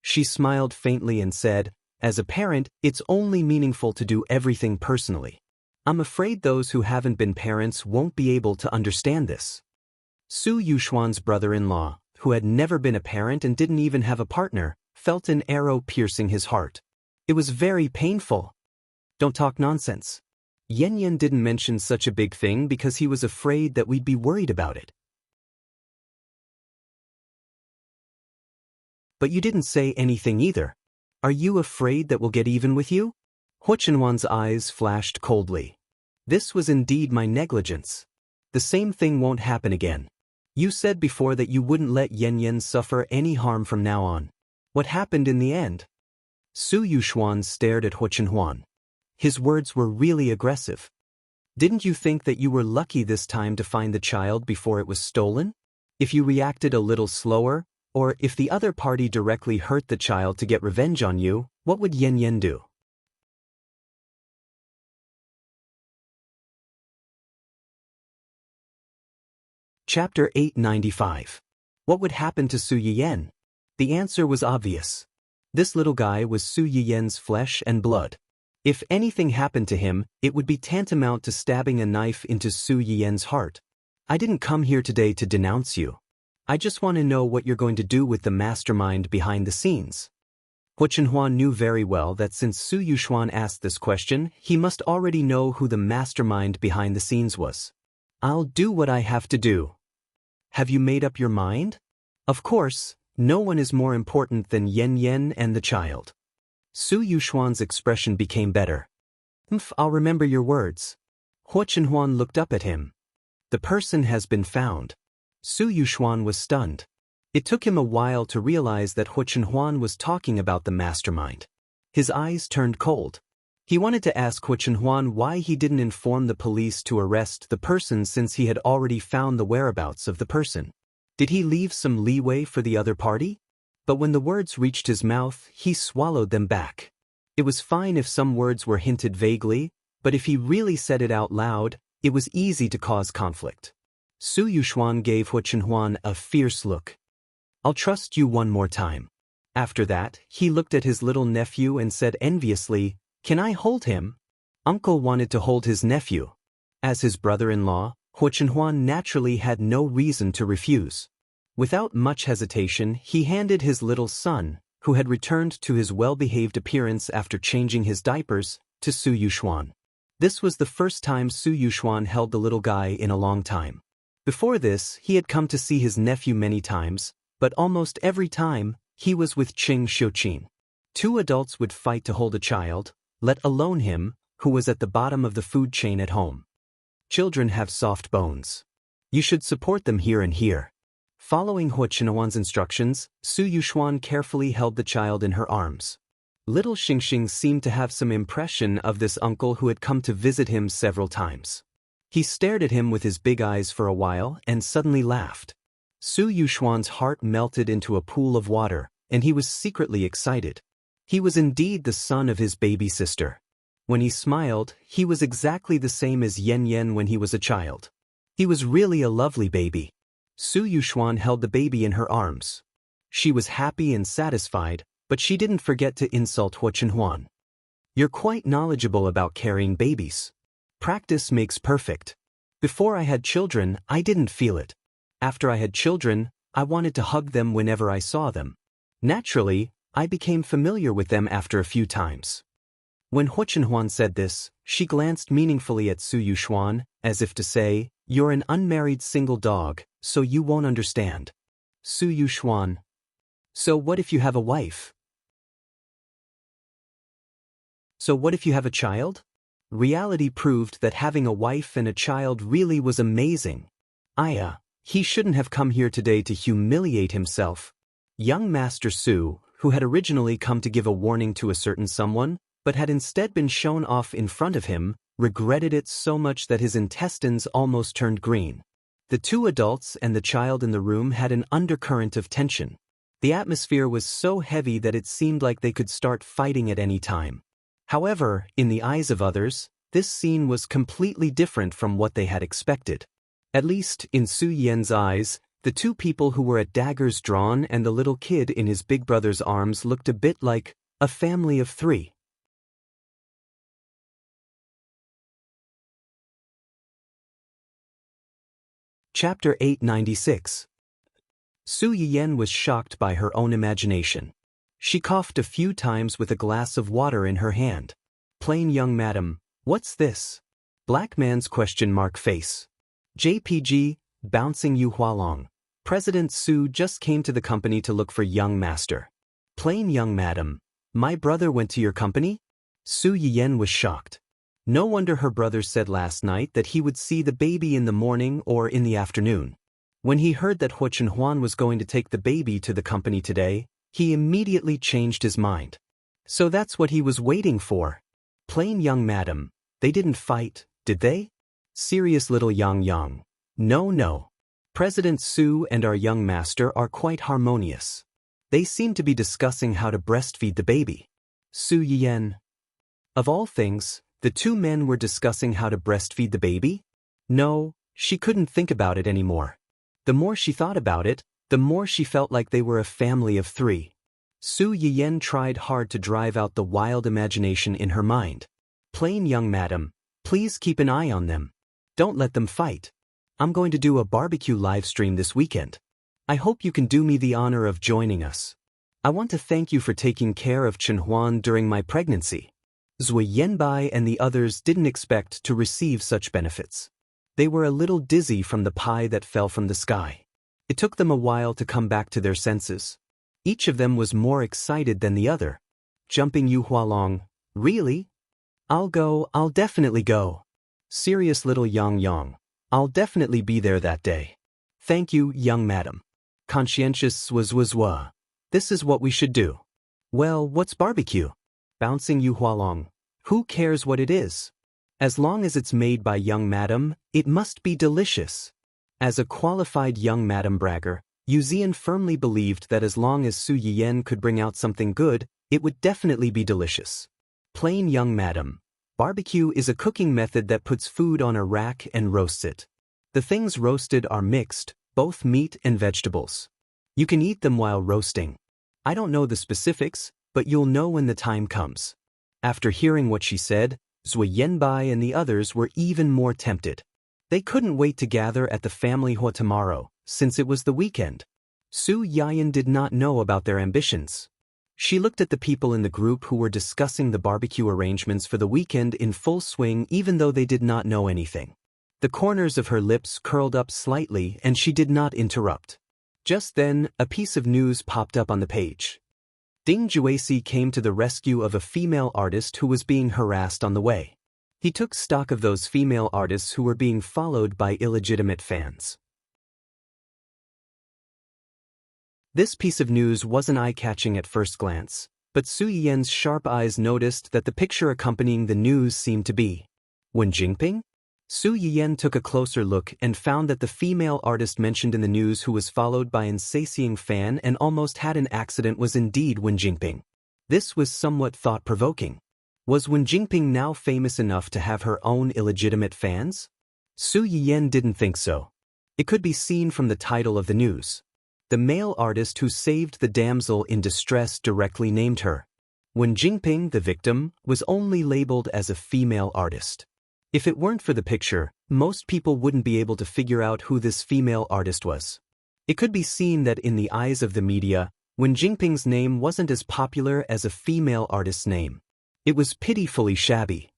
She smiled faintly and said, "As a parent, it's only meaningful to do everything personally. I'm afraid those who haven't been parents won't be able to understand this." Su Yuxuan's brother-in-law, who had never been a parent and didn't even have a partner, felt an arrow piercing his heart. It was very painful. "Don't talk nonsense. Yan Yan didn't mention such a big thing because he was afraid that we'd be worried about it." "But you didn't say anything either. Are you afraid that we'll get even with you?" Hu Chenhuan's eyes flashed coldly. "This was indeed my negligence. The same thing won't happen again. You said before that you wouldn't let Yan Yan suffer any harm from now on. What happened in the end?" Su Yuxuan stared at Hu Chenhuan. His words were really aggressive. "Didn't you think that you were lucky this time to find the child before it was stolen? If you reacted a little slower, or if the other party directly hurt the child to get revenge on you, what would Yan Yan do?" Chapter 895. What would happen to Su Yiyan? The answer was obvious. This little guy was Su Yiyan's flesh and blood. If anything happened to him, it would be tantamount to stabbing a knife into Su Yiyan's heart. "I didn't come here today to denounce you. I just want to know what you're going to do with the mastermind behind the scenes." Hu Chenhuan knew very well that since Su Yuxuan asked this question, he must already know who the mastermind behind the scenes was. "I'll do what I have to do." "Have you made up your mind?" "Of course, no one is more important than Yan Yan and the child." Su Yuxuan's expression became better. I'll remember your words." Hu Chenhuan looked up at him. "The person has been found." Su Yuxuan was stunned. It took him a while to realize that Hu Chenhuan was talking about the mastermind. His eyes turned cold. He wanted to ask Hu Chenhuan why he didn't inform the police to arrest the person since he had already found the whereabouts of the person. Did he leave some leeway for the other party? But when the words reached his mouth, he swallowed them back. It was fine if some words were hinted vaguely, but if he really said it out loud, it was easy to cause conflict. Su Yuxuan gave Hu Chenhuan a fierce look. "I'll trust you one more time." After that, he looked at his little nephew and said enviously, "Can I hold him?" Uncle wanted to hold his nephew. As his brother-in-law, Hu Chenhuan naturally had no reason to refuse. Without much hesitation, he handed his little son, who had returned to his well-behaved appearance after changing his diapers, to Su Yuxuan. This was the first time Su Yuxuan held the little guy in a long time. Before this, he had come to see his nephew many times, but almost every time, he was with Qing Xiuqin. Two adults would fight to hold a child, let alone him, who was at the bottom of the food chain at home. Children have soft bones. You should support them here and here. Following Hua Chenhuan's instructions, Su Yuxuan carefully held the child in her arms. Little Xingxing seemed to have some impression of this uncle who had come to visit him several times. He stared at him with his big eyes for a while and suddenly laughed. Su Yuxuan's heart melted into a pool of water, and he was secretly excited. He was indeed the son of his baby sister. When he smiled, he was exactly the same as Yan Yan when he was a child. He was really a lovely baby. Su Yuxuan held the baby in her arms. She was happy and satisfied, but she didn't forget to insult Hua Chenhuan. You're quite knowledgeable about carrying babies. Practice makes perfect. Before I had children, I didn't feel it. After I had children, I wanted to hug them whenever I saw them. Naturally, I became familiar with them after a few times. When Hua Chenhuan said this, she glanced meaningfully at Su Yuxuan, as if to say, "You're an unmarried single dog, so you won't understand." Su Yuxuan. So what if you have a wife? So what if you have a child? Reality proved that having a wife and a child really was amazing. He shouldn't have come here today to humiliate himself. Young Master Su, who had originally come to give a warning to a certain someone, but had instead been shown off in front of him, regretted it so much that his intestines almost turned green. The two adults and the child in the room had an undercurrent of tension. The atmosphere was so heavy that it seemed like they could start fighting at any time. However, in the eyes of others, this scene was completely different from what they had expected. At least, in Su Yan's eyes, the two people who were at daggers drawn and the little kid in his big brother's arms looked a bit like a family of three. Chapter 896. Su Yan was shocked by her own imagination. She coughed a few times with a glass of water in her hand. Plain young madam, what's this? Black man's question mark face. JPG, bouncing Yu Hualong. President Su just came to the company to look for young master. Plain young madam, my brother went to your company? Su Yan was shocked. No wonder her brother said last night that he would see the baby in the morning or in the afternoon. When he heard that Hua Chenhuan was going to take the baby to the company today, he immediately changed his mind. So that's what he was waiting for. Plain young madam, they didn't fight, did they? Serious little Yang. No. President Su and our young master are quite harmonious. They seem to be discussing how to breastfeed the baby. Su Yan. Of all things, the two men were discussing how to breastfeed the baby? No, she couldn't think about it anymore. The more she thought about it, the more she felt like they were a family of three. Su Yan tried hard to drive out the wild imagination in her mind. Plain young madam, please keep an eye on them. Don't let them fight. I'm going to do a barbecue live stream this weekend. I hope you can do me the honor of joining us. I want to thank you for taking care of Chenhuan during my pregnancy. Zui Yanbai and the others didn't expect to receive such benefits. They were a little dizzy from the pie that fell from the sky. It took them a while to come back to their senses. Each of them was more excited than the other. Jumping Yu Hualong, really? I'll definitely go. Serious little Yang, I'll definitely be there that day. Thank you, young madam. Conscientious was. This is what we should do. Well, what's barbecue? Bouncing Yu Hualong. Who cares what it is? As long as it's made by young madam, it must be delicious. As a qualified young madam bragger, Yu Zian firmly believed that as long as Su Yan could bring out something good, it would definitely be delicious. Plain young madam. Barbecue is a cooking method that puts food on a rack and roasts it. The things roasted are mixed, both meat and vegetables. You can eat them while roasting. I don't know the specifics, but you'll know when the time comes. After hearing what she said, Zui Yanbai and the others were even more tempted. They couldn't wait to gather at the family hall tomorrow, since it was the weekend. Su Yan did not know about their ambitions. She looked at the people in the group who were discussing the barbecue arrangements for the weekend in full swing even though they did not know anything. The corners of her lips curled up slightly and she did not interrupt. Just then, a piece of news popped up on the page. Ding Juesi came to the rescue of a female artist who was being harassed on the way. He took stock of those female artists who were being followed by illegitimate fans. This piece of news wasn't eye-catching at first glance, but Su Yiyen's sharp eyes noticed that the picture accompanying the news seemed to be Wen Jingping? Su Yiyen took a closer look and found that the female artist mentioned in the news who was followed by an insatiate fan and almost had an accident was indeed Wen Jingping. This was somewhat thought-provoking. Was Wen Jingping now famous enough to have her own illegitimate fans? Su Yiyen didn't think so. It could be seen from the title of the news. The male artist who saved the damsel in distress directly named her. Wen Jingping, the victim, was only labeled as a female artist. If it weren't for the picture, most people wouldn't be able to figure out who this female artist was. It could be seen that in the eyes of the media, Wen Jingping's name wasn't as popular as a female artist's name. It was pitifully shabby.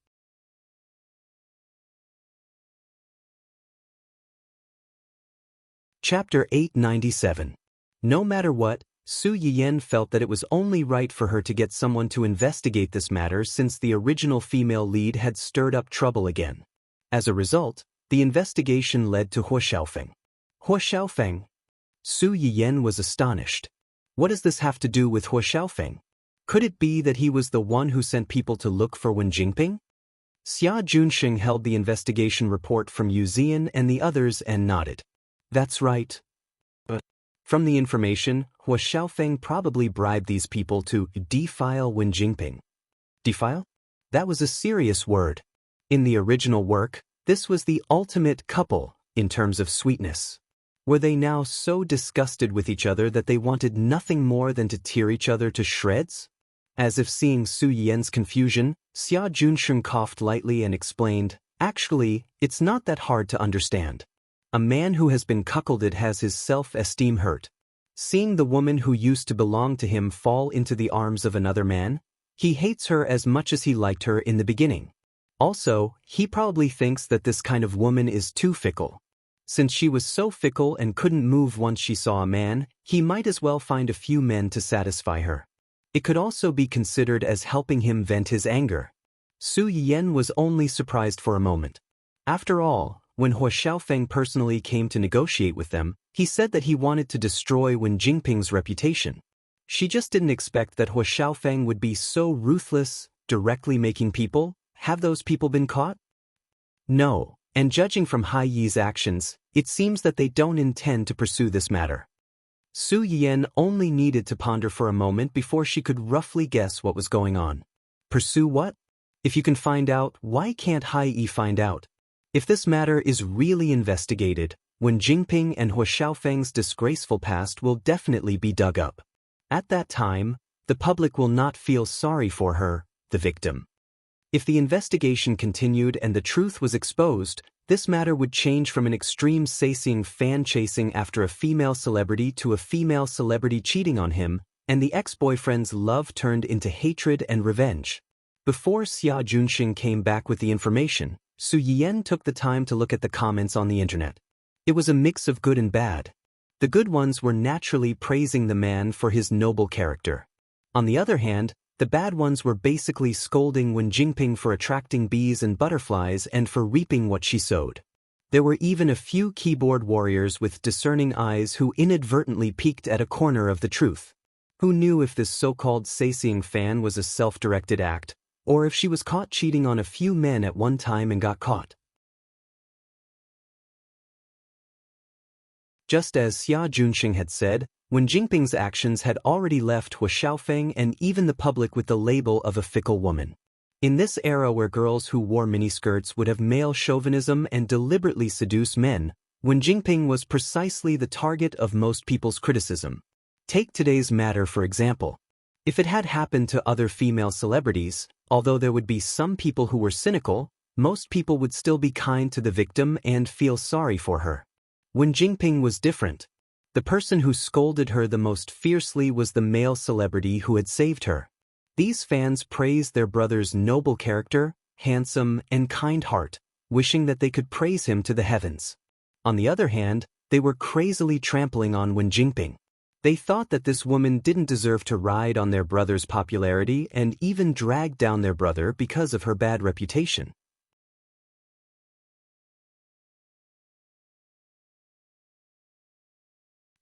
Chapter 897. No matter what, Su Yiyen felt that it was only right for her to get someone to investigate this matter since the original female lead had stirred up trouble again. As a result, the investigation led to Huo Xiaofeng. Huo Xiaofeng? Su Yiyen was astonished. What does this have to do with Huo Xiaofeng? Could it be that he was the one who sent people to look for Wen Jingping? Xia Junxing held the investigation report from Yu Zian and the others and nodded. That's right. But from the information, Huo Xiaofeng probably bribed these people to defile Wen Jingping. Defile? That was a serious word. In the original work, this was the ultimate couple in terms of sweetness. Were they now so disgusted with each other that they wanted nothing more than to tear each other to shreds? As if seeing Su Yiyen's confusion, Xia Junsheng coughed lightly and explained, "Actually, it's not that hard to understand. A man who has been cuckolded has his self-esteem hurt. Seeing the woman who used to belong to him fall into the arms of another man, he hates her as much as he liked her in the beginning. Also, he probably thinks that this kind of woman is too fickle. Since she was so fickle and couldn't move once she saw a man, he might as well find a few men to satisfy her. It could also be considered as helping him vent his anger." Su Yiyen was only surprised for a moment. After all, when Huo Xiaofeng personally came to negotiate with them, he said that he wanted to destroy Wen Jingping's reputation. She just didn't expect that Huo Xiaofeng would be so ruthless, directly making people. Have those people been caught? No, and judging from Hai Yi's actions, it seems that they don't intend to pursue this matter. Su Yiyen only needed to ponder for a moment before she could roughly guess what was going on. Pursue what? If you can find out, why can't Hai Yi find out? If this matter is really investigated, Wen Jingping and Huo Xiaofeng's disgraceful past will definitely be dug up. At that time, the public will not feel sorry for her, the victim. If the investigation continued and the truth was exposed, this matter would change from an extreme saying fan-chasing after a female celebrity to a female celebrity cheating on him, and the ex-boyfriend's love turned into hatred and revenge. Before Xia Junxing came back with the information, Su Yiyen took the time to look at the comments on the internet. It was a mix of good and bad. The good ones were naturally praising the man for his noble character. On the other hand, the bad ones were basically scolding Wen Jingping for attracting bees and butterflies and for reaping what she sowed. There were even a few keyboard warriors with discerning eyes who inadvertently peeked at a corner of the truth. Who knew if this so-called saying fan was a self-directed act, or if she was caught cheating on a few men at one time and got caught? Just as Xia Junxing had said, Wen Jingping's actions had already left Huo Xiaofeng and even the public with the label of a fickle woman. In this era where girls who wore miniskirts would have male chauvinism and deliberately seduce men, Wen Jingping was precisely the target of most people's criticism. Take today's matter for example. If it had happened to other female celebrities, although there would be some people who were cynical, most people would still be kind to the victim and feel sorry for her. Wen Jingping was different. The person who scolded her the most fiercely was the male celebrity who had saved her. These fans praised their brother's noble character, handsome, and kind heart, wishing that they could praise him to the heavens. On the other hand, they were crazily trampling on Wen Jingping. They thought that this woman didn't deserve to ride on their brother's popularity and even dragged down their brother because of her bad reputation.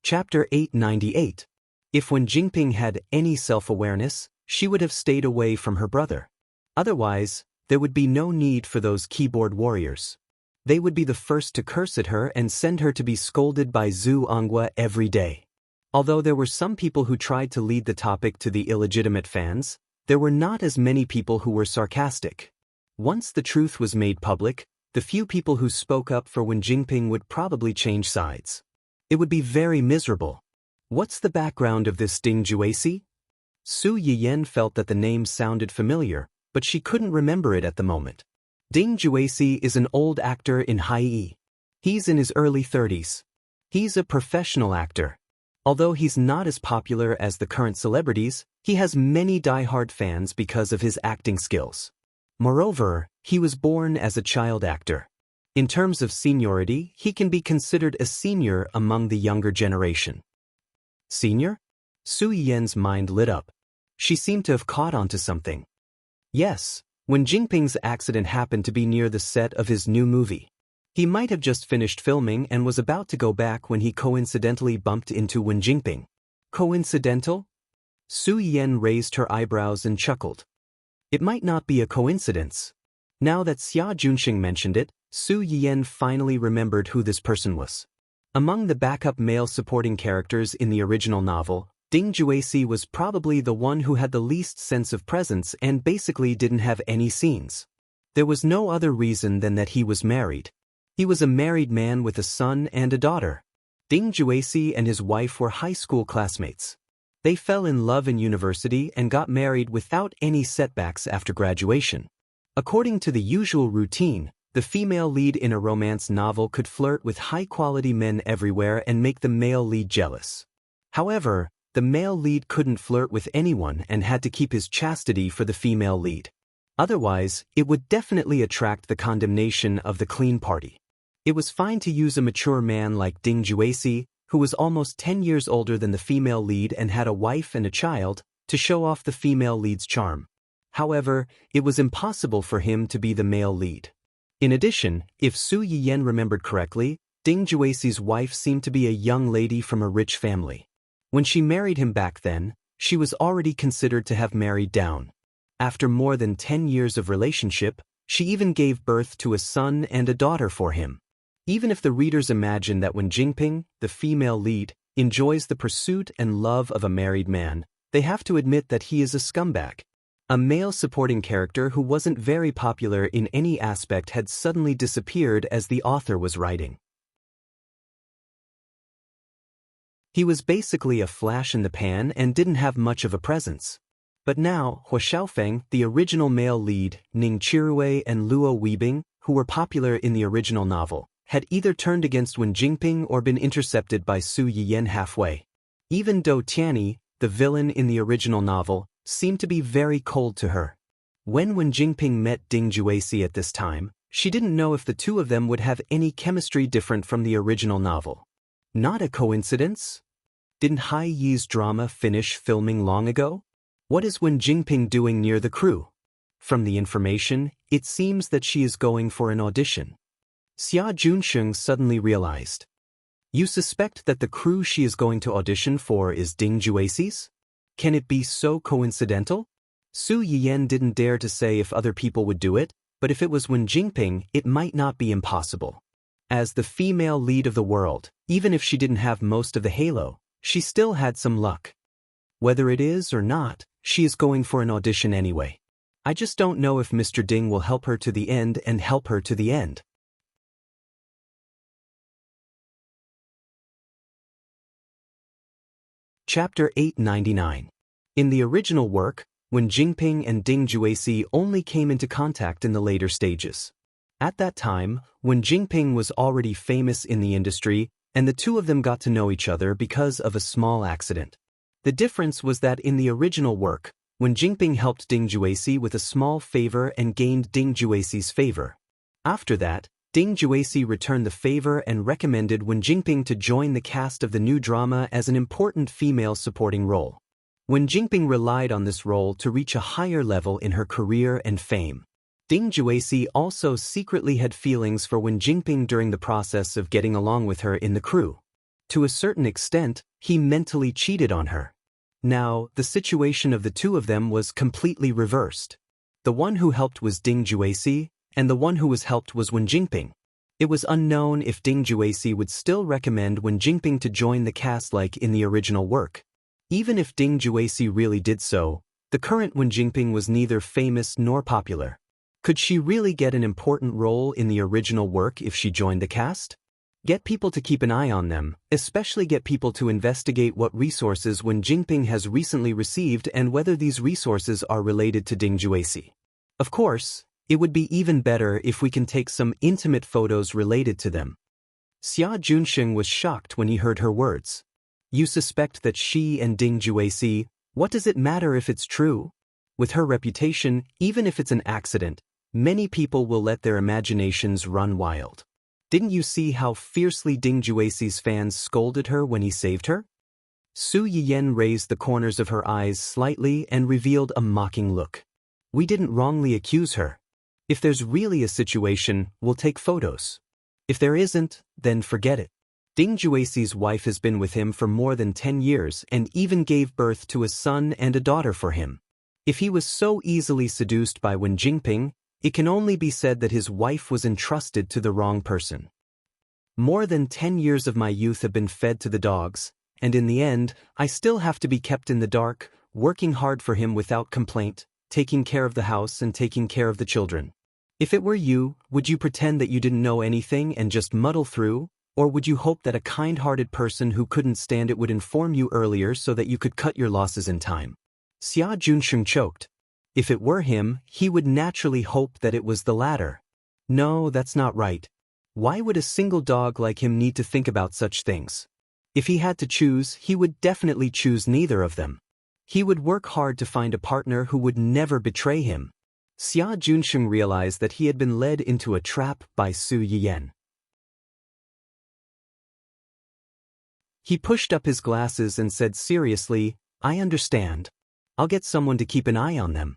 Chapter 898. If Wen Jingping had any self-awareness, she would have stayed away from her brother. Otherwise, there would be no need for those keyboard warriors. They would be the first to curse at her and send her to be scolded by Zhu Onghua every day. Although there were some people who tried to lead the topic to the illegitimate fans, there were not as many people who were sarcastic. Once the truth was made public, the few people who spoke up for Wen Jingping would probably change sides. It would be very miserable. What's the background of this Ding Juecy? Su Yiyan felt that the name sounded familiar, but she couldn't remember it at the moment. Ding Juecy is an old actor in Hai. He's in his early 30s. He's a professional actor. Although he's not as popular as the current celebrities, he has many die-hard fans because of his acting skills. Moreover, he was born as a child actor. In terms of seniority, he can be considered a senior among the younger generation. Senior? Su Yiyan's mind lit up. She seemed to have caught on to something. Yes, Wen Jingping's accident happened to be near the set of his new movie. He might have just finished filming and was about to go back when he coincidentally bumped into Wen Jingping. Coincidental? Su Yiyan raised her eyebrows and chuckled. It might not be a coincidence. Now that Xia Junxing mentioned it, Su Yiyan finally remembered who this person was. Among the backup male supporting characters in the original novel, Ding Juecy was probably the one who had the least sense of presence and basically didn't have any scenes. There was no other reason than that he was married. He was a married man with a son and a daughter. Ding Juecy and his wife were high school classmates. They fell in love in university and got married without any setbacks after graduation. According to the usual routine, the female lead in a romance novel could flirt with high-quality men everywhere and make the male lead jealous. However, the male lead couldn't flirt with anyone and had to keep his chastity for the female lead. Otherwise, it would definitely attract the condemnation of the clean party. It was fine to use a mature man like Ding Juecy, who was almost 10 years older than the female lead and had a wife and a child, to show off the female lead's charm. However, it was impossible for him to be the male lead. In addition, if Su Yiyan remembered correctly, Ding Juecy's wife seemed to be a young lady from a rich family. When she married him back then, she was already considered to have married down. After more than 10 years of relationship, she even gave birth to a son and a daughter for him. Even if the readers imagine that Wen Jingping, the female lead, enjoys the pursuit and love of a married man, they have to admit that he is a scumbag. A male supporting character who wasn't very popular in any aspect had suddenly disappeared as the author was writing. He was basically a flash in the pan and didn't have much of a presence. But now, Hua Xiaofeng, the original male lead, Ning Chirui and Luo Weibing, who were popular in the original novel, had either turned against Wen Jingping or been intercepted by Su Yiyan halfway. Even Dou Tianyi, the villain in the original novel, seemed to be very cold to her. When Wen Jingping met Ding Juecy at this time, she didn't know if the two of them would have any chemistry different from the original novel. Not a coincidence? Didn't Hai Yi's drama finish filming long ago? What is Wen Jingping doing near the crew? From the information, it seems that she is going for an audition. Xia Junxing suddenly realized. You suspect that the crew she is going to audition for is Ding Juecy's? Can it be so coincidental? Su Yiyan didn't dare to say if other people would do it, but if it was Wen Jingping, it might not be impossible. As the female lead of the world, even if she didn't have most of the halo, she still had some luck. Whether it is or not, she is going for an audition anyway. I just don't know if Mr. Ding will help her to the end and help her to the end. Chapter 899. In the original work, Wen Jingping and Ding Juecy only came into contact in the later stages. At that time, Wen Jingping was already famous in the industry, and the two of them got to know each other because of a small accident. The difference was that in the original work, Wen Jingping helped Ding Juecy with a small favor and gained Ding Juecy's favor. After that, Ding Juecy returned the favor and recommended Wen Jingping to join the cast of the new drama as an important female supporting role. Wen Jingping relied on this role to reach a higher level in her career and fame. Ding Juecy also secretly had feelings for Wen Jingping during the process of getting along with her in the crew. To a certain extent, he mentally cheated on her. Now, the situation of the two of them was completely reversed. The one who helped was Ding Juesi, and the one who was helped was Wen Jingping. It was unknown if Ding Juesi would still recommend Wen Jingping to join the cast like in the original work. Even if Ding Juesi really did so, the current Wen Jingping was neither famous nor popular. Could she really get an important role in the original work if she joined the cast? Get people to keep an eye on them, especially get people to investigate what resources Wen Jingping has recently received and whether these resources are related to Ding Juesi. Of course, it would be even better if we can take some intimate photos related to them. Xia Junsheng was shocked when he heard her words. You suspect that she and Ding Juesi, what does it matter if it's true? With her reputation, even if it's an accident, many people will let their imaginations run wild. Didn't you see how fiercely Ding Juesi's fans scolded her when he saved her? Su Yiyan raised the corners of her eyes slightly and revealed a mocking look. We didn't wrongly accuse her. If there's really a situation, we'll take photos. If there isn't, then forget it. Ding Juesi's wife has been with him for more than 10 years and even gave birth to a son and a daughter for him. If he was so easily seduced by Wen Jingping, it can only be said that his wife was entrusted to the wrong person. More than 10 years of my youth have been fed to the dogs, and in the end, I still have to be kept in the dark, working hard for him without complaint, taking care of the house and taking care of the children. If it were you, would you pretend that you didn't know anything and just muddle through, or would you hope that a kind-hearted person who couldn't stand it would inform you earlier so that you could cut your losses in time? Xia Junsheng choked. If it were him, he would naturally hope that it was the latter. No, that's not right. Why would a single dog like him need to think about such things? If he had to choose, he would definitely choose neither of them. He would work hard to find a partner who would never betray him. Xia Junsheng realized that he had been led into a trap by Su Yiyan. He pushed up his glasses and said seriously, I understand. I'll get someone to keep an eye on them.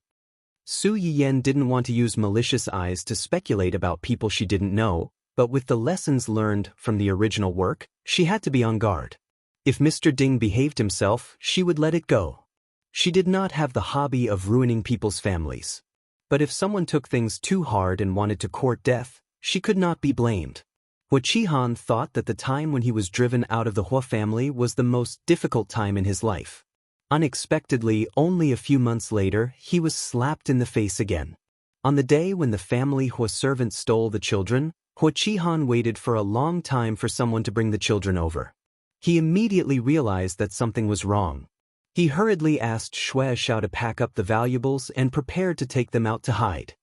Su Yiyan didn't want to use malicious eyes to speculate about people she didn't know, but with the lessons learned from the original work, she had to be on guard. If Mr. Ding behaved himself, she would let it go. She did not have the hobby of ruining people's families. But if someone took things too hard and wanted to court death, she could not be blamed. Hua Qihan thought that the time when he was driven out of the Hua family was the most difficult time in his life. Unexpectedly, only a few months later, he was slapped in the face again. On the day when the family Hua servant stole the children, Hua Qihan waited for a long time for someone to bring the children over. He immediately realized that something was wrong. He hurriedly asked Shui Xiao to pack up the valuables and prepared to take them out to hide.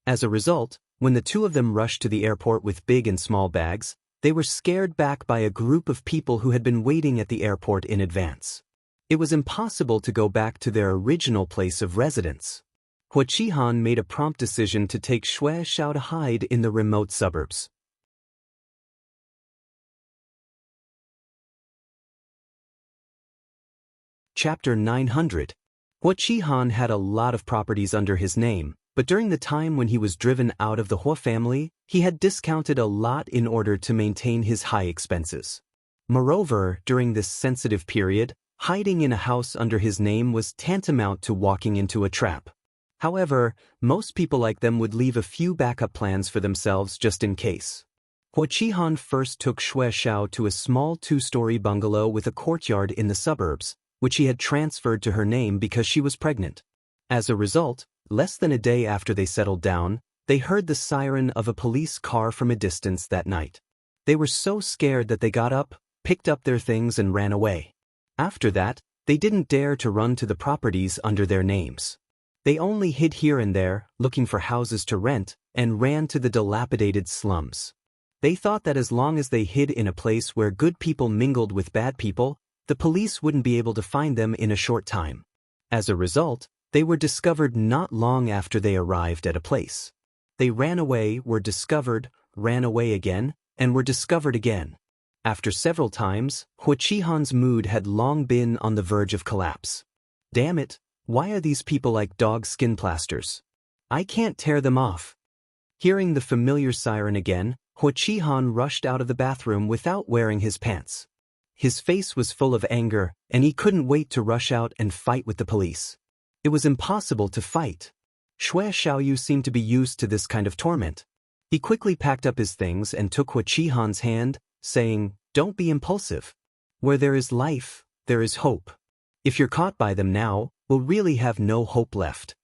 As a result, when the two of them rushed to the airport with big and small bags, they were scared back by a group of people who had been waiting at the airport in advance. It was impossible to go back to their original place of residence. Hua Qihan made a prompt decision to take Shui Xiao to hide in the remote suburbs. Chapter 900. Hua Qihan had a lot of properties under his name, but during the time when he was driven out of the Hua family, he had discounted a lot in order to maintain his high expenses. Moreover, during this sensitive period, hiding in a house under his name was tantamount to walking into a trap. However, most people like them would leave a few backup plans for themselves just in case. Hua Qihan first took Shui Xiao to a small 2-story bungalow with a courtyard in the suburbs, which he had transferred to her name because she was pregnant. As a result, less than a day after they settled down, they heard the siren of a police car from a distance that night. They were so scared that they got up, picked up their things and ran away. After that, they didn't dare to run to the properties under their names. They only hid here and there, looking for houses to rent, and ran to the dilapidated slums. They thought that as long as they hid in a place where good people mingled with bad people, the police wouldn't be able to find them in a short time. As a result, they were discovered not long after they arrived at a place. They ran away, were discovered, ran away again, and were discovered again. After several times, Hua Qihan's mood had long been on the verge of collapse. Damn it, why are these people like dog skin plasters? I can't tear them off. Hearing the familiar siren again, Hua Qihan rushed out of the bathroom without wearing his pants. His face was full of anger, and he couldn't wait to rush out and fight with the police. It was impossible to fight. Xue Xiaoyu seemed to be used to this kind of torment. He quickly packed up his things and took Hua Qihan's hand, saying, "Don't be impulsive. Where there is life, there is hope. If you're caught by them now, we'll really have no hope left."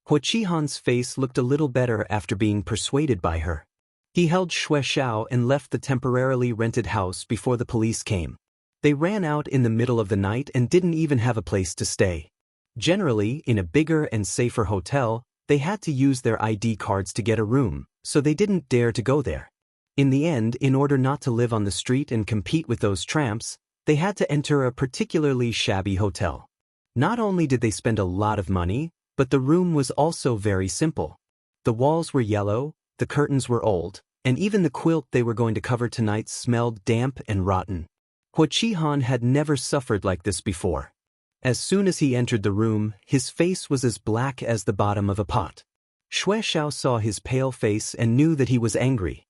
Hua Qihan's face looked a little better after being persuaded by her. He held Xue Xiao and left the temporarily rented house before the police came. They ran out in the middle of the night and didn't even have a place to stay. Generally, in a bigger and safer hotel, they had to use their ID cards to get a room, so they didn't dare to go there. In the end, in order not to live on the street and compete with those tramps, they had to enter a particularly shabby hotel. Not only did they spend a lot of money, but the room was also very simple. The walls were yellow, the curtains were old, and even the quilt they were going to cover tonight smelled damp and rotten. Hua Qihan had never suffered like this before. As soon as he entered the room, his face was as black as the bottom of a pot. Xue Xiao saw his pale face and knew that he was angry.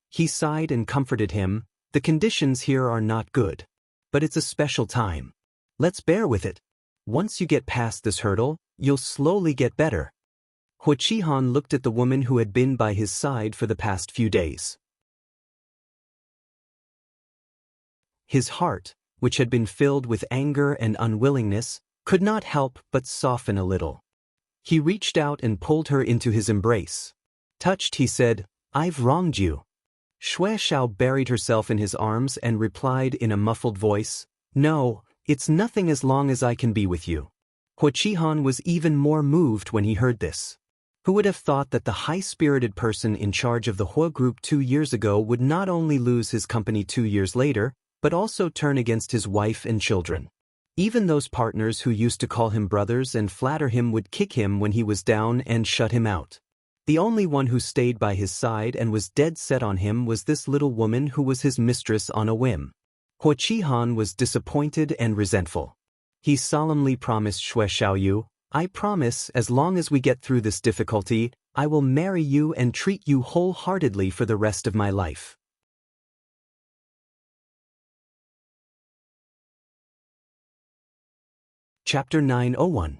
He sighed and comforted him. "The conditions here are not good. But it's a special time. Let's bear with it. Once you get past this hurdle, you'll slowly get better." Hua Qihan looked at the woman who had been by his side for the past few days. His heart, which had been filled with anger and unwillingness, could not help but soften a little. He reached out and pulled her into his embrace. Touched, he said, "I've wronged you." Xue Xiao buried herself in his arms and replied in a muffled voice, "No, it's nothing as long as I can be with you." Hua Qihan was even more moved when he heard this. Who would have thought that the high-spirited person in charge of the Hua Group 2 years ago would not only lose his company 2 years later, but also turn against his wife and children. Even those partners who used to call him brothers and flatter him would kick him when he was down and shut him out. The only one who stayed by his side and was dead set on him was this little woman who was his mistress on a whim. Hua Qihan was disappointed and resentful. He solemnly promised Xue Xiaoyu, "I promise, as long as we get through this difficulty, I will marry you and treat you wholeheartedly for the rest of my life." Chapter 901.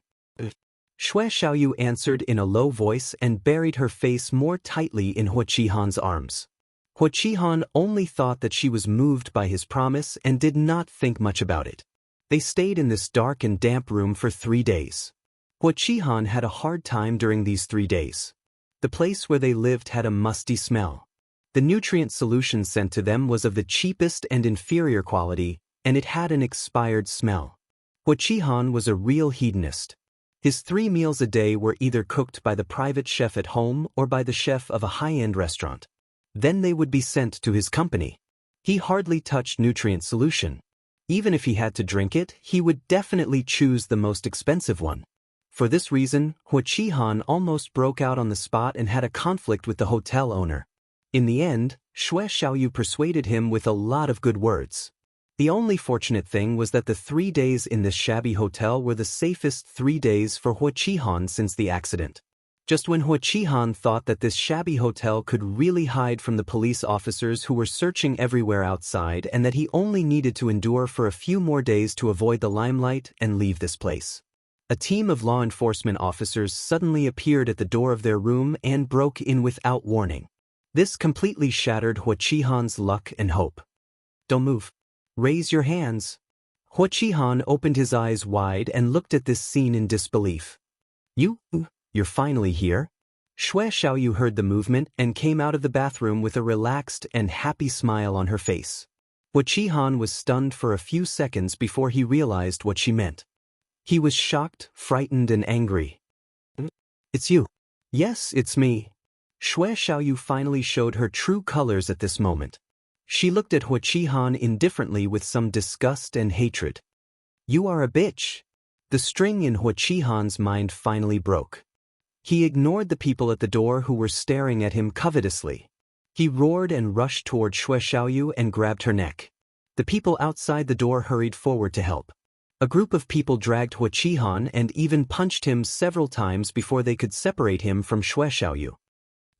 Xue Xiaoyu answered in a low voice and buried her face more tightly in Hua Qihan's arms. Hua Qihan only thought that she was moved by his promise and did not think much about it. They stayed in this dark and damp room for 3 days. Hua Qihan had a hard time during these 3 days. The place where they lived had a musty smell. The nutrient solution sent to them was of the cheapest and inferior quality, and it had an expired smell. Hua Qihan was a real hedonist. His 3 meals a day were either cooked by the private chef at home or by the chef of a high-end restaurant. Then they would be sent to his company. He hardly touched nutrient solution. Even if he had to drink it, he would definitely choose the most expensive one. For this reason, Hua Qihan almost broke out on the spot and had a conflict with the hotel owner. In the end, Xue Xiaoyu persuaded him with a lot of good words. The only fortunate thing was that the 3 days in this shabby hotel were the safest 3 days for Hua Qihan since the accident. Just when Hua Qihan thought that this shabby hotel could really hide from the police officers who were searching everywhere outside and that he only needed to endure for a few more days to avoid the limelight and leave this place, a team of law enforcement officers suddenly appeared at the door of their room and broke in without warning. This completely shattered Hua Qihan's luck and hope. "Don't move. Raise your hands." Hua Qihan opened his eyes wide and looked at this scene in disbelief. You're finally here?" Xue Xiaoyu heard the movement and came out of the bathroom with a relaxed and happy smile on her face. Hua Qihan was stunned for a few seconds before he realized what she meant. He was shocked, frightened, and angry. "It's you." "Yes, it's me." Xue Xiaoyu finally showed her true colors at this moment. She looked at Hua Qihan indifferently with some disgust and hatred. "You are a bitch." The string in Hua Qihan's mind finally broke. He ignored the people at the door who were staring at him covetously. He roared and rushed toward Xue Xiaoyu and grabbed her neck. The people outside the door hurried forward to help. A group of people dragged Hua Qihan and even punched him several times before they could separate him from Xue Xiaoyu.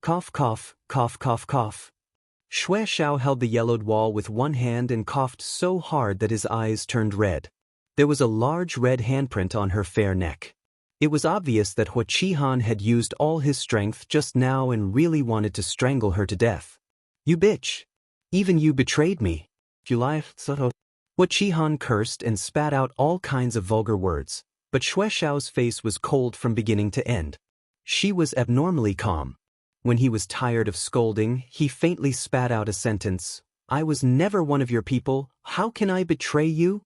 Cough, cough, cough, cough, cough. Xue Xiao held the yellowed wall with one hand and coughed so hard that his eyes turned red. There was a large red handprint on her fair neck. It was obvious that Hua Qihan had used all his strength just now and really wanted to strangle her to death. "You bitch! Even you betrayed me. You lie, Hua Qihan cursed and spat out all kinds of vulgar words, but Xue Xiao's face was cold from beginning to end. She was abnormally calm. When he was tired of scolding, he faintly spat out a sentence. "I was never one of your people. How can I betray you?"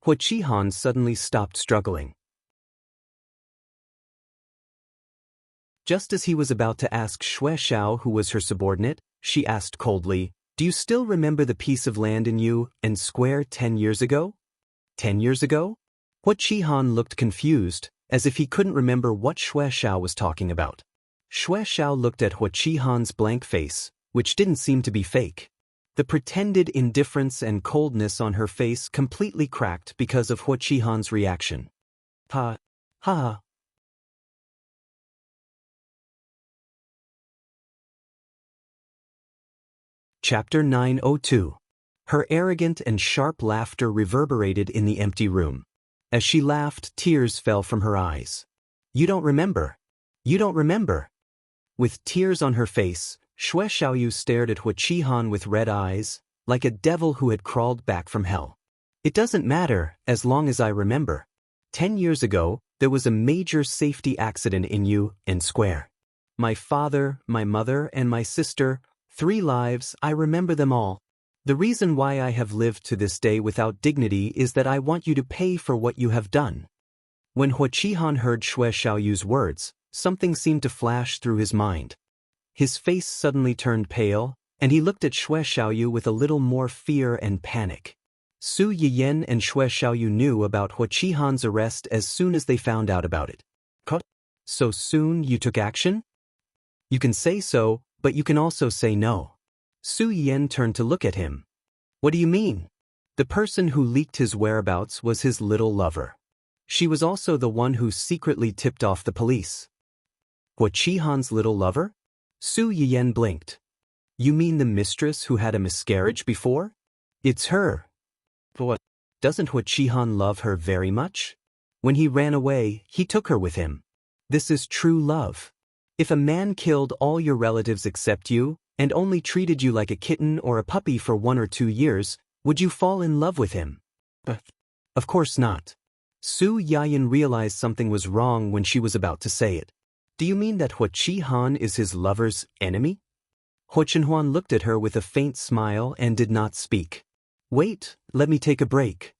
Hua Qihan suddenly stopped struggling. Just as he was about to ask Xue Xiao who was her subordinate, she asked coldly, "Do you still remember the piece of land in Yu and Square 10 years ago?" 10 years ago? Hua Qihan looked confused, as if he couldn't remember what Xue Xiao was talking about. Xue Xiao looked at Hua Qihan's blank face, which didn't seem to be fake. The pretended indifference and coldness on her face completely cracked because of Hua Qihan's reaction. Ha. Ha. Chapter 902. Her arrogant and sharp laughter reverberated in the empty room. As she laughed, tears fell from her eyes. "You don't remember. You don't remember." With tears on her face, Xue Xiaoyu stared at Hua Qihan with red eyes, like a devil who had crawled back from hell. "It doesn't matter, as long as I remember. 10 years ago, there was a major safety accident in Yu and Square. My father, my mother, and my sister, 3 lives, I remember them all. The reason why I have lived to this day without dignity is that I want you to pay for what you have done." When Hua Qihan heard Xue Xiaoyu's words, something seemed to flash through his mind. His face suddenly turned pale, and he looked at Xue Xiaoyu with a little more fear and panic. Su Yiyan and Xue Xiaoyu knew about Hua Qihan's arrest as soon as they found out about it. "So soon you took action?" "You can say so, but you can also say no." Su Yiyan turned to look at him. "What do you mean?" The person who leaked his whereabouts was his little lover. She was also the one who secretly tipped off the police. Hua Qihan's little lover? Su Yiyan blinked. "You mean the mistress who had a miscarriage before?" "It's her." "What? Doesn't Hua Qihan love her very much? When he ran away, he took her with him. This is true love. If a man killed all your relatives except you, and only treated you like a kitten or a puppy for 1 or 2 years, would you fall in love with him?" Of course not." Su Yiyan realized something was wrong when she was about to say it. "Do you mean that Hua Qihan is his lover's enemy?" Hua Chenhuan looked at her with a faint smile and did not speak. "Wait, let me take a break."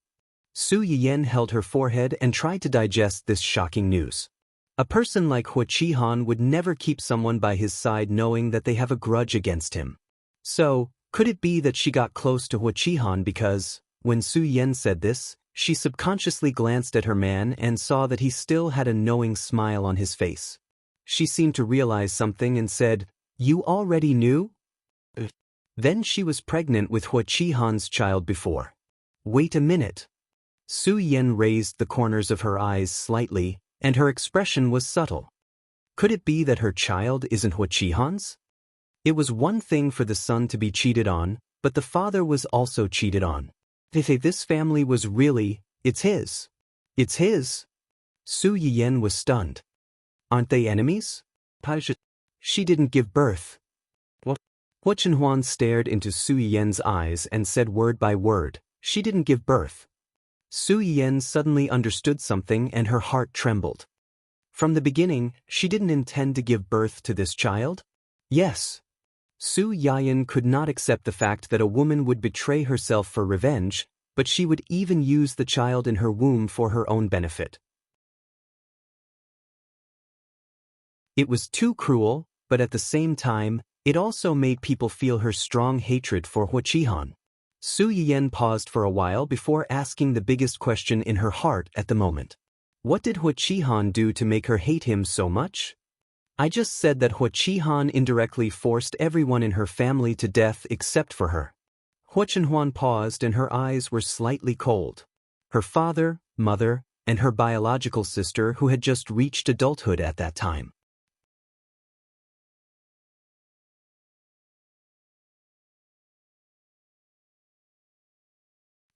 Su Yiyan held her forehead and tried to digest this shocking news. A person like Hua Qihan would never keep someone by his side knowing that they have a grudge against him. So, could it be that she got close to Hua Qihan because, when Su Yiyan said this, she subconsciously glanced at her man and saw that he still had a knowing smile on his face. She seemed to realize something and said, "You already knew?" Then she was pregnant with Hua Qihan's child before. "Wait a minute." Su Yiyan raised the corners of her eyes slightly, and her expression was subtle. Could it be that her child isn't Hua Qihan's? It was one thing for the son to be cheated on, but the father was also cheated on. If this family was really, it's his. It's his. Su Yiyan was stunned. Aren't they enemies? She didn't give birth. What? Hua Chenhuan stared into Su Yiyan's eyes and said word by word, "She didn't give birth." Su Yiyan suddenly understood something and her heart trembled. From the beginning, she didn't intend to give birth to this child? Yes. Su Yiyan could not accept the fact that a woman would betray herself for revenge, but she would even use the child in her womb for her own benefit. It was too cruel, but at the same time, it also made people feel her strong hatred for Hua Qihan. Su Yiyan paused for a while before asking the biggest question in her heart at the moment. What did Hua Qihan do to make her hate him so much? I just said that Hua Qihan indirectly forced everyone in her family to death except for her. Hua Chenhuan paused and her eyes were slightly cold. Her father, mother, and her biological sister who had just reached adulthood at that time.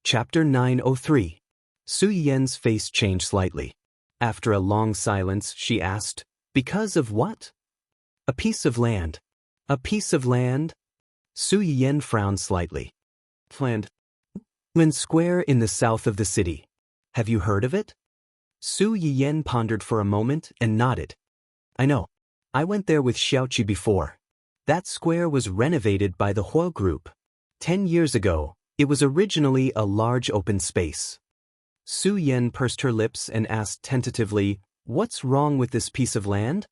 Chapter 903. Su Yiyen's face changed slightly. After a long silence, she asked, "Because of what?" "A piece of land." "A piece of land?" Su Yiyen frowned slightly. "Land? Land Square in the south of the city. Have you heard of it?" Su Yiyen pondered for a moment and nodded. "I know. I went there with Xiaoqi before. That square was renovated by the Huo Group. 10 years ago, it was originally a large open space." Su Yiyen pursed her lips and asked tentatively, "What's wrong with this piece of land?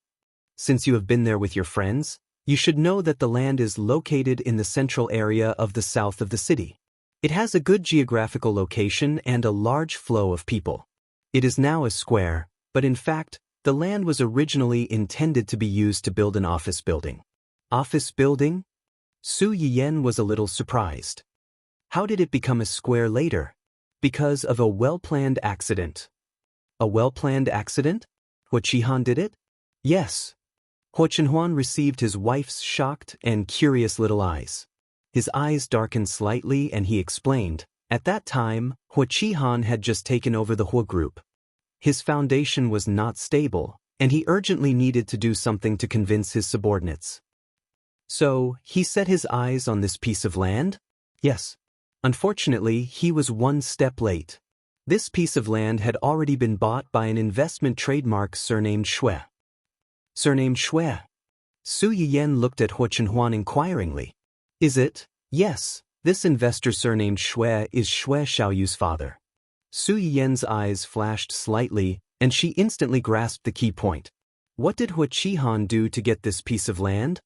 Since you have been there with your friends, you should know that the land is located in the central area of the south of the city. It has a good geographical location and a large flow of people. It is now a square, but in fact, the land was originally intended to be used to build an office building." "Office building?" Su Yiyen was a little surprised. "How did it become a square later?" "Because of a well-planned accident." "A well-planned accident? Huo Qihan did it?" "Yes." Huo Chenhuan received his wife's shocked and curious little eyes. His eyes darkened slightly and he explained, "At that time, Huo Qihan had just taken over the Huo Group. His foundation was not stable, and he urgently needed to do something to convince his subordinates. So, he set his eyes on this piece of land?" "Yes." Unfortunately, he was one step late. This piece of land had already been bought by an investment trademark surnamed Shui. "Surnamed Shui?" Su Yiyen looked at Huo Chenhuan inquiringly. "Is it?" "Yes, this investor surnamed Shui is Shui Xiaoyu's father." Su Yiyen's eyes flashed slightly, and she instantly grasped the key point. "What did Huo Qihan do to get this piece of land?"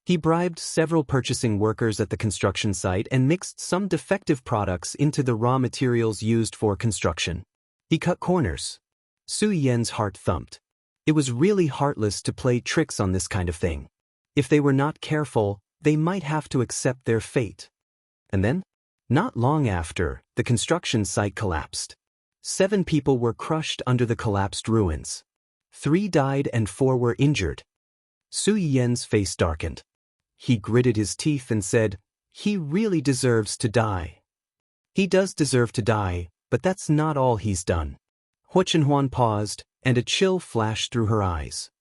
"He bribed several purchasing workers at the construction site and mixed some defective products into the raw materials used for construction. He cut corners." Su Yiyen's heart thumped. It was really heartless to play tricks on this kind of thing. If they were not careful, they might have to accept their fate. And then, not long after, the construction site collapsed. 7 people were crushed under the collapsed ruins. 3 died and 4 were injured. Su Yiyen's face darkened. He gritted his teeth and said, "He really deserves to die." "He does deserve to die, but that's not all he's done." Huo Chenhuan paused, and a chill flashed through her eyes.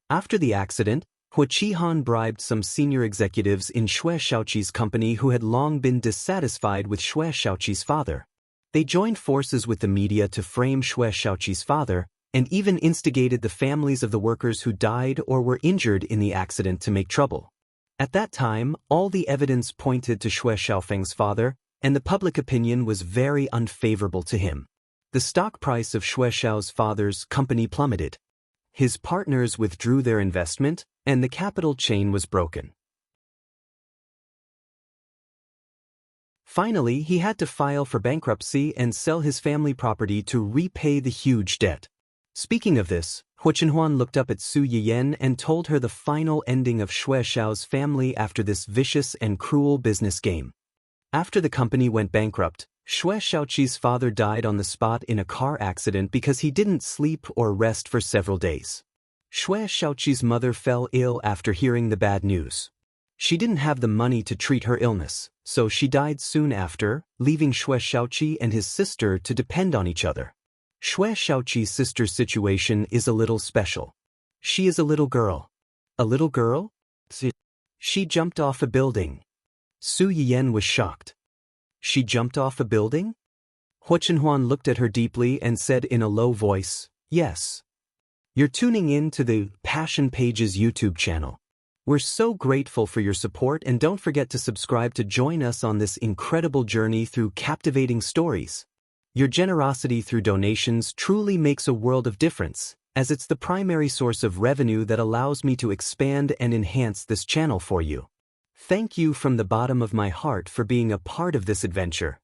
After the accident, Huo Qihan bribed some senior executives in Shui Xiaoqi's company who had long been dissatisfied with Shui Xiaoqi's father. They joined forces with the media to frame Shui Xiaoqi's father, and even instigated the families of the workers who died or were injured in the accident to make trouble. At that time, all the evidence pointed to Shui Xiaofeng's father, and the public opinion was very unfavorable to him. The stock price of Shui Xiao's father's company plummeted. His partners withdrew their investment, and the capital chain was broken. Finally, he had to file for bankruptcy and sell his family property to repay the huge debt. Speaking of this, Huo Chenhuan looked up at Su Yiyen and told her the final ending of Shui Xiao's family after this vicious and cruel business game. After the company went bankrupt, Shui Xiaoqi's father died on the spot in a car accident because he didn't sleep or rest for several days. Shui Xiaoqi's mother fell ill after hearing the bad news. She didn't have the money to treat her illness, so she died soon after, leaving Shui Xiaoqi and his sister to depend on each other. Shui Xiaoqi's sister's situation is a little special. She is a little girl. A little girl? She jumped off a building. Su Yiyen was shocked. She jumped off a building? Huo Chenhuan looked at her deeply and said in a low voice, "Yes. You're tuning in to the Passion Pages YouTube channel. We're so grateful for your support, and don't forget to subscribe to join us on this incredible journey through captivating stories. Your generosity through donations truly makes a world of difference, as it's the primary source of revenue that allows me to expand and enhance this channel for you. Thank you from the bottom of my heart for being a part of this adventure."